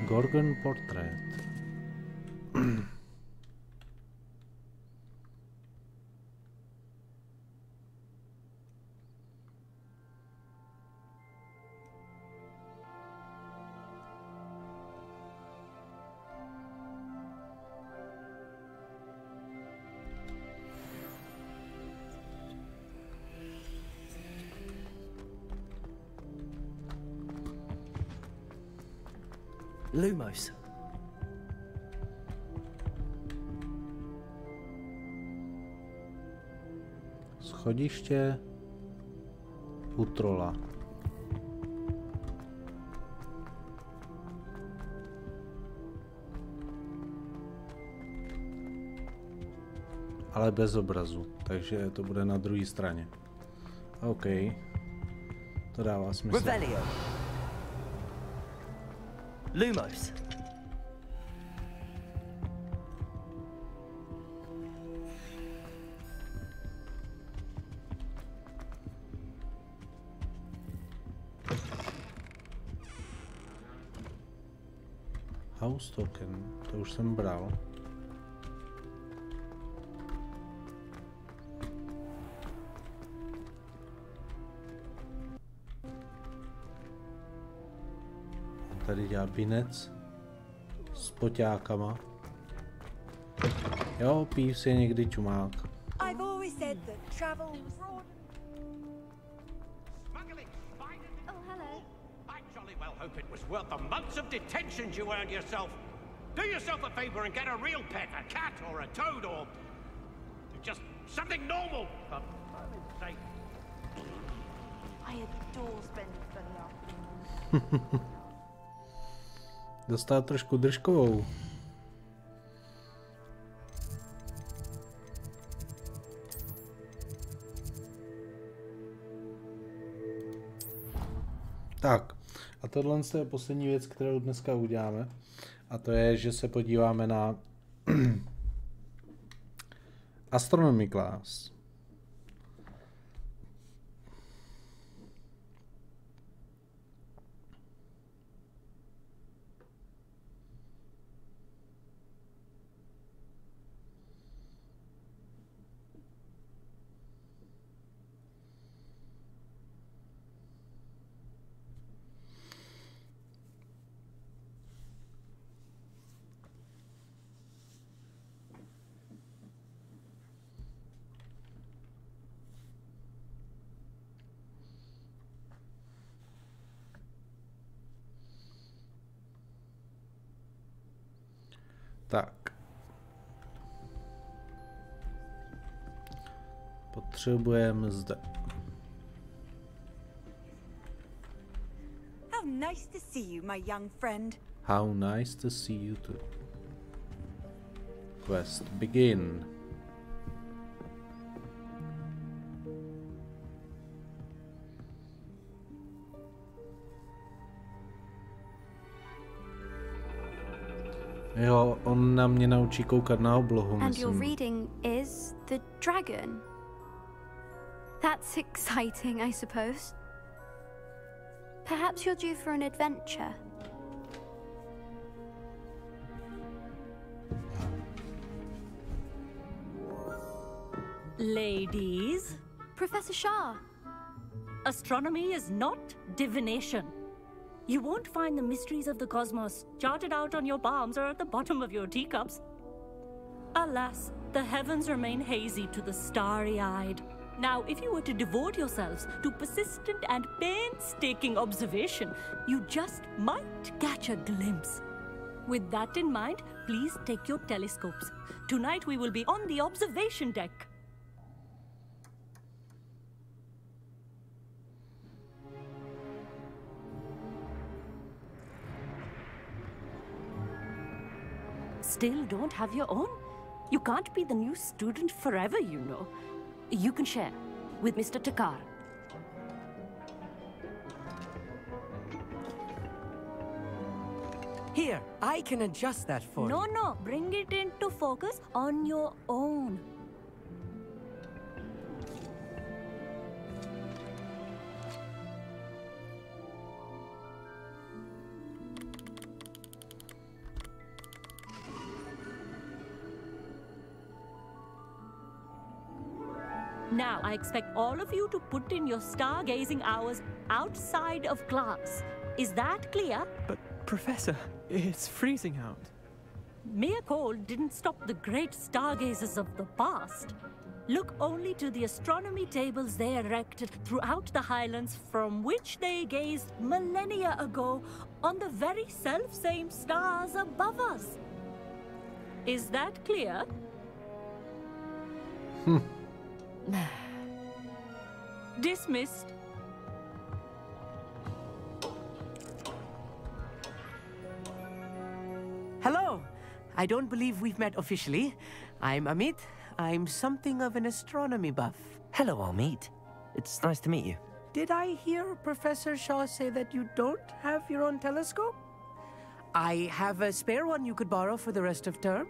Gorgon portrait. Lumos. Schodiště u trola. Ale bez obrazu, takže to bude na druhé straně. OK. To dává smysl. Revelio. Lumos. House token, to už jsem bral. Tady dělá binec s poťákama. Jo, Peeves je někdy čumák. I've always said that travel was... Smuggling spiders? Oh, hello. I jolly well hope it was worth the months of detentions you earned yourself. Do yourself a favor and get a real pet, a cat or a toad or just something normal, for heaven's sake. I adore spending Sunday afternoons. Dostal trošku držkovou. Tak, a tohle je poslední věc, kterou dneska uděláme. A to je, že se podíváme na Astronomy class. Tak. Potřebujeme zde. How nice to see you, my young friend. How nice to see you too. Quest begin. Jo, on na mě naučí koukat na oblohu, And your myslím. reading is the dragon. That's exciting, I suppose. Perhaps you're due for an adventure. Ladies. Professor Shah. Astronomy is not divination. You won't find the mysteries of the cosmos charted out on your palms or at the bottom of your teacups. Alas, the heavens remain hazy to the starry-eyed. Now, if you were to devote yourselves to persistent and painstaking observation, you just might catch a glimpse. With that in mind, please take your telescopes. Tonight we will be on the observation deck. Still don't have your own? You can't be the new student forever, you know. You can share with Mr. Takar. Here, I can adjust that for you. No, bring it into focus on your own. Now, I expect all of you to put in your stargazing hours outside of class. Is that clear? But, Professor, it's freezing out. Mere cold didn't stop the great stargazers of the past. Look only to the astronomy tables they erected throughout the highlands from which they gazed millennia ago on the very self-same stars above us. Is that clear? Dismissed. Hello. I don't believe we've met officially. I'm Amit. I'm something of an astronomy buff. Hello, Amit. It's nice to meet you. Did I hear Professor Shaw say that you don't have your own telescope? I have a spare one you could borrow for the rest of term.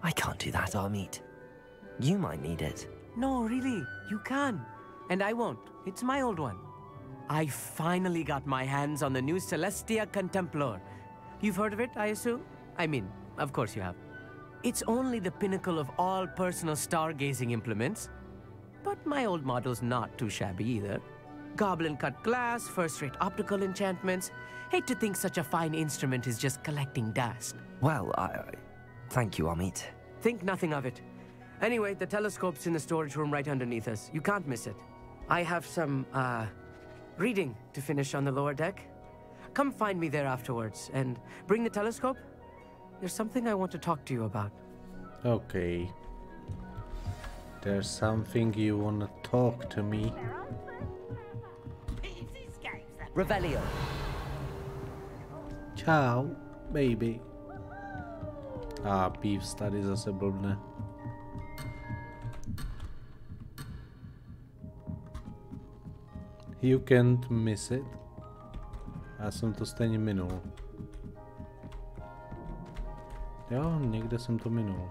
I can't do that, Amit. You might need it. No, really, you can. And I won't. It's my old one. I finally got my hands on the new Celestia Contemplar. You've heard of it, I assume? I mean, of course you have. It's only the pinnacle of all personal stargazing implements. But my old model's not too shabby either. Goblin-cut glass, first-rate optical enchantments. Hate to think such a fine instrument is just collecting dust. Well, thank you, Amit. Think nothing of it. Anyway, the telescope's in the storage room right underneath us. You can't miss it. I have some, reading to finish on the lower deck. Come find me there afterwards, and bring the telescope. There's something I want to talk to you about. Okay. There's something you want to talk to me. Revelio. Ciao, baby. Peeves tady zase blbne. You can't miss it. Já jsem to stejně minul. Jo, někde jsem to minul.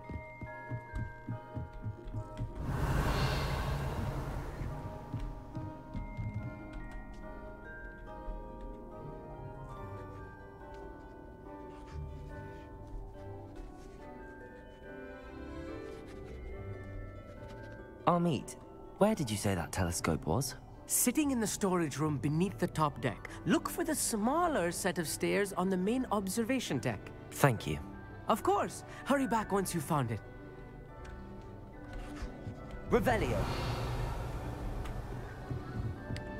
Amit, where did you say that telescope was? Sitting in the storage room beneath the top deck. Look for the smaller set of stairs on the main observation deck. Thank you. Of course. Hurry back once you've found it. Revelio.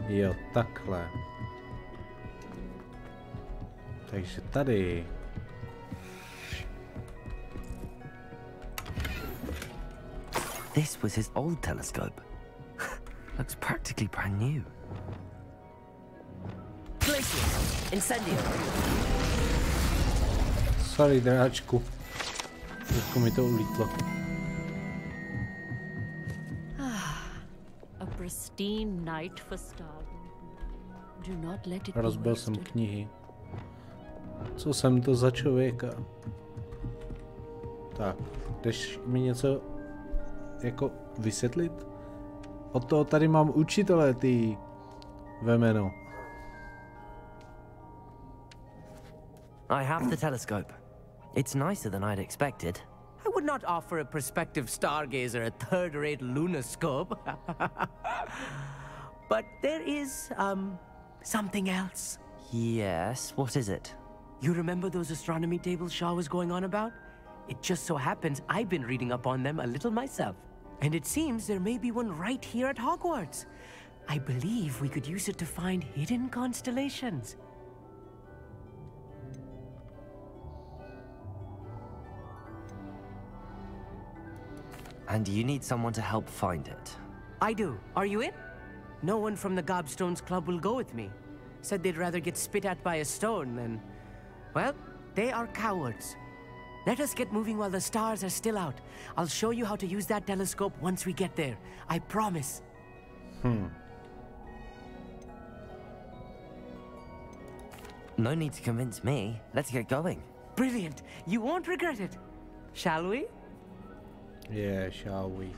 Jo, takhle. Takže tady. This was his old telescope. Looks practically brand new. Glacius! Incendio! Sorry, dráčku. Trošku mi to ulítlo. A pristine night for stargazing. Do not let it be Rozbil wasted. jsem knihy. Co jsem to za člověka? Tak, jdeš mi něco jako vysvětlit? Od toho tady mám učitele, ty vemeno. I have the telescope. It's nicer than I'd expected. I would not offer a prospective stargazer a third-rate lunoscope. But there is, something else. Yes, what is it? You remember those astronomy tables Shaw was going on about? It just so happens I've been reading up on them a little myself. And it seems there may be one right here at Hogwarts. I believe we could use it to find hidden constellations. And you need someone to help find it. I do. Are you in? No one from the Gobstones Club will go with me. Said they'd rather get spit at by a stone than... Well, they are cowards. Let us get moving while the stars are still out. I'll show you how to use that telescope once we get there. I promise. No need to convince me. Let's get going. Brilliant. You won't regret it. Shall we? Yeah, shall we?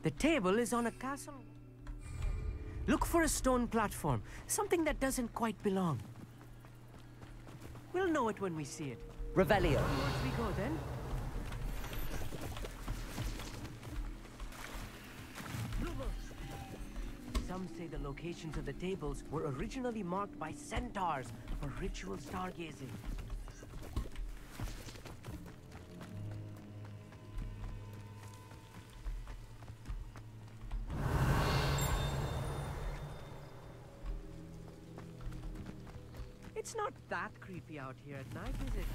The table is on a castle. Look for a stone platform, something that doesn't quite belong. We'll know it when we see it. Revelio. Onwards we go then. Some say the locations of the tables were originally marked by centaurs for ritual stargazing. It's not that creepy out here at night, is it?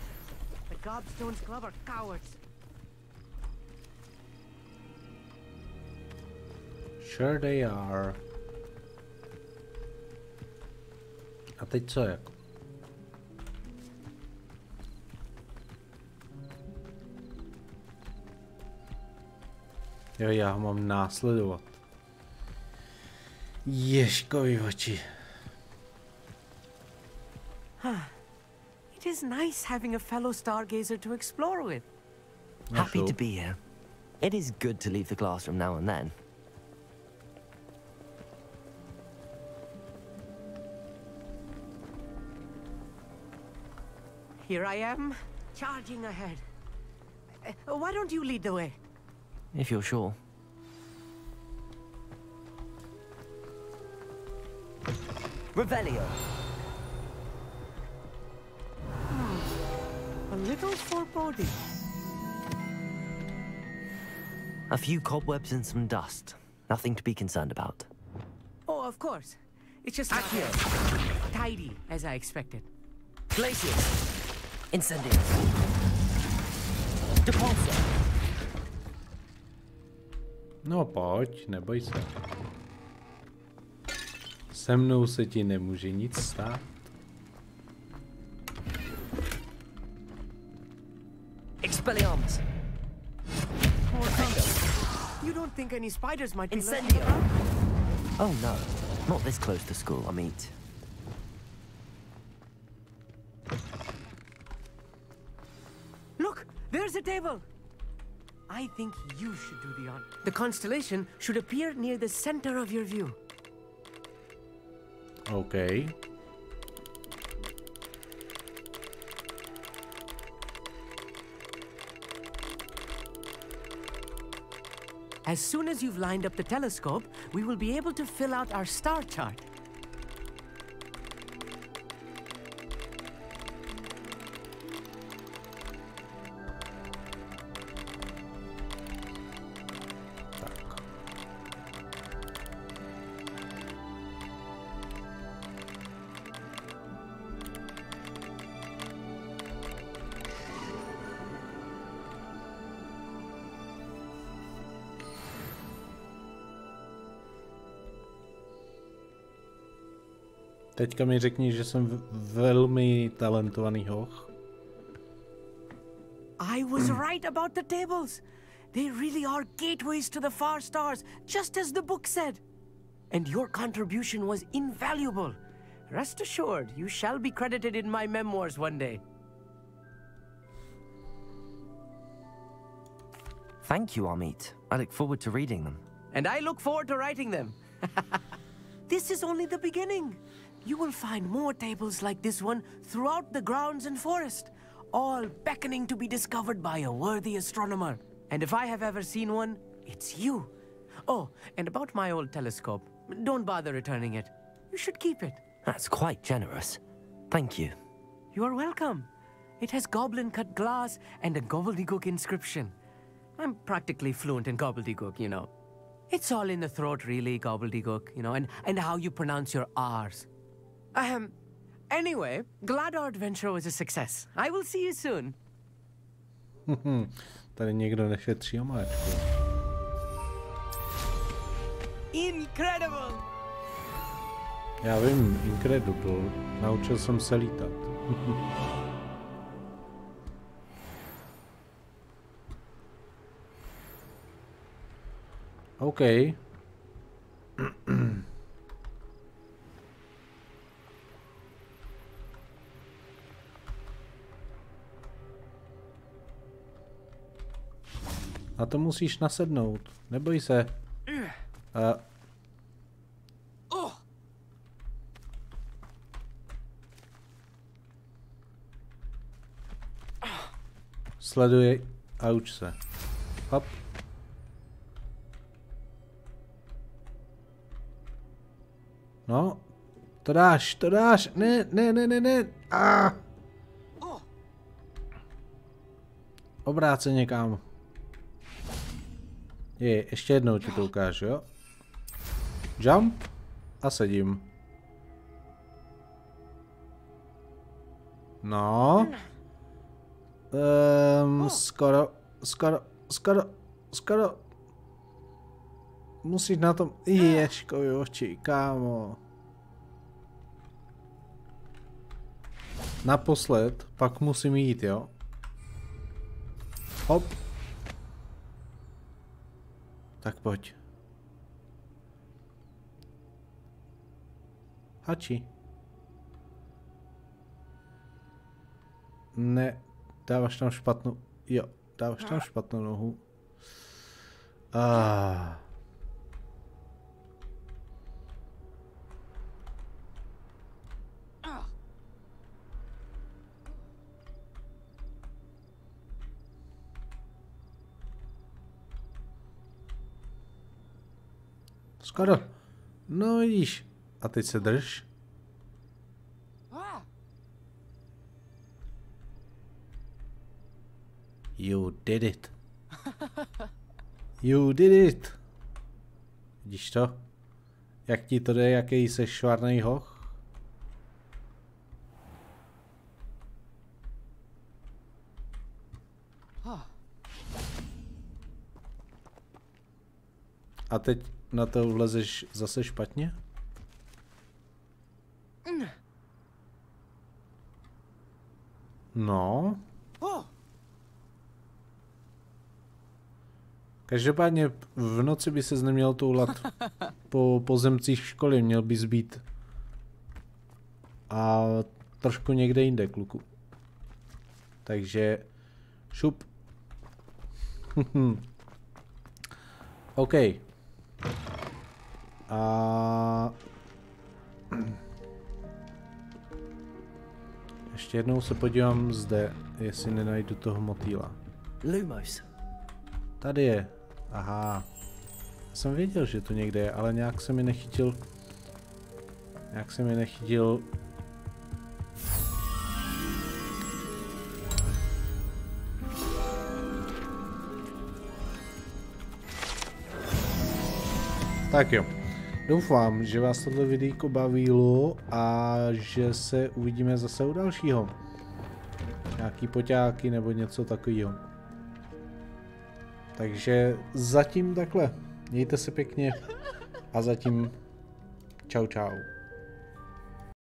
The Gobstones Club are cowards. Sure they are. A teď co jako? Jo, já ho mám následovat. Ježkovi oči. It is nice having a fellow stargazer to explore with. Happy to be here. It is good to leave the classroom now and then. Here I am, charging ahead. Why don't you lead the way? If you're sure. Revelio. A little foreboding. A few cobwebs and some dust. Nothing to be concerned about. Oh, of course. It's just not tidy, as I expected. Glacius. Incendio. Depulso. No pojď, neboj se. Se mnou se ti nemůže nic stát. Expelliarmus. You don't think any spiders might be Incendio. lurking around? Oh no, not this close to school, I mean. Look, there's a table. I think you should do the honor. The constellation should appear near the center of your view. Okay. As soon as you've lined up the telescope, we will be able to fill out our star chart. Teďka mi řekni, že jsem velmi talentovaný hoch. I was right about the tables. They really are gateways to the far stars, just as the book said. And your contribution was invaluable. Rest assured, you shall be credited in my memoirs one day. Thank you, Amit. I look forward to reading them. And I look forward to writing them. This is only the beginning. You will find more tables like this one throughout the grounds and forest, all beckoning to be discovered by a worthy astronomer. And if I have ever seen one, it's you. Oh, and about my old telescope, don't bother returning it. You should keep it. That's quite generous. Thank you. You are welcome. It has goblin-cut glass and a gobbledygook inscription. I'm practically fluent in gobbledygook, you know. It's all in the throat, really, gobbledygook, you know, and how you pronounce your R's. Anyway, glad our adventure was a success. I will see you soon. Tady někdo nešetří omáčku. Incredible! Já vím, incredible. Naučil jsem se lítat. OK. Na to musíš nasednout. Neboj se. Sleduj a uč se. Hop. No, to dáš. Ne. Obráceně, kámo. Ještě jednou ti to ukážu, jo? Jump a sedím. No. Skoro. Musíš na tom ježkovi oči, kámo. Naposled, pak musím jít, jo? Hop. Tak pojď. Hači. Ne, dáváš tam špatnou. Jo, dáváš tam špatnou nohu. Skoro. No vidíš. A teď se drž. You did it. You did it. Vidíš to? Jak ti to jde, jaký jsi švarnej hoch? A teď na to vlezeš zase špatně? No. Každopádně v noci by ses neměl toulat po pozemcích školy, měl bys být a trošku někde jinde, kluku. Takže šup. OK. A ještě jednou se podívám zde, jestli nenajdu toho motýla. Lumos. Tady je. Aha. Já jsem věděl, že to někde je, ale nějak se mi nechytil. Tak jo. Doufám, že vás tohle videjko bavilo a že se uvidíme zase u dalšího. Nějaký poťáky nebo něco takového. Takže zatím takhle. Mějte se pěkně a zatím čau čau.